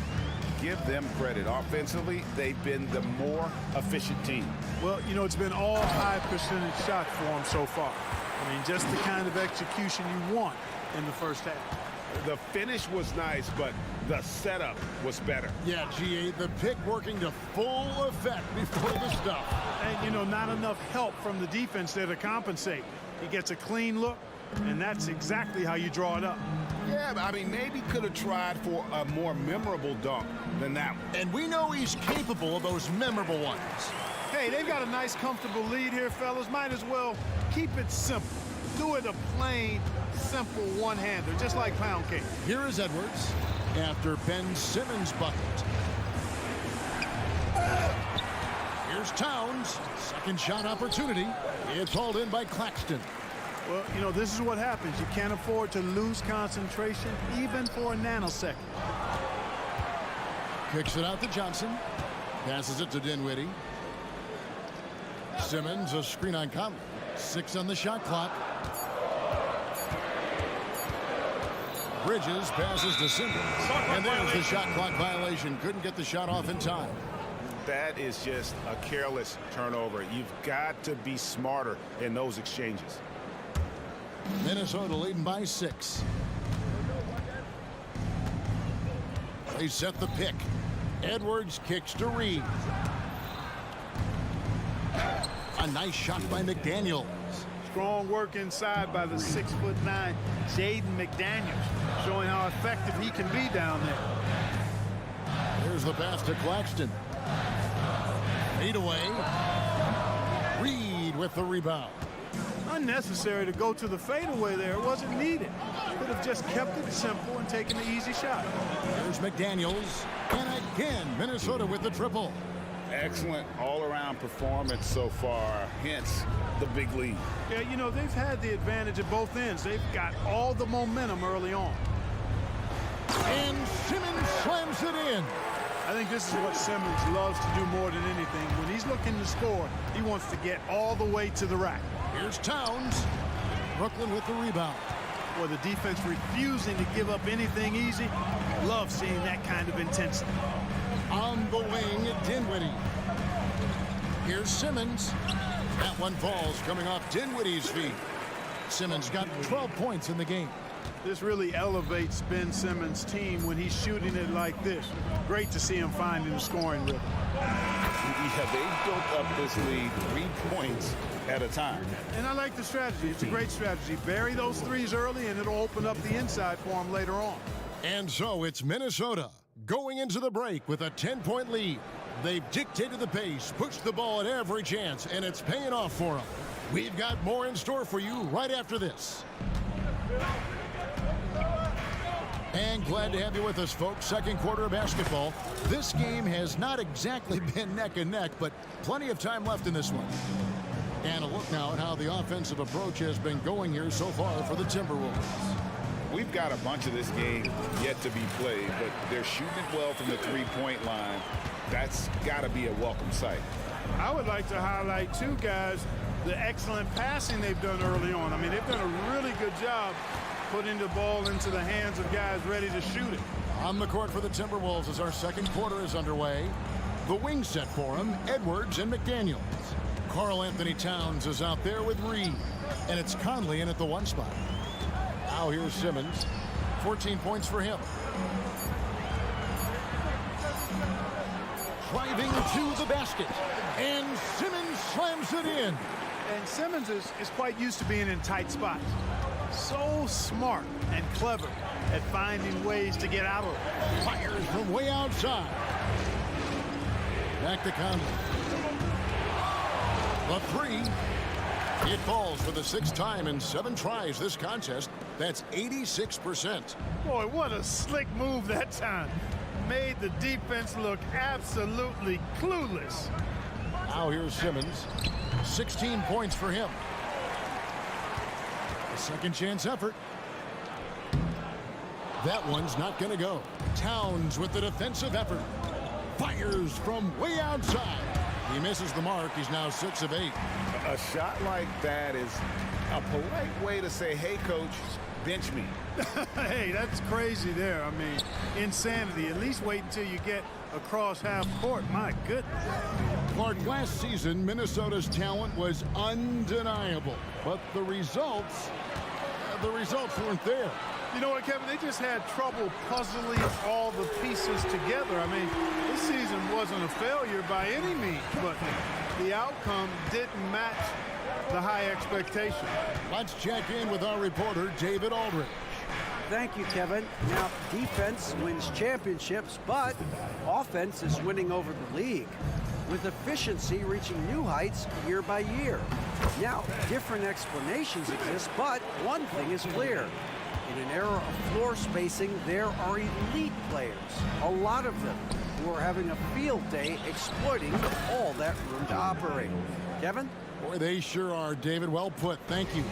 Give them credit. Offensively, they've been the more efficient team. Well, you know, it's been all high percentage shots for them so far. I mean, just the kind of execution you want in the first half. The finish was nice, but the setup was better. Yeah, GA, the pick working to full effect before the stuff. And, you know, not enough help from the defense there to compensate. He gets a clean look, and that's exactly how you draw it up. Yeah, but I mean, maybe could have tried for a more memorable dunk than that one. And we know he's capable of those memorable ones. Hey, they've got a nice, comfortable lead here, fellas. Might as well keep it simple. Do it a plain, simple one-hander, just like pound cake. Here is Edwards after Ben Simmons' bucket. Here's Towns. Second shot opportunity. It's hauled in by Claxton. Well, you know, this is what happens. You can't afford to lose concentration, even for a nanosecond. Kicks it out to Johnson. Passes it to Dinwiddie. Simmons, a screen on Conley. 6 on the shot clock. Bridges passes to Simmons. And there's the shot clock violation. Couldn't get the shot off in time. That is just a careless turnover. You've got to be smarter in those exchanges. Minnesota leading by 6. They set the pick. Edwards kicks to Reed. A nice shot by McDaniels. Strong work inside by the 6'9" Jaden McDaniels, showing how effective he can be down there. Here's the pass to Claxton. Fade away. Reed with the rebound. Unnecessary to go to the fadeaway there. It wasn't needed. Could have just kept it simple and taken the easy shot. There's McDaniels. And again, Minnesota with the triple. Excellent all-around performance so far, hence the big lead. Yeah, you know, they've had the advantage at both ends. They've got all the momentum early on. And Simmons slams it in. I think this is what Simmons loves to do more than anything. When he's looking to score, he wants to get all the way to the rack. Here's Towns. Brooklyn with the rebound. Well, the defense refusing to give up anything easy. Love seeing that kind of intensity. On the wing, Dinwiddie. Here's Simmons. That one falls coming off Dinwiddie's feet. Simmons got 12 points in the game. This really elevates Ben Simmons' team when he's shooting it like this. Great to see him finding the scoring rhythm. Yeah, they built up this lead 3 points at a time. And I like the strategy. It's a great strategy. Bury those threes early, and it'll open up the inside for him later on. And so it's Minnesota going into the break with a 10-point lead. They've dictated the pace, pushed the ball at every chance, and it's paying off for them. We've got more in store for you right after this. And glad to have you with us, folks. Second quarter of basketball. This game has not exactly been neck and neck, but plenty of time left in this one. And a look now at how the offensive approach has been going here so far for the Timberwolves. We've got a bunch of this game yet to be played, but they're shooting it well from the three-point line. That's got to be a welcome sight. I would like to highlight, too, guys, the excellent passing they've done early on. I mean, they've done a really good job putting the ball into the hands of guys ready to shoot it. On the court for the Timberwolves as our second quarter is underway. The wing set for him, Edwards and McDaniels. Karl-Anthony Towns is out there with Reed. And it's Conley in at the one spot. Now here's Simmons. 14 points for him. Driving to the basket. And Simmons slams it in. And Simmons is quite used to being in tight spots. So smart and clever at finding ways to get out of it. Fires from way outside. Back to Conley. The three. It falls for the sixth time in 7 tries this contest. That's 86%. Boy, what a slick move that time. Made the defense look absolutely clueless. Now here's Simmons. 16 points for him. A second chance effort. That one's not going to go. Towns with the defensive effort. Fires from way outside. He misses the mark. He's now 6 of 8. A shot like that is a polite way to say, hey, coach, bench me. Hey, that's crazy there. I mean, insanity. At least wait until you get across half court. My goodness. Clark, last season, Minnesota's talent was undeniable. But the results weren't there. You know what, Kevin? They just had trouble puzzling all the pieces together. I mean, this season wasn't a failure by any means, but the outcome didn't match the high expectation. Let's check in with our reporter, David Aldridge. Thank you, Kevin. Now, defense wins championships, but offense is winning over the league, with efficiency reaching new heights year by year. Now, different explanations exist, but one thing is clear. In an era of floor spacing, there are elite players, a lot of them, who are having a field day exploiting all that room to operate. Kevin? Boy, they sure are, David. Well put. Thank you.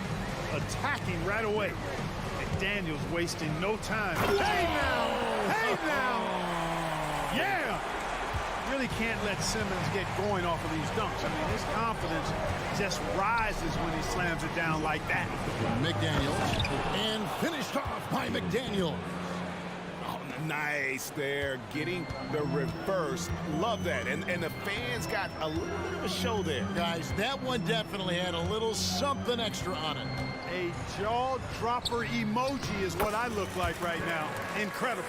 Attacking right away. McDaniels wasting no time. Hey now! Hey now! Yeah! Really can't let Simmons get going off of these dunks. I mean, his confidence just rises when he slams it down like that. McDaniels. And finished off by McDaniels. Oh, nice there. Getting the reverse. Love that. And the fans got a little bit of a show there. Guys, that one definitely had a little something extra on it. A jaw-dropper emoji is what I look like right now. Incredible.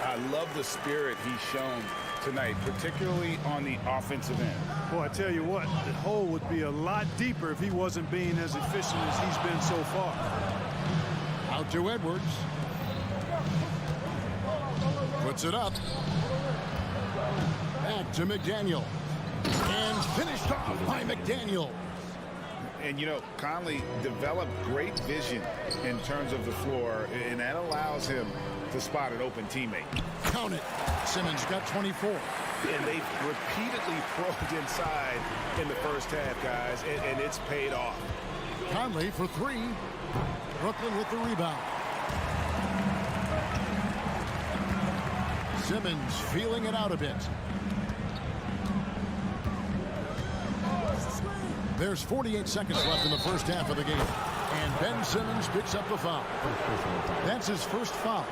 I love the spirit he's shown tonight, particularly on the offensive end. Boy, I tell you what, the hole would be a lot deeper if he wasn't being as efficient as he's been so far. Out to Edwards. Puts it up. Back to McDaniel. And finished off by McDaniel. And, you know, Conley developed great vision in terms of the floor, and that allows him to spot an open teammate. Count it. Simmons got 24. And they've repeatedly probed inside in the first half, guys, and it's paid off. Conley for three. Brooklyn with the rebound. Simmons feeling it out a bit. There's 48 seconds left in the first half of the game. And Ben Simmons picks up the foul. That's his first foul.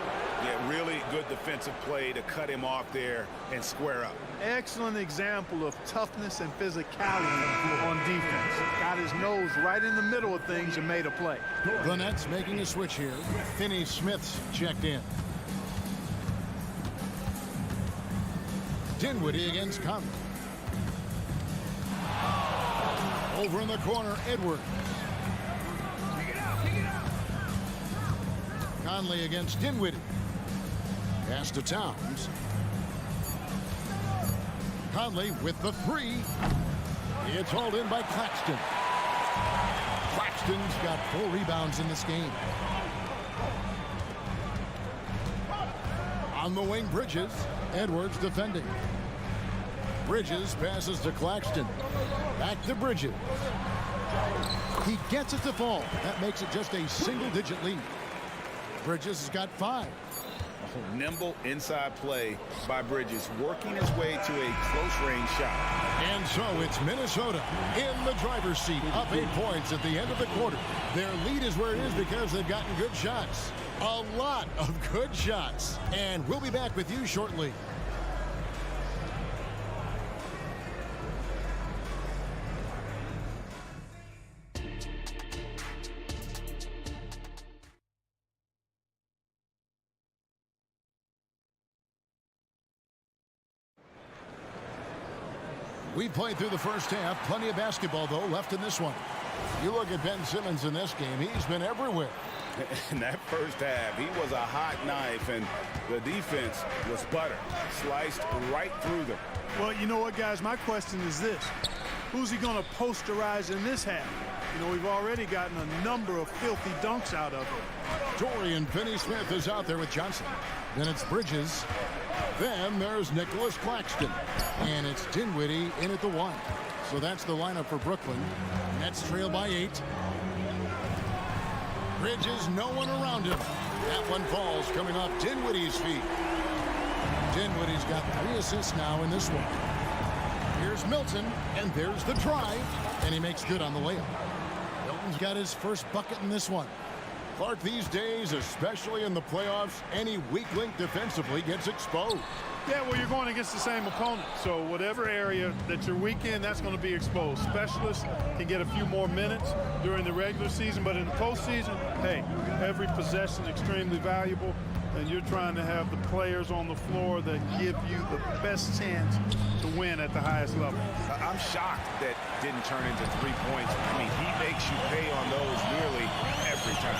Yeah, really good defensive play to cut him off there and square up. Excellent example of toughness and physicality on defense. Got his nose right in the middle of things and made a play. The Nets making a switch here. Finney Smith's checked in. Dinwiddie against Conley. Over in the corner, Edwards. Conley against Dinwiddie. Pass to Towns. Conley with the three. It's hauled in by Claxton. Claxton's got 4 rebounds in this game. On the wing, Bridges. Edwards defending. Bridges passes to Claxton. Back to Bridges. He gets it to fall. That makes it just a single-digit lead. Bridges has got 5. Nimble inside play by Bridges, working his way to a close-range shot. And so it's Minnesota in the driver's seat, up 8 points at the end of the quarter. Their lead is where it is because they've gotten good shots. A lot of good shots. And we'll be back with you shortly. We played through the first half. Plenty of basketball, though, left in this one. You look at Ben Simmons in this game. He's been everywhere. In that first half, he was a hot knife, and the defense was butter. Sliced right through them. Well, you know what, guys? My question is this. Who's he going to posterize in this half? You know, we've already gotten a number of filthy dunks out of him. Dorian Finney-Smith is out there with Johnson. Then it's Bridges. Then there's Nicholas Claxton. And it's Dinwiddie in at the 1. So that's the lineup for Brooklyn. Nets trail by 8. Bridges, no one around him. That one falls coming off Dinwiddie's feet. Dinwiddie's got 3 assists now in this one. Here's Milton, and there's the drive. And he makes good on the layup. Milton's got his first bucket in this one. Clark, these days, especially in the playoffs, any weak link defensively gets exposed. Yeah, well, you're going against the same opponent. So whatever area that you're weak in, that's going to be exposed. Specialists can get a few more minutes during the regular season, but in the postseason, hey, every possession is extremely valuable, and you're trying to have the players on the floor that give you the best chance to win at the highest level. I'm shocked that didn't turn into 3 points. I mean, he makes you pay on those nearly every time.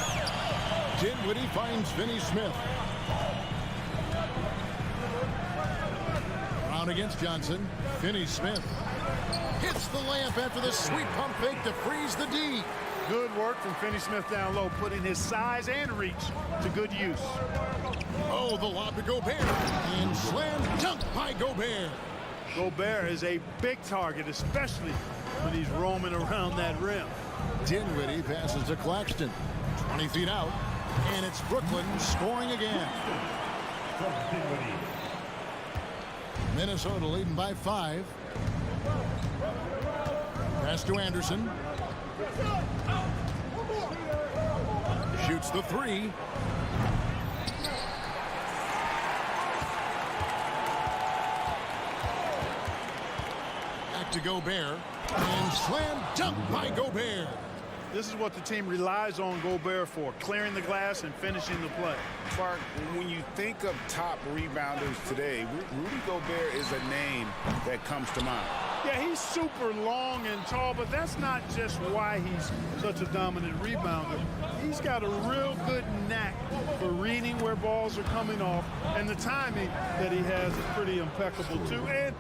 Dinwiddie finds Finney-Smith. Brown against Johnson. Finney-Smith hits the layup after the sweet pump fake to freeze the D. Good work from Finney-Smith down low, putting his size and reach to good use. Oh, the lob to Gobert. And slam dunk by Gobert. Gobert is a big target, especially when he's roaming around that rim. Dinwiddie passes to Claxton. 20 feet out. And it's Brooklyn scoring again. Minnesota leading by 5. Pass to Anderson. Shoots the 3. Back to Gobert. And slam dunk by Gobert. This is what the team relies on Gobert for, clearing the glass and finishing the play. Clark, when you think of top rebounders today, Rudy Gobert is a name that comes to mind. Yeah, he's super long and tall, but that's not just why he's such a dominant rebounder. He's got a real good knack for reading where balls are coming off, and the timing that he has is pretty impeccable too. And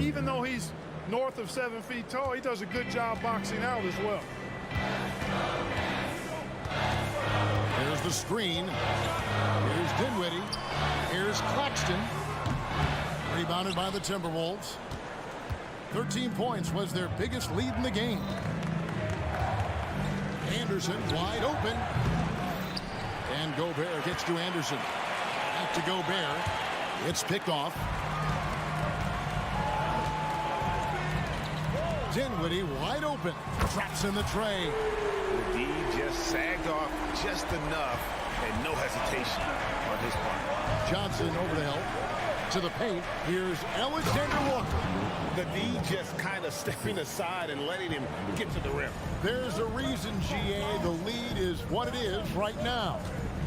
even though he's north of 7 feet tall, he does a good job boxing out as well. Here's the screen. Here's Dinwiddie. Here's Claxton. Rebounded by the Timberwolves. 13 points was their biggest lead in the game. Anderson wide open. And Gobert gets to Anderson. Back to Gobert. It's picked off. Dinwiddie wide open. Traps in the tray. The D just sagged off just enough and no hesitation on his part. Johnson over to help. To the paint. Here's Alexander Walker. The D just kind of stepping aside and letting him get to the rim. There's a reason, GA, the lead is what it is right now.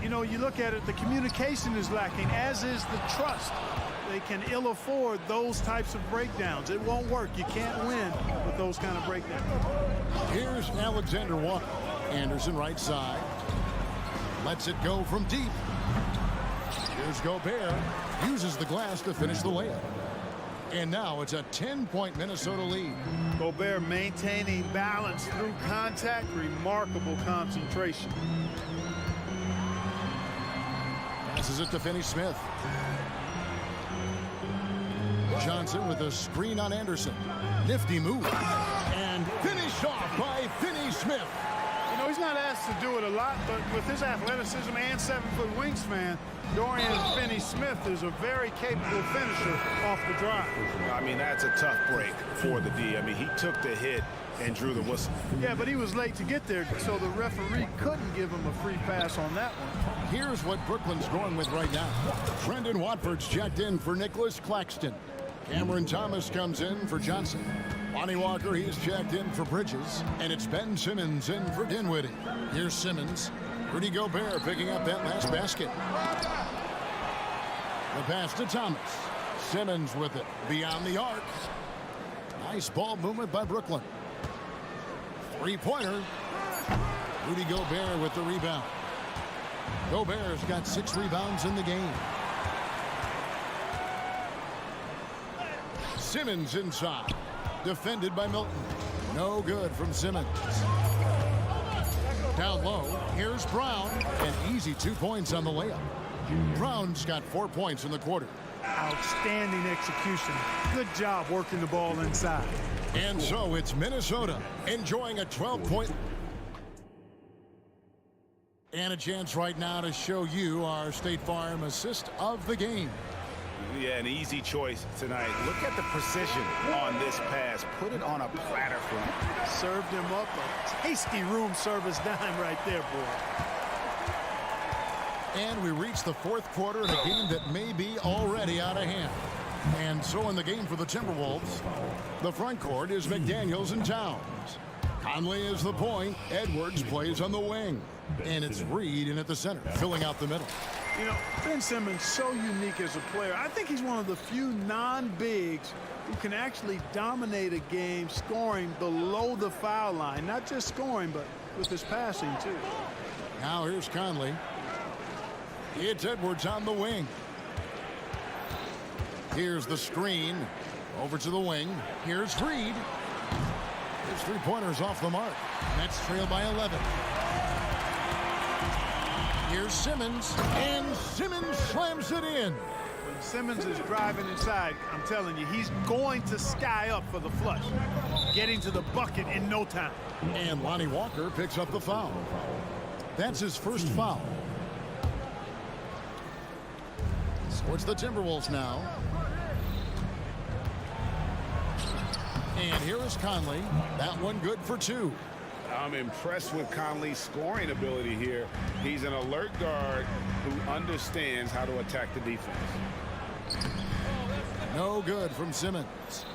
You know, you look at it, the communication is lacking, as is the trust. They can ill afford those types of breakdowns. It won't work. You can't win with those kind of breakdowns. Here's Alexander Walker. Anderson right side. Lets it go from deep. Here's Gobert. Uses the glass to finish the layup. And now it's a 10-point Minnesota lead. Gobert maintaining balance through contact. Remarkable concentration. Passes it to Finney-Smith. Johnson with a screen on Anderson. Nifty move. And finished off by Finney-Smith. You know, he's not asked to do it a lot, but with his athleticism and 7-foot wingspan, Dorian Finney-Smith is a very capable finisher off the drive. I mean, that's a tough break for the D. I mean, he took the hit and drew the whistle. Yeah, but he was late to get there, so the referee couldn't give him a free pass on that one. Here's what Brooklyn's going with right now. Brendan Watford's checked in for Nicholas Claxton. Cameron Thomas comes in for Johnson. Lonnie Walker, he's checked in for Bridges. And it's Ben Simmons in for Dinwiddie. Here's Simmons. Rudy Gobert picking up that last basket. The pass to Thomas. Simmons with it beyond the arc. Nice ball movement by Brooklyn. Three-pointer. Rudy Gobert with the rebound. Gobert's got 6 rebounds in the game. Simmons inside. Defended by Milton. No good from Simmons. Down low, here's Brown. An easy 2 points on the layup. Brown's got 4 points in the quarter. Outstanding execution. Good job working the ball inside. And so it's Minnesota enjoying a 12-point. And a chance right now to show you our State Farm assist of the game. Yeah, an easy choice tonight. Look at the precision on this pass. Put it on a platter for him. Served him up a tasty room service dime right there, boy. And we reach the fourth quarter in a game that may be already out of hand. And so in the game for the Timberwolves, the front court is McDaniels and Towns. Conley is the point. Edwards plays on the wing. And it's Reed in at the center, filling out the middle. You know, Ben Simmons so unique as a player. I think he's one of the few non-bigs who can actually dominate a game scoring below the foul line. Not just scoring, but with his passing, too. Now here's Conley. It's Edwards on the wing. Here's the screen. Over to the wing. Here's Reed. His three-pointers off the mark. Nets trail by 11. Here's Simmons, and Simmons slams it in. When Simmons is driving inside, I'm telling you, he's going to sky up for the flush. Getting to the bucket in no time. And Lonnie Walker picks up the foul. That's his first foul. So it's the Timberwolves now. And here is Conley. That one good for 2. I'm impressed with Conley's scoring ability here. He's an alert guard who understands how to attack the defense. No good from Simmons.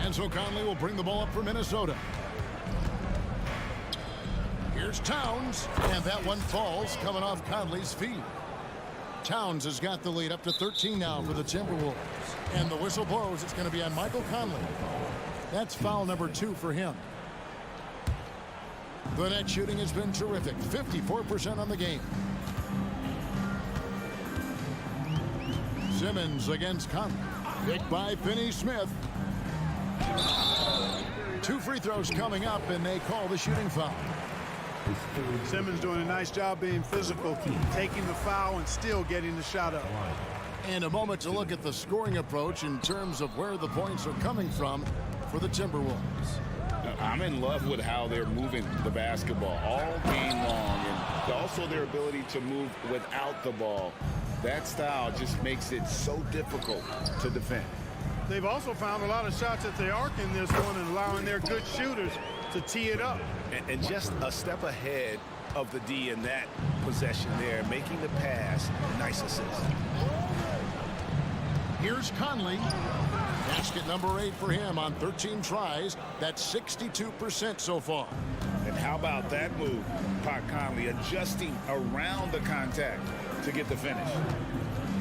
And so Conley will bring the ball up for Minnesota. Here's Towns, and that one falls coming off Conley's feet. Towns has got the lead up to 13 now for the Timberwolves. And the whistle blows. It's going to be on Michael Conley. That's foul number 2 for him. The net shooting has been terrific. 54% on the game. Simmons against Conley. Picked by Finney-Smith. 2 free throws coming up, and they call the shooting foul. Simmons doing a nice job being physical, taking the foul and still getting the shot up. And a moment to look at the scoring approach in terms of where the points are coming from for the Timberwolves. I'm in love with how they're moving the basketball all game long, and also their ability to move without the ball. That style just makes it so difficult to defend. They've also found a lot of shots at the arc in this one and allowing their good shooters to tee it up. And just a step ahead of the D in that possession there, making the pass. Nice assist. Here's Conley. Basket number 8 for him on 13 tries. That's 62% so far. And how about that move? Pat Conley adjusting around the contact to get the finish.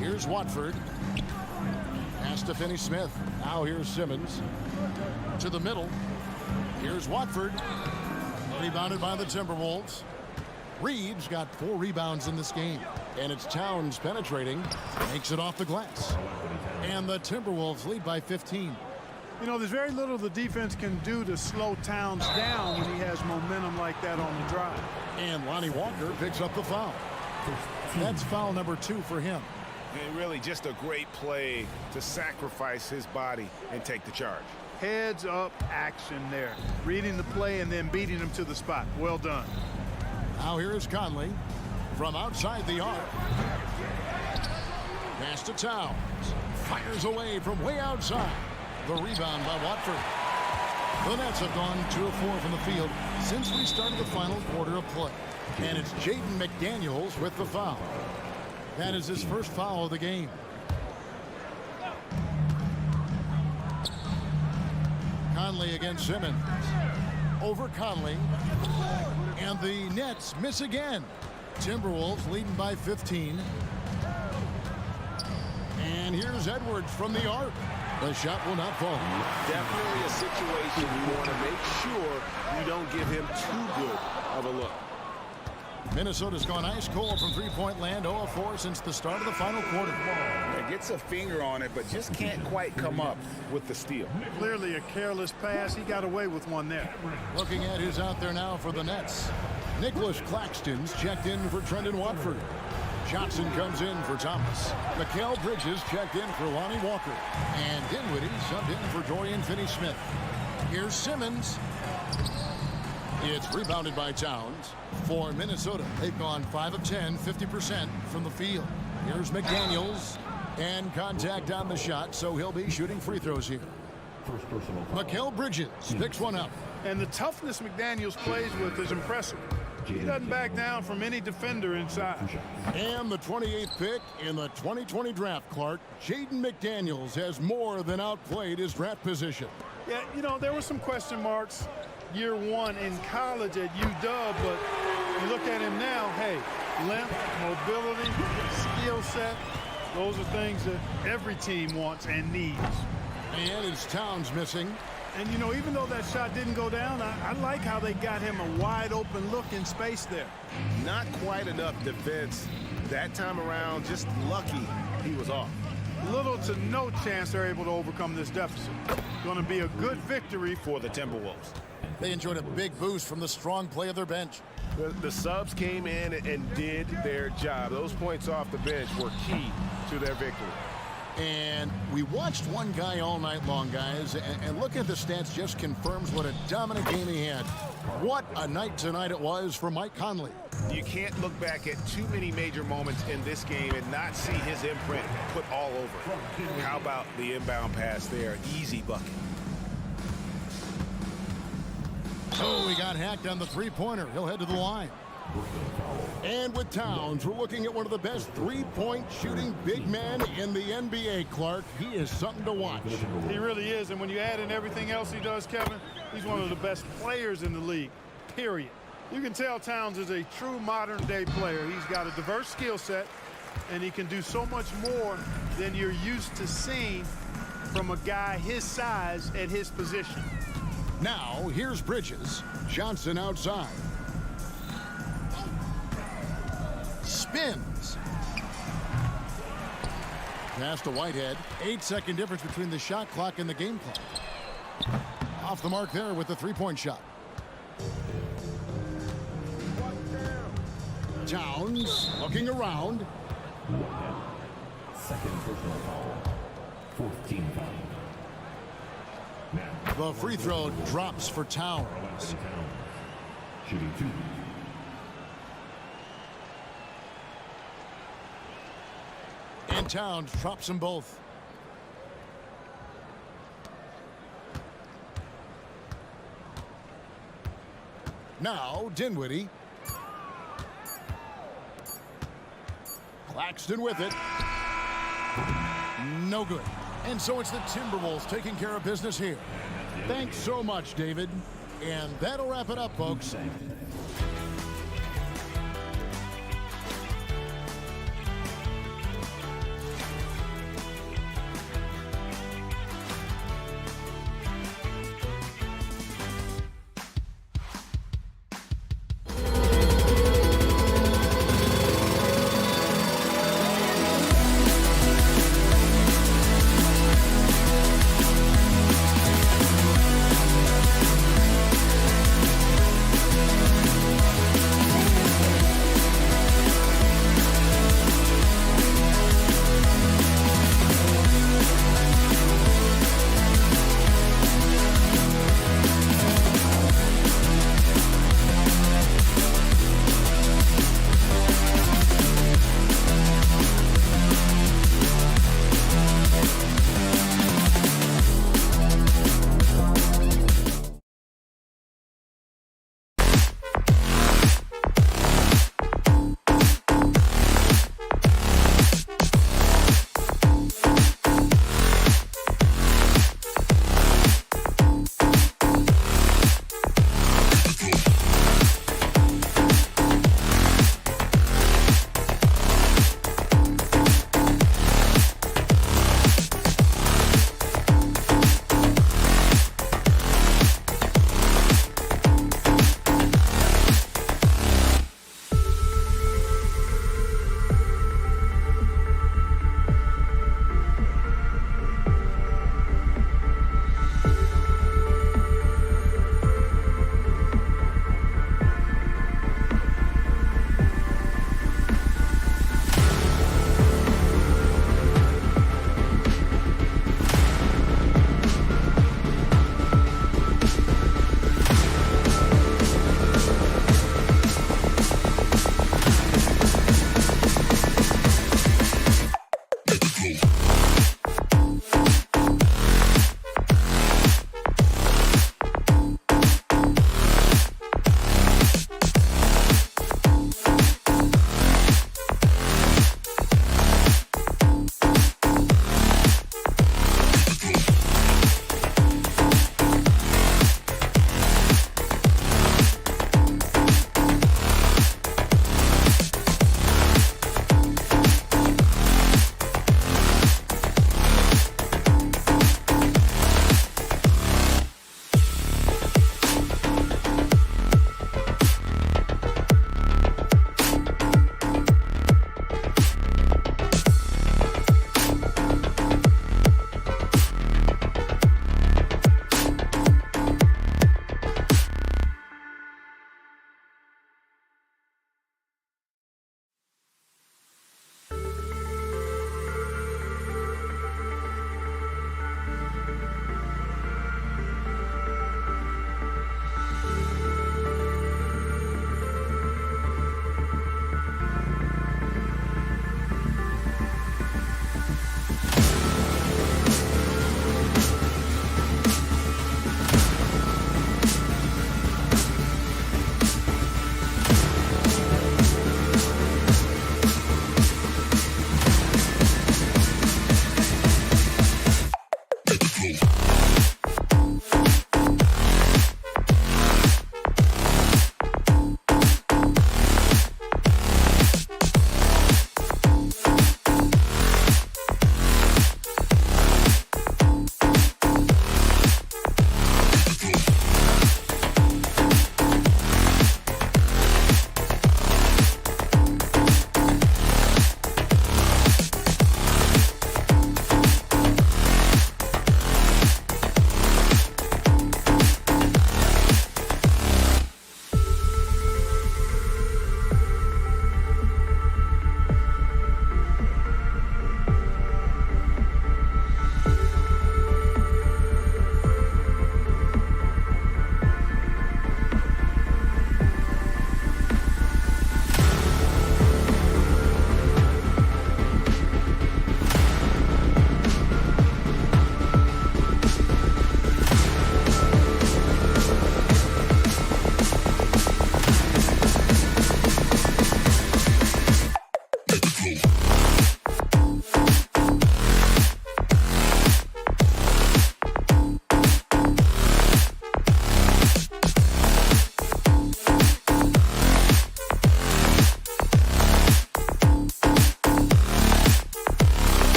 Here's Watford. Pass to Finney-Smith. Now here's Simmons. To the middle. Here's Watford. Rebounded by the Timberwolves. Reeves got 4 rebounds in this game. And it's Towns penetrating. Makes it off the glass. And the Timberwolves lead by 15. You know, there's very little the defense can do to slow Towns down when he has momentum like that on the drive. And Lonnie Walker picks up the foul. That's foul number 2 for him. And really just a great play to sacrifice his body and take the charge. Heads up action there. Reading the play and then beating him to the spot. Well done. Now here's Conley from outside the arc. Pass to Towns. Fires away from way outside. The rebound by Watford. The Nets have gone 2 of 4 from the field since we started the final quarter of play. And it's Jaden McDaniels with the foul. That is his first foul of the game. Conley against Simmons. Over Conley. And the Nets miss again. Timberwolves leading by 15. And here's Edwards from the arc. The shot will not fall. Definitely a situation you want to make sure you don't give him too good of a look. Minnesota's gone ice cold from three-point land, 0 of 4 since the start of the final quarter. Gets a finger on it, but just can't quite come up with the steal. Clearly a careless pass. He got away with one there. Looking at who's out there now for the Nets. Nicholas Claxton's checked in for Trendon Watford. Johnson comes in for Thomas. Mikal Bridges checked in for Lonnie Walker. And Dinwiddie subbed in for Dorian Finney-Smith. Here's Simmons. It's rebounded by Towns. For Minnesota, they've gone 5 of 10, 50% from the field. Here's McDaniels. And contact on the shot, so he'll be shooting free throws here. Mikal Bridges picks one up. And the toughness McDaniels plays with is impressive. He doesn't back down from any defender inside. And the 28th pick in the 2020 draft, Clark, Jaden McDaniels has more than outplayed his draft position. Yeah, you know, there were some question marks year 1 in college at UW, but you look at him now, hey, length, mobility, skill set, those are things that every team wants and needs. And it's Towns missing. And, you know, even though that shot didn't go down, I like how they got him a wide-open look in space there. Not quite enough defense that time around. Just lucky he was off. Little to no chance they're able to overcome this deficit. Going to be a good victory for the Timberwolves. They enjoyed a big boost from the strong play of their bench. The subs came in and did their job. Those points off the bench were key to their victory. And we watched one guy all night long, guys, and looking at the stats just confirms what a dominant game he had. What a night tonight it was for Mike Conley. You can't look back at too many major moments in this game and not see his imprint put all over it. How about the inbound pass there? Easy bucket. So we got hacked on the three-pointer. He'll head to the line. And with Towns, we're looking at one of the best three-point shooting big men in the NBA, Clark. He is something to watch. He really is, and when you add in everything else he does, Kevin, he's one of the best players in the league, period. You can tell Towns is a true modern-day player. He's got a diverse skill set, and he can do so much more than you're used to seeing from a guy his size at his position. Now, here's Bridges. Johnson outside. Spins. Pass to Whitehead. 8-second difference between the shot clock and the game clock. Off the mark there with the three-point shot. Towns looking around. Second personal foul. 4th team foul. Now, The free throw drops for Towns. Shooting 2. And Towns drops them both. Now, Dinwiddie. Claxton with it. No good. And so it's the Timberwolves taking care of business here. Thanks so much, David. And that'll wrap it up, folks.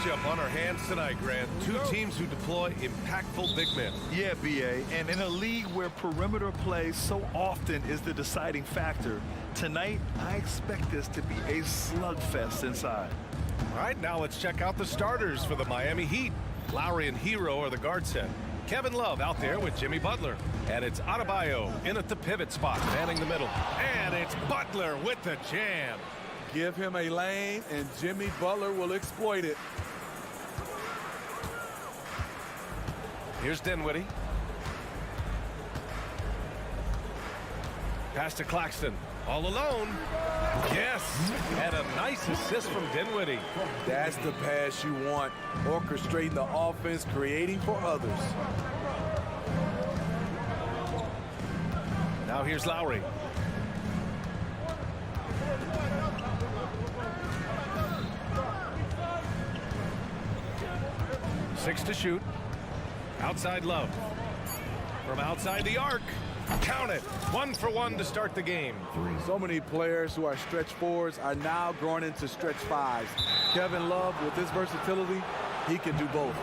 matchup on our hands tonight, Grant. Two teams who deploy impactful big men. Yeah, B.A. And in a league where perimeter play so often is the deciding factor, tonight I expect this to be a slugfest inside. All right, now let's check out the starters for the Miami Heat. Lowry and Hero are the guard set. Kevin Love out there with Jimmy Butler. And it's Adebayo in at the pivot spot, manning the middle. And it's Butler with the jam. Give him a lane, and Jimmy Butler will exploit it. Here's Dinwiddie. Pass to Claxton. All alone. Yes. And a nice assist from Dinwiddie. That's the pass you want. Orchestrating the offense, creating for others. Now here's Lowry. Six to shoot. Outside Love. From outside the arc. Count it. 1 for 1 to start the game. So many players who are stretch fours are now growing into stretch fives. Kevin Love, with his versatility, he can do both.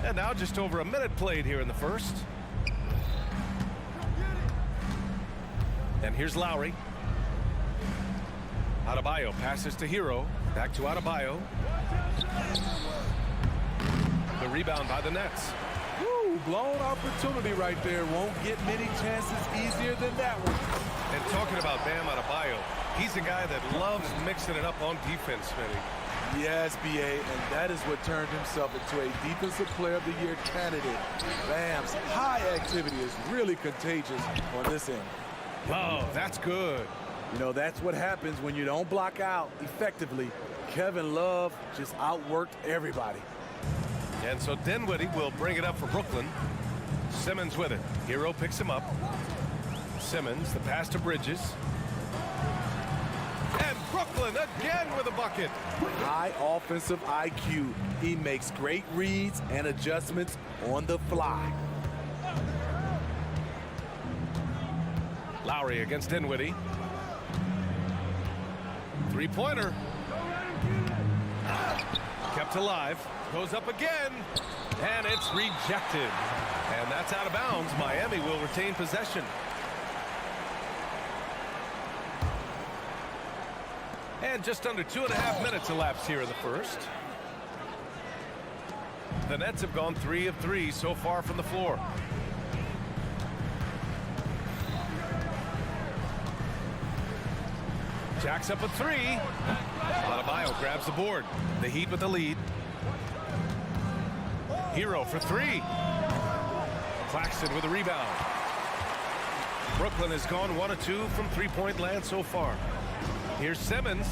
And now just over a minute played here in the first. And here's Lowry. Adebayo passes to Hero. Back to Adebayo. The rebound by the Nets. Woo, blown opportunity right there. Won't get many chances easier than that one. And talking about Bam Adebayo, he's a guy that loves mixing it up on defense, Smitty. Yes, B.A., and that is what turned himself into a Defensive Player of the Year candidate. Bam's high activity is really contagious on this end. Oh, that's good. You know, that's what happens when you don't block out effectively. Kevin Love just outworked everybody. And so Dinwiddie will bring it up for Brooklyn. Simmons with it. Hero picks him up. Simmons, the pass to Bridges. And Brooklyn again with a bucket. High offensive IQ. He makes great reads and adjustments on the fly. Lowry against Dinwiddie. Three-pointer. Kept alive. Goes up again. And it's rejected. And that's out of bounds. Miami will retain possession. And just under 2.5 minutes elapsed here in the first. The Nets have gone 3 of 3 so far from the floor. Jacks up a 3. Adebayo grabs the board. The Heat with the lead. Hero for 3. Claxton with a rebound. Brooklyn has gone 1 of 2 from three-point land so far. Here's Simmons,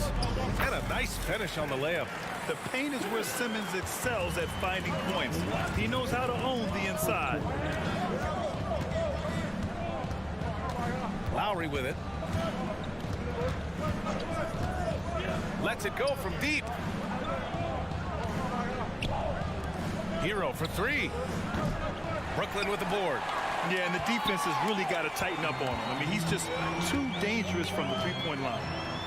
and a nice finish on the layup. The paint is where Simmons excels at finding points. He knows how to own the inside. Lowry with it. Lets it go from deep. Hero for 3. Brooklyn with the board. Yeah, and the defense has really got to tighten up on him. I mean, he's just too dangerous from the three-point line.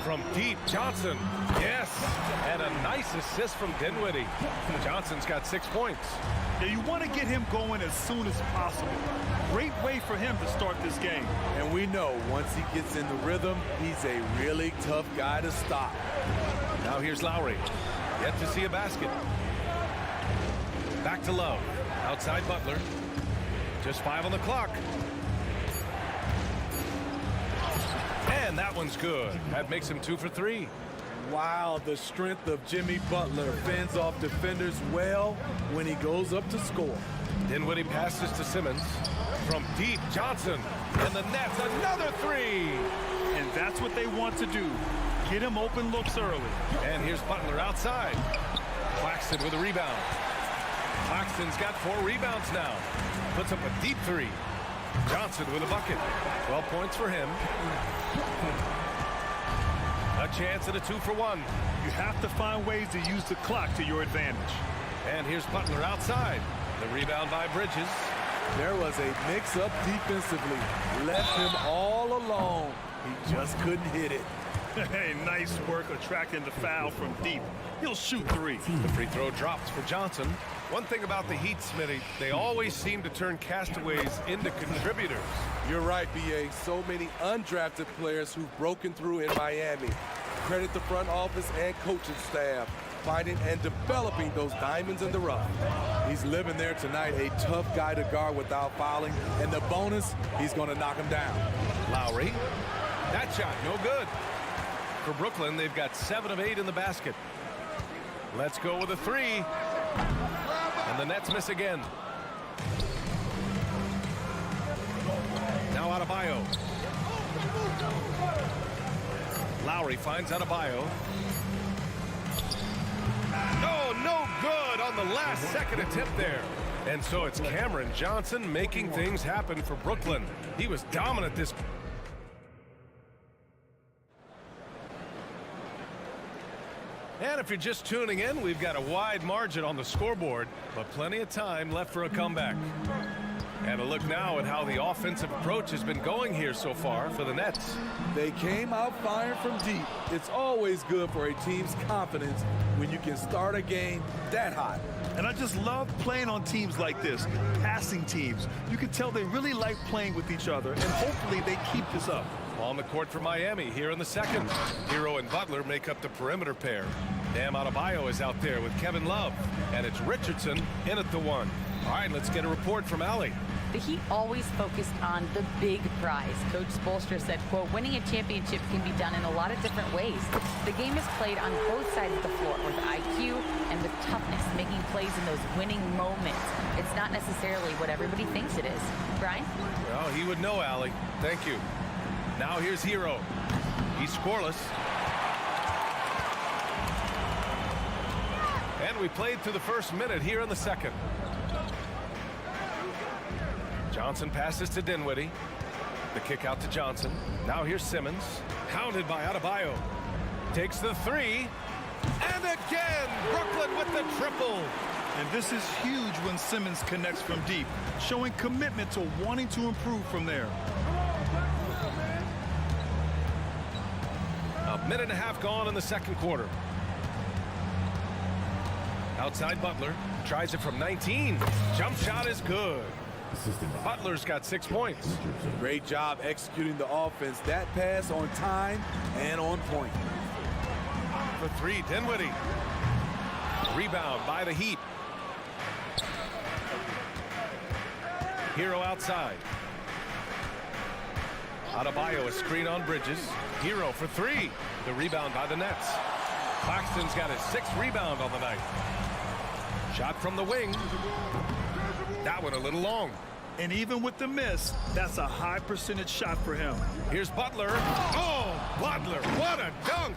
From deep, Johnson. Yes. And a nice assist from Dinwiddie. Johnson's got 6 points. Yeah, you want to get him going as soon as possible. Great way for him to start this game. And we know once he gets in the rhythm, he's a really tough guy to stop. Now here's Lowry. Yet to see a basket. Back to Love. Outside Butler. Just 5 on the clock. And that one's good. That makes him 2 for 3. Wow, the strength of Jimmy Butler fends off defenders well when he goes up to score. Dinwiddie passes to Simmons. From deep, Johnson. And the Nets, another 3. And that's what they want to do. Get him open looks early. And here's Butler outside. Claxton with a rebound. Claxton's got 4 rebounds now. Puts up a deep 3. Johnson with a bucket. 12 points for him. A chance at a 2 for 1. You have to find ways to use the clock to your advantage. And here's Butler outside. The rebound by Bridges. There was a mix-up defensively. Left him all alone. He just couldn't hit it. Hey, nice work attracting the foul from deep. He'll shoot 3. The free throw drops for Johnson. One thing about the Heat, Smitty, they always seem to turn castaways into contributors. You're right, B.A. So many undrafted players who've broken through in Miami. Credit the front office and coaching staff, finding and developing those diamonds in the rough. He's living there tonight, a tough guy to guard without fouling, and the bonus, he's going to knock him down. Lowry, that shot, no good. For Brooklyn, they've got 7 of 8 in the basket. Let's go with a 3. And the Nets miss again. Now Adebayo. Lowry finds Adebayo. Oh, no good on the last second attempt there. And so it's Cameron Johnson making things happen for Brooklyn. He was dominant this. And if you're just tuning in, we've got a wide margin on the scoreboard, but plenty of time left for a comeback. And a look now at how the offensive approach has been going here so far for the Nets. They came out firing from deep. It's always good for a team's confidence when you can start a game that hot. And I just love playing on teams like this, passing teams. You can tell they really like playing with each other, and hopefully they keep this up. On the court for Miami here in the second. Hero and Butler make up the perimeter pair. Bam Adebayo is out there with Kevin Love. And it's Richardson in at the 1. All right, let's get a report from Allie. The Heat always focused on the big prize. Coach Spoelstra said, quote, winning a championship can be done in a lot of different ways. The game is played on both sides of the floor with IQ and with toughness, making plays in those winning moments. It's not necessarily what everybody thinks it is. Brian? Well, he would know, Allie. Thank you. Now here's Hero. He's scoreless. And we played through the first minute here in the second. Johnson passes to Dinwiddie. The kick out to Johnson. Now here's Simmons. Hounded by Adebayo. Takes the 3. And again, Brooklyn with the triple. And this is huge when Simmons connects from deep, showing commitment to wanting to improve from there. A minute and a half gone in the second quarter. Outside Butler. Tries it from 19. Jump shot is good. Butler's got 6 points. Great job executing the offense. That pass on time and on point. For 3, Dinwiddie. Rebound by the Heat. Hero outside. Adebayo a screen on Bridges. Hero for 3. The rebound by the Nets. Claxton's got his 6th rebound on the night. Shot from the wing. That one a little long. And even with the miss, that's a high percentage shot for him. Here's Butler. Oh, Butler, what a dunk.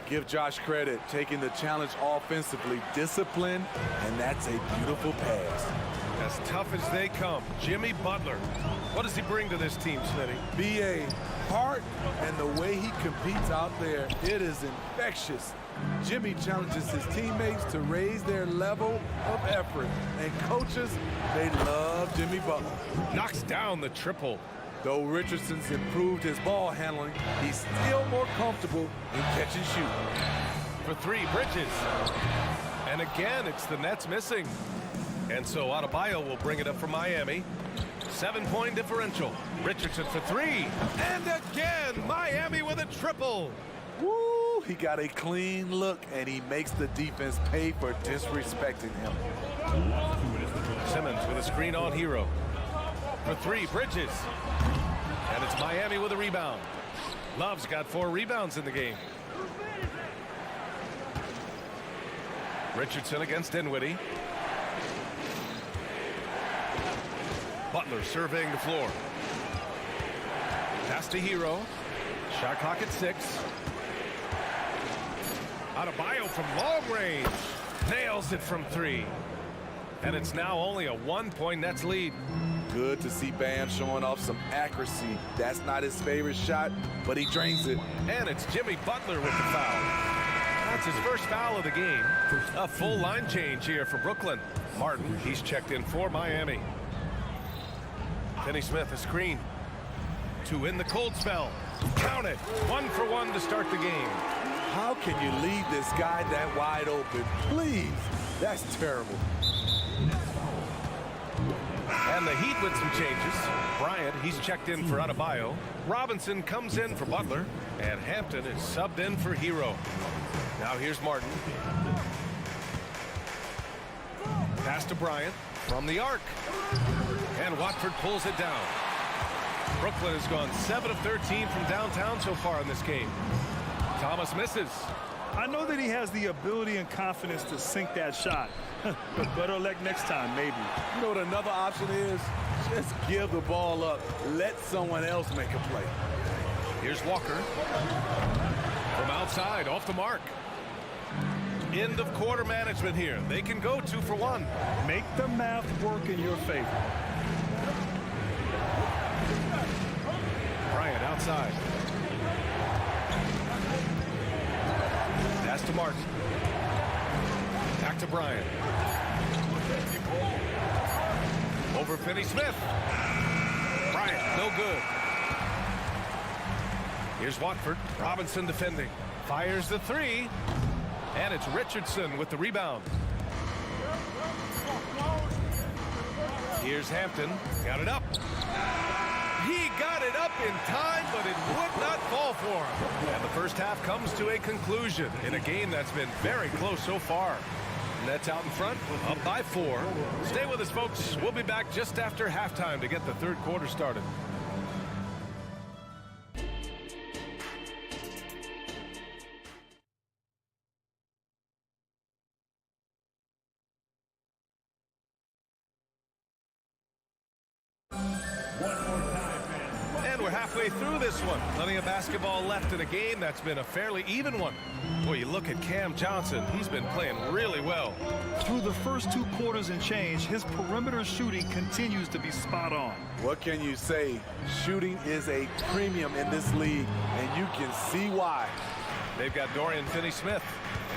Give Josh credit, taking the challenge offensively, discipline, and that's a beautiful pass. As tough as they come, Jimmy Butler. What does he bring to this team, Smitty? B.A. heart and the way he competes out there, it is infectious. Jimmy challenges his teammates to raise their level of effort. And coaches, they love Jimmy Butler. Knocks down the triple. Though Richardson's improved his ball handling, he's still more comfortable in catch and shoot. For 3, Bridges. And again, it's the Nets missing. And so Adebayo will bring it up for Miami. 7-point differential. Richardson for 3. And again, Miami with a triple. Woo, he got a clean look, and he makes the defense pay for disrespecting him. Simmons with a screen on Hero. For 3, Bridges. And it's Miami with a rebound. Love's got 4 rebounds in the game. Richardson against Dinwiddie. Butler surveying the floor. Pass to Hero. Shot clock at 6. Adebayo from long range. Nails it from 3. And it's now only a 1-point Nets lead. Good to see Bam showing off some accuracy. That's not his favorite shot, but he drains it. And it's Jimmy Butler with the foul. That's his first foul of the game. A full line change here for Brooklyn. Martin, he's checked in for Miami. Finney-Smith, a screen. To win the cold spell. Count it. 1 for 1 to start the game. How can you leave this guy that wide open? Please. That's terrible. And the Heat with some changes. Bryant, he's checked in for Adebayo. Robinson comes in for Butler. And Hampton is subbed in for Hero. Now here's Martin. Pass to Bryant from the arc. And Watford pulls it down. Brooklyn has gone 7 of 13 from downtown so far in this game. Thomas misses. I know that he has the ability and confidence to sink that shot. But better luck next time, maybe. You know what another option is? Just give the ball up. Let someone else make a play. Here's Walker. From outside, off the mark. End of quarter management here. They can go 2 for 1. Make the math work in your favor. Bryant outside. Pass to Martin. Back to Bryant. Over Finney-Smith. Bryant, no good. Here's Watford. Robinson defending. Fires the 3. And it's Richardson with the rebound. Here's Hampton. Got it up. He got it up in time, but it would not fall for him. And the first half comes to a conclusion in a game that's been very close so far. Nets out in front, up by 4. Stay with us, folks. We'll be back just after halftime to get the third quarter started. Halfway through this one. Plenty of basketball left in a game that's been a fairly even one. Boy, you look at Cam Johnson. He's been playing really well. Through the first 2 quarters and change, his perimeter shooting continues to be spot on. What can you say? Shooting is a premium in this league, and you can see why. They've got Dorian Finney-Smith.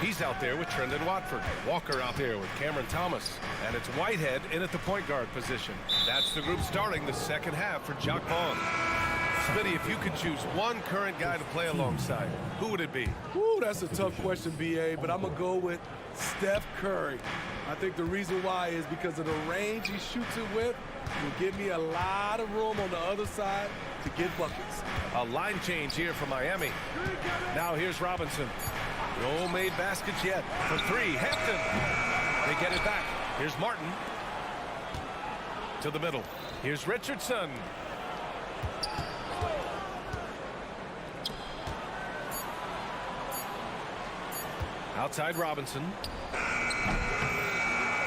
He's out there with Trendon Watford. Walker out there with Cameron Thomas. And it's Whitehead in at the point guard position. That's the group starting the second half for Jock Vaughn. Smitty, if you could choose one current guy to play alongside, who would it be? Ooh, that's a tough question, B.A., but I'm going to go with Steph Curry. I think the reason why is because of the range he shoots it with will give me a lot of room on the other side to get buckets. A line change here for Miami. Now here's Robinson. No made baskets yet. For 3, Hampton. They get it back. Here's Martin. To the middle. Here's Richardson. Outside Robinson.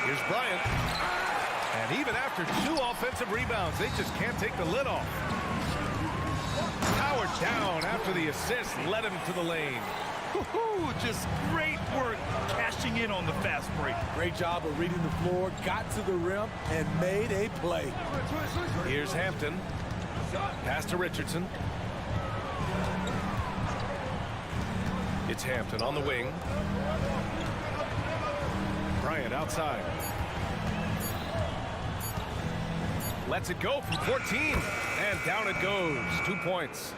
Here's Bryant. And even after 2 offensive rebounds, they just can't take the lid off. Howard down after the assist led him to the lane. Just great work cashing in on the fast break. Great job of reading the floor, got to the rim, and made a play. Here's Hampton. Pass to Richardson. It's Hampton on the wing. Bryant outside. Lets it go from 14. And down it goes. 2 points.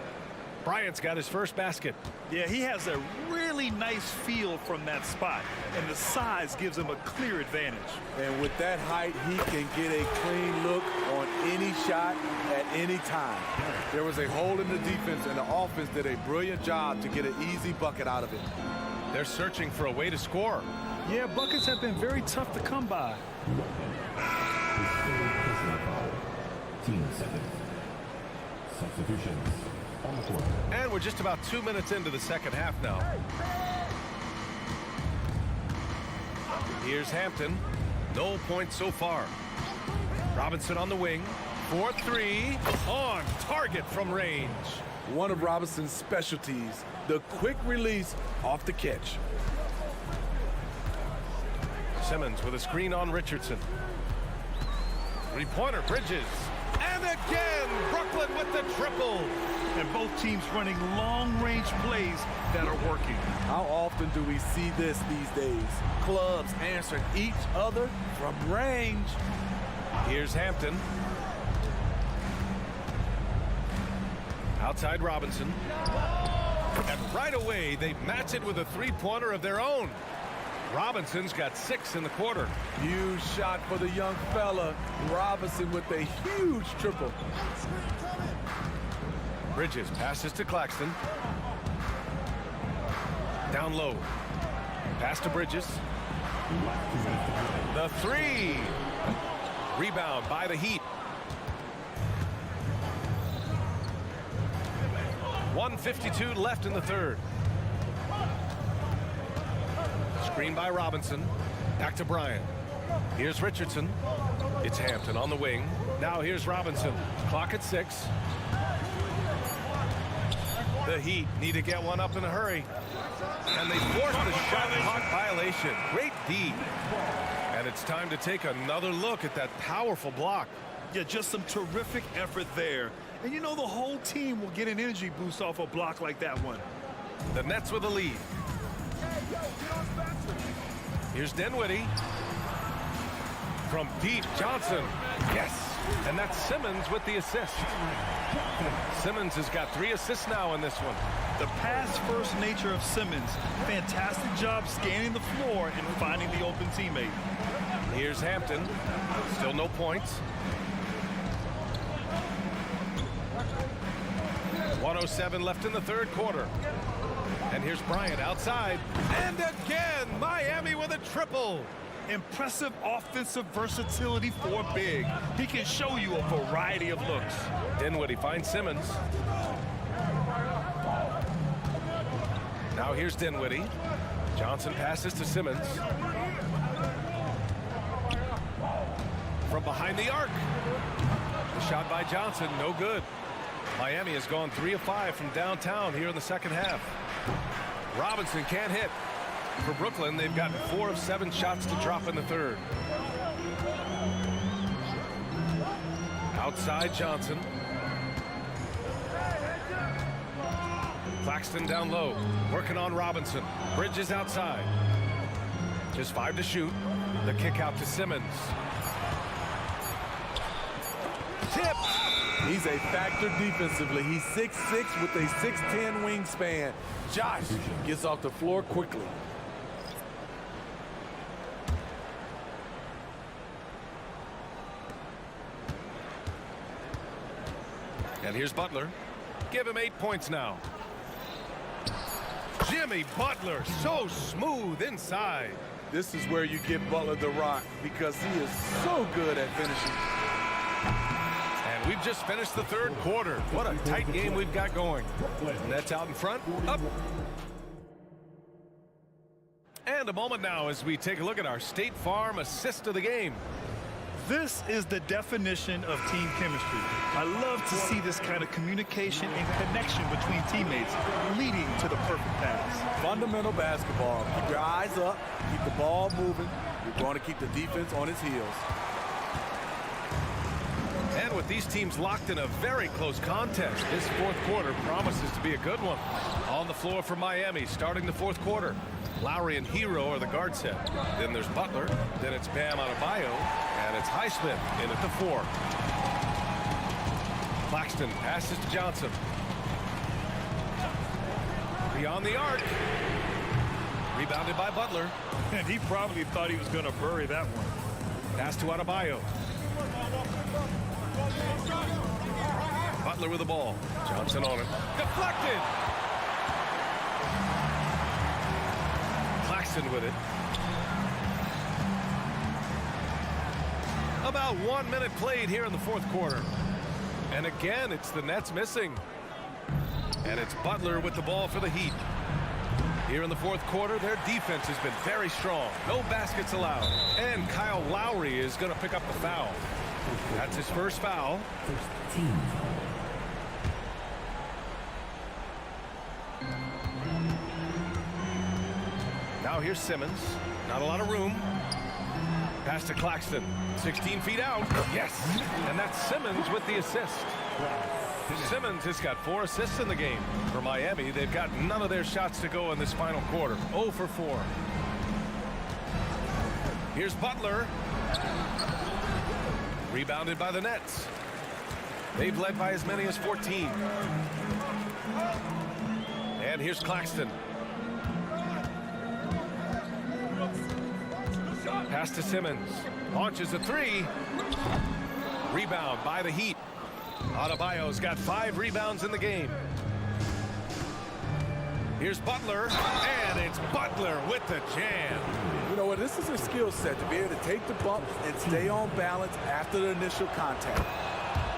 Bryant's got his first basket. Yeah, he has a really nice feel from that spot, and the size gives him a clear advantage. And with that height, he can get a clean look on any shot at any time. There was a hole in the defense, and the offense did a brilliant job to get an easy bucket out of it. They're searching for a way to score. Yeah, buckets have been very tough to come by. Team 7. Substitutions on the court. And we're just about 2 minutes into the second half now. Here's Hampton. No points so far. Robinson on the wing. 4-3 on target from range. One of Robinson's specialties, the quick release off the catch. Simmons with a screen on Richardson. 3-pointer, Bridges. And again, Brooklyn with the triple. And both teams running long-range plays that are working. How often do we see this these days? Clubs answering each other from range. Here's Hampton. Outside Robinson. And right away, they match it with a three-pointer of their own. Robinson's got 6 in the quarter. Huge shot for the young fella. Robinson with a huge triple. Bridges passes to Claxton. Down low. Pass to Bridges. The 3. Rebound by the Heat. 1:52 left in the third. Screen by Robinson. Back to Bryant. Here's Richardson. It's Hampton on the wing. Now here's Robinson. Clock at 6. The Heat need to get one up in a hurry. And they force the shot clock violation. Great D. And it's time to take another look at that powerful block. Yeah, just some terrific effort there. And you know the whole team will get an energy boost off a block like that one. The Nets with a lead. Here's Dinwiddie. From deep, Johnson. Yes. And that's Simmons with the assist. Simmons has got 3 assists now in this one. The pass-first nature of Simmons. Fantastic job scanning the floor and finding the open teammate. Here's Hampton. Still no points. 1:07 left in the third quarter. And here's Bryant outside. And again, Miami with a triple. Impressive offensive versatility for big. He can show you a variety of looks. Dinwiddie finds Simmons. Now here's Dinwiddie. Johnson passes to Simmons. From behind the arc. The shot by Johnson, no good. Miami has gone 3 of 5 from downtown here in the second half. Robinson can't hit. For Brooklyn, they've gotten 4 of 7 shots to drop in the third. Outside Johnson. Claxton down low, working on Robinson. Bridges outside. Just 5 to shoot. The kick out to Simmons. Tip. He's a factor defensively. He's 6'6" with a 6'10" wingspan. Josh gets off the floor quickly. And here's Butler. Give him 8 points now. Jimmy Butler, so smooth inside. This is where you get Butler the rock because he is so good at finishing. And we've just finished the third quarter. What a tight game we've got going. Nets out in front. Up. And a moment now as we take a look at our State Farm assist of the game. This is the definition of team chemistry. I love to see this kind of communication and connection between teammates leading to the perfect pass. Fundamental basketball. Keep your eyes up. Keep the ball moving. You're going to keep the defense on its heels. And with these teams locked in a very close contest, this fourth quarter promises to be a good one. On the floor for Miami, starting the fourth quarter. Lowry and Hero are the guard set. Then there's Butler. Then it's Bam Adebayo. And it's Highsmith in at the 4. Claxton passes to Johnson. Beyond the arc. Rebounded by Butler. And he probably thought he was going to bury that one. Pass to Adebayo. Butler with the ball. Johnson on it. Deflected. Claxton with it. About 1 minute played here in the fourth quarter. And again, it's the Nets missing. And it's Butler with the ball for the Heat. Here in the fourth quarter, their defense has been very strong. No baskets allowed. And Kyle Lowry is going to pick up the foul. That's his first foul. First team. Now here's Simmons. Not a lot of room. Pass to Claxton. 16 feet out. Yes. And that's Simmons with the assist. Simmons has got 4 assists in the game. For Miami, they've got none of their shots to go in this final quarter. 0 for 4. Here's Butler. Rebounded by the Nets. They've led by as many as 14. And here's Claxton. Pass to Simmons. Launches a three. Rebound by the Heat. Adebayo's got 5 rebounds in the game. Here's Butler, and it's Butler with the jam. You know what? This is a skill set to be able to take the bump and stay on balance after the initial contact.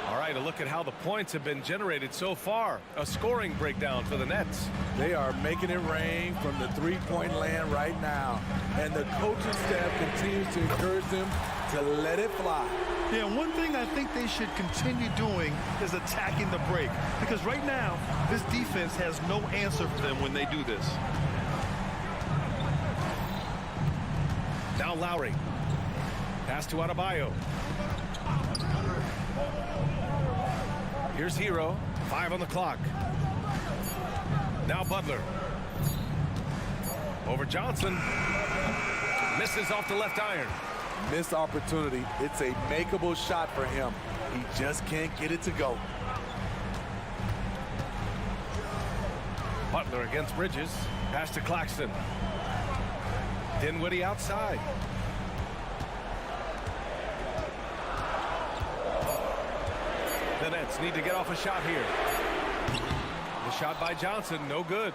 All right, a look at how the points have been generated so far. A scoring breakdown for the Nets. They are making it rain from the three-point land right now. And the coaching staff continues to encourage them to let it fly. Yeah, one thing I think they should continue doing is attacking the break. Because right now, this defense has no answer for them when they do this. Now Lowry. Pass to Adebayo. Here's Hero. 5 on the clock. Now Butler. Over Johnson. Misses off the left iron. Missed opportunity. It's a makeable shot for him. He just can't get it to go. Butler against Bridges. Pass to Claxton. Dinwiddie outside. The Nets need to get off a shot here. The shot by Johnson, no good.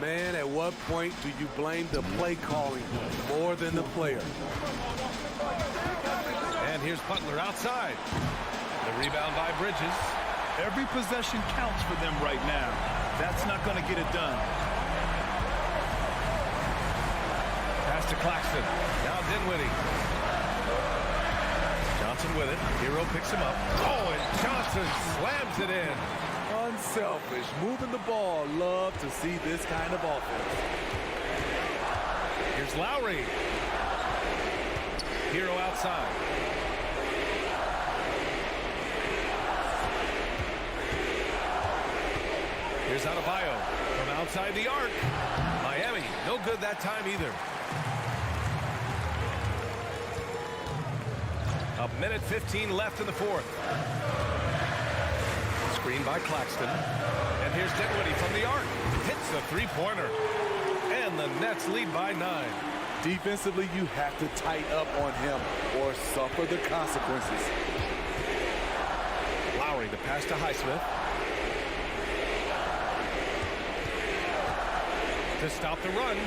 Man, at what point do you blame the play calling more than the player? And here's Butler outside. The rebound by Bridges. Every possession counts for them right now. That's not going to get it done. Pass to Claxton. Now Dinwiddie. Johnson with it. Hero picks him up. Oh, and Johnson slams it in. Unselfish, moving the ball. Love to see this kind of offense. Here's Lowry. Hero outside. Here's Adebayo from outside the arc. Miami, no good that time either. A minute 15 left in the fourth. Screen by Claxton. And here's Dinwiddie from the arc. Hits a three-pointer. And the Nets lead by 9. Defensively, you have to tighten up on him or suffer the consequences. Lowry, the pass to Highsmith. To stop the run.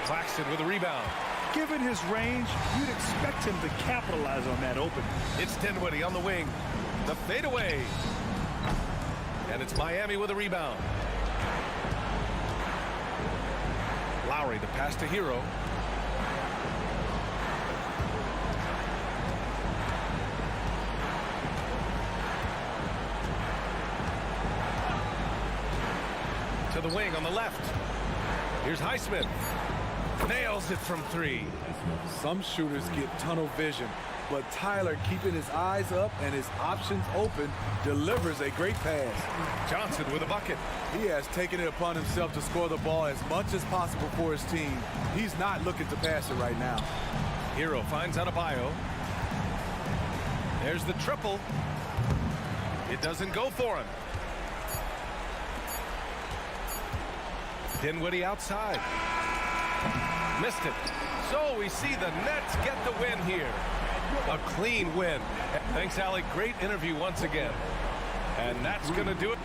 Claxton with a rebound. Given his range, you'd expect him to capitalize on that opening. It's Dinwiddie on the wing. The fadeaway. And it's Miami with a rebound. Lowry, the pass to Hero. To the wing on the left. Here's Highsmith. Nails it from 3. Some shooters get tunnel vision, but Tyler, keeping his eyes up and his options open, delivers a great pass. Johnson with a bucket. He has taken it upon himself to score the ball as much as possible for his team. He's not looking to pass it right now. Hero finds Adebayo. There's the triple. It doesn't go for him. Dinwiddie outside. Missed it. So we see the Nets get the win here. A clean win. Thanks, Alec. Great interview once again. And that's going to do it.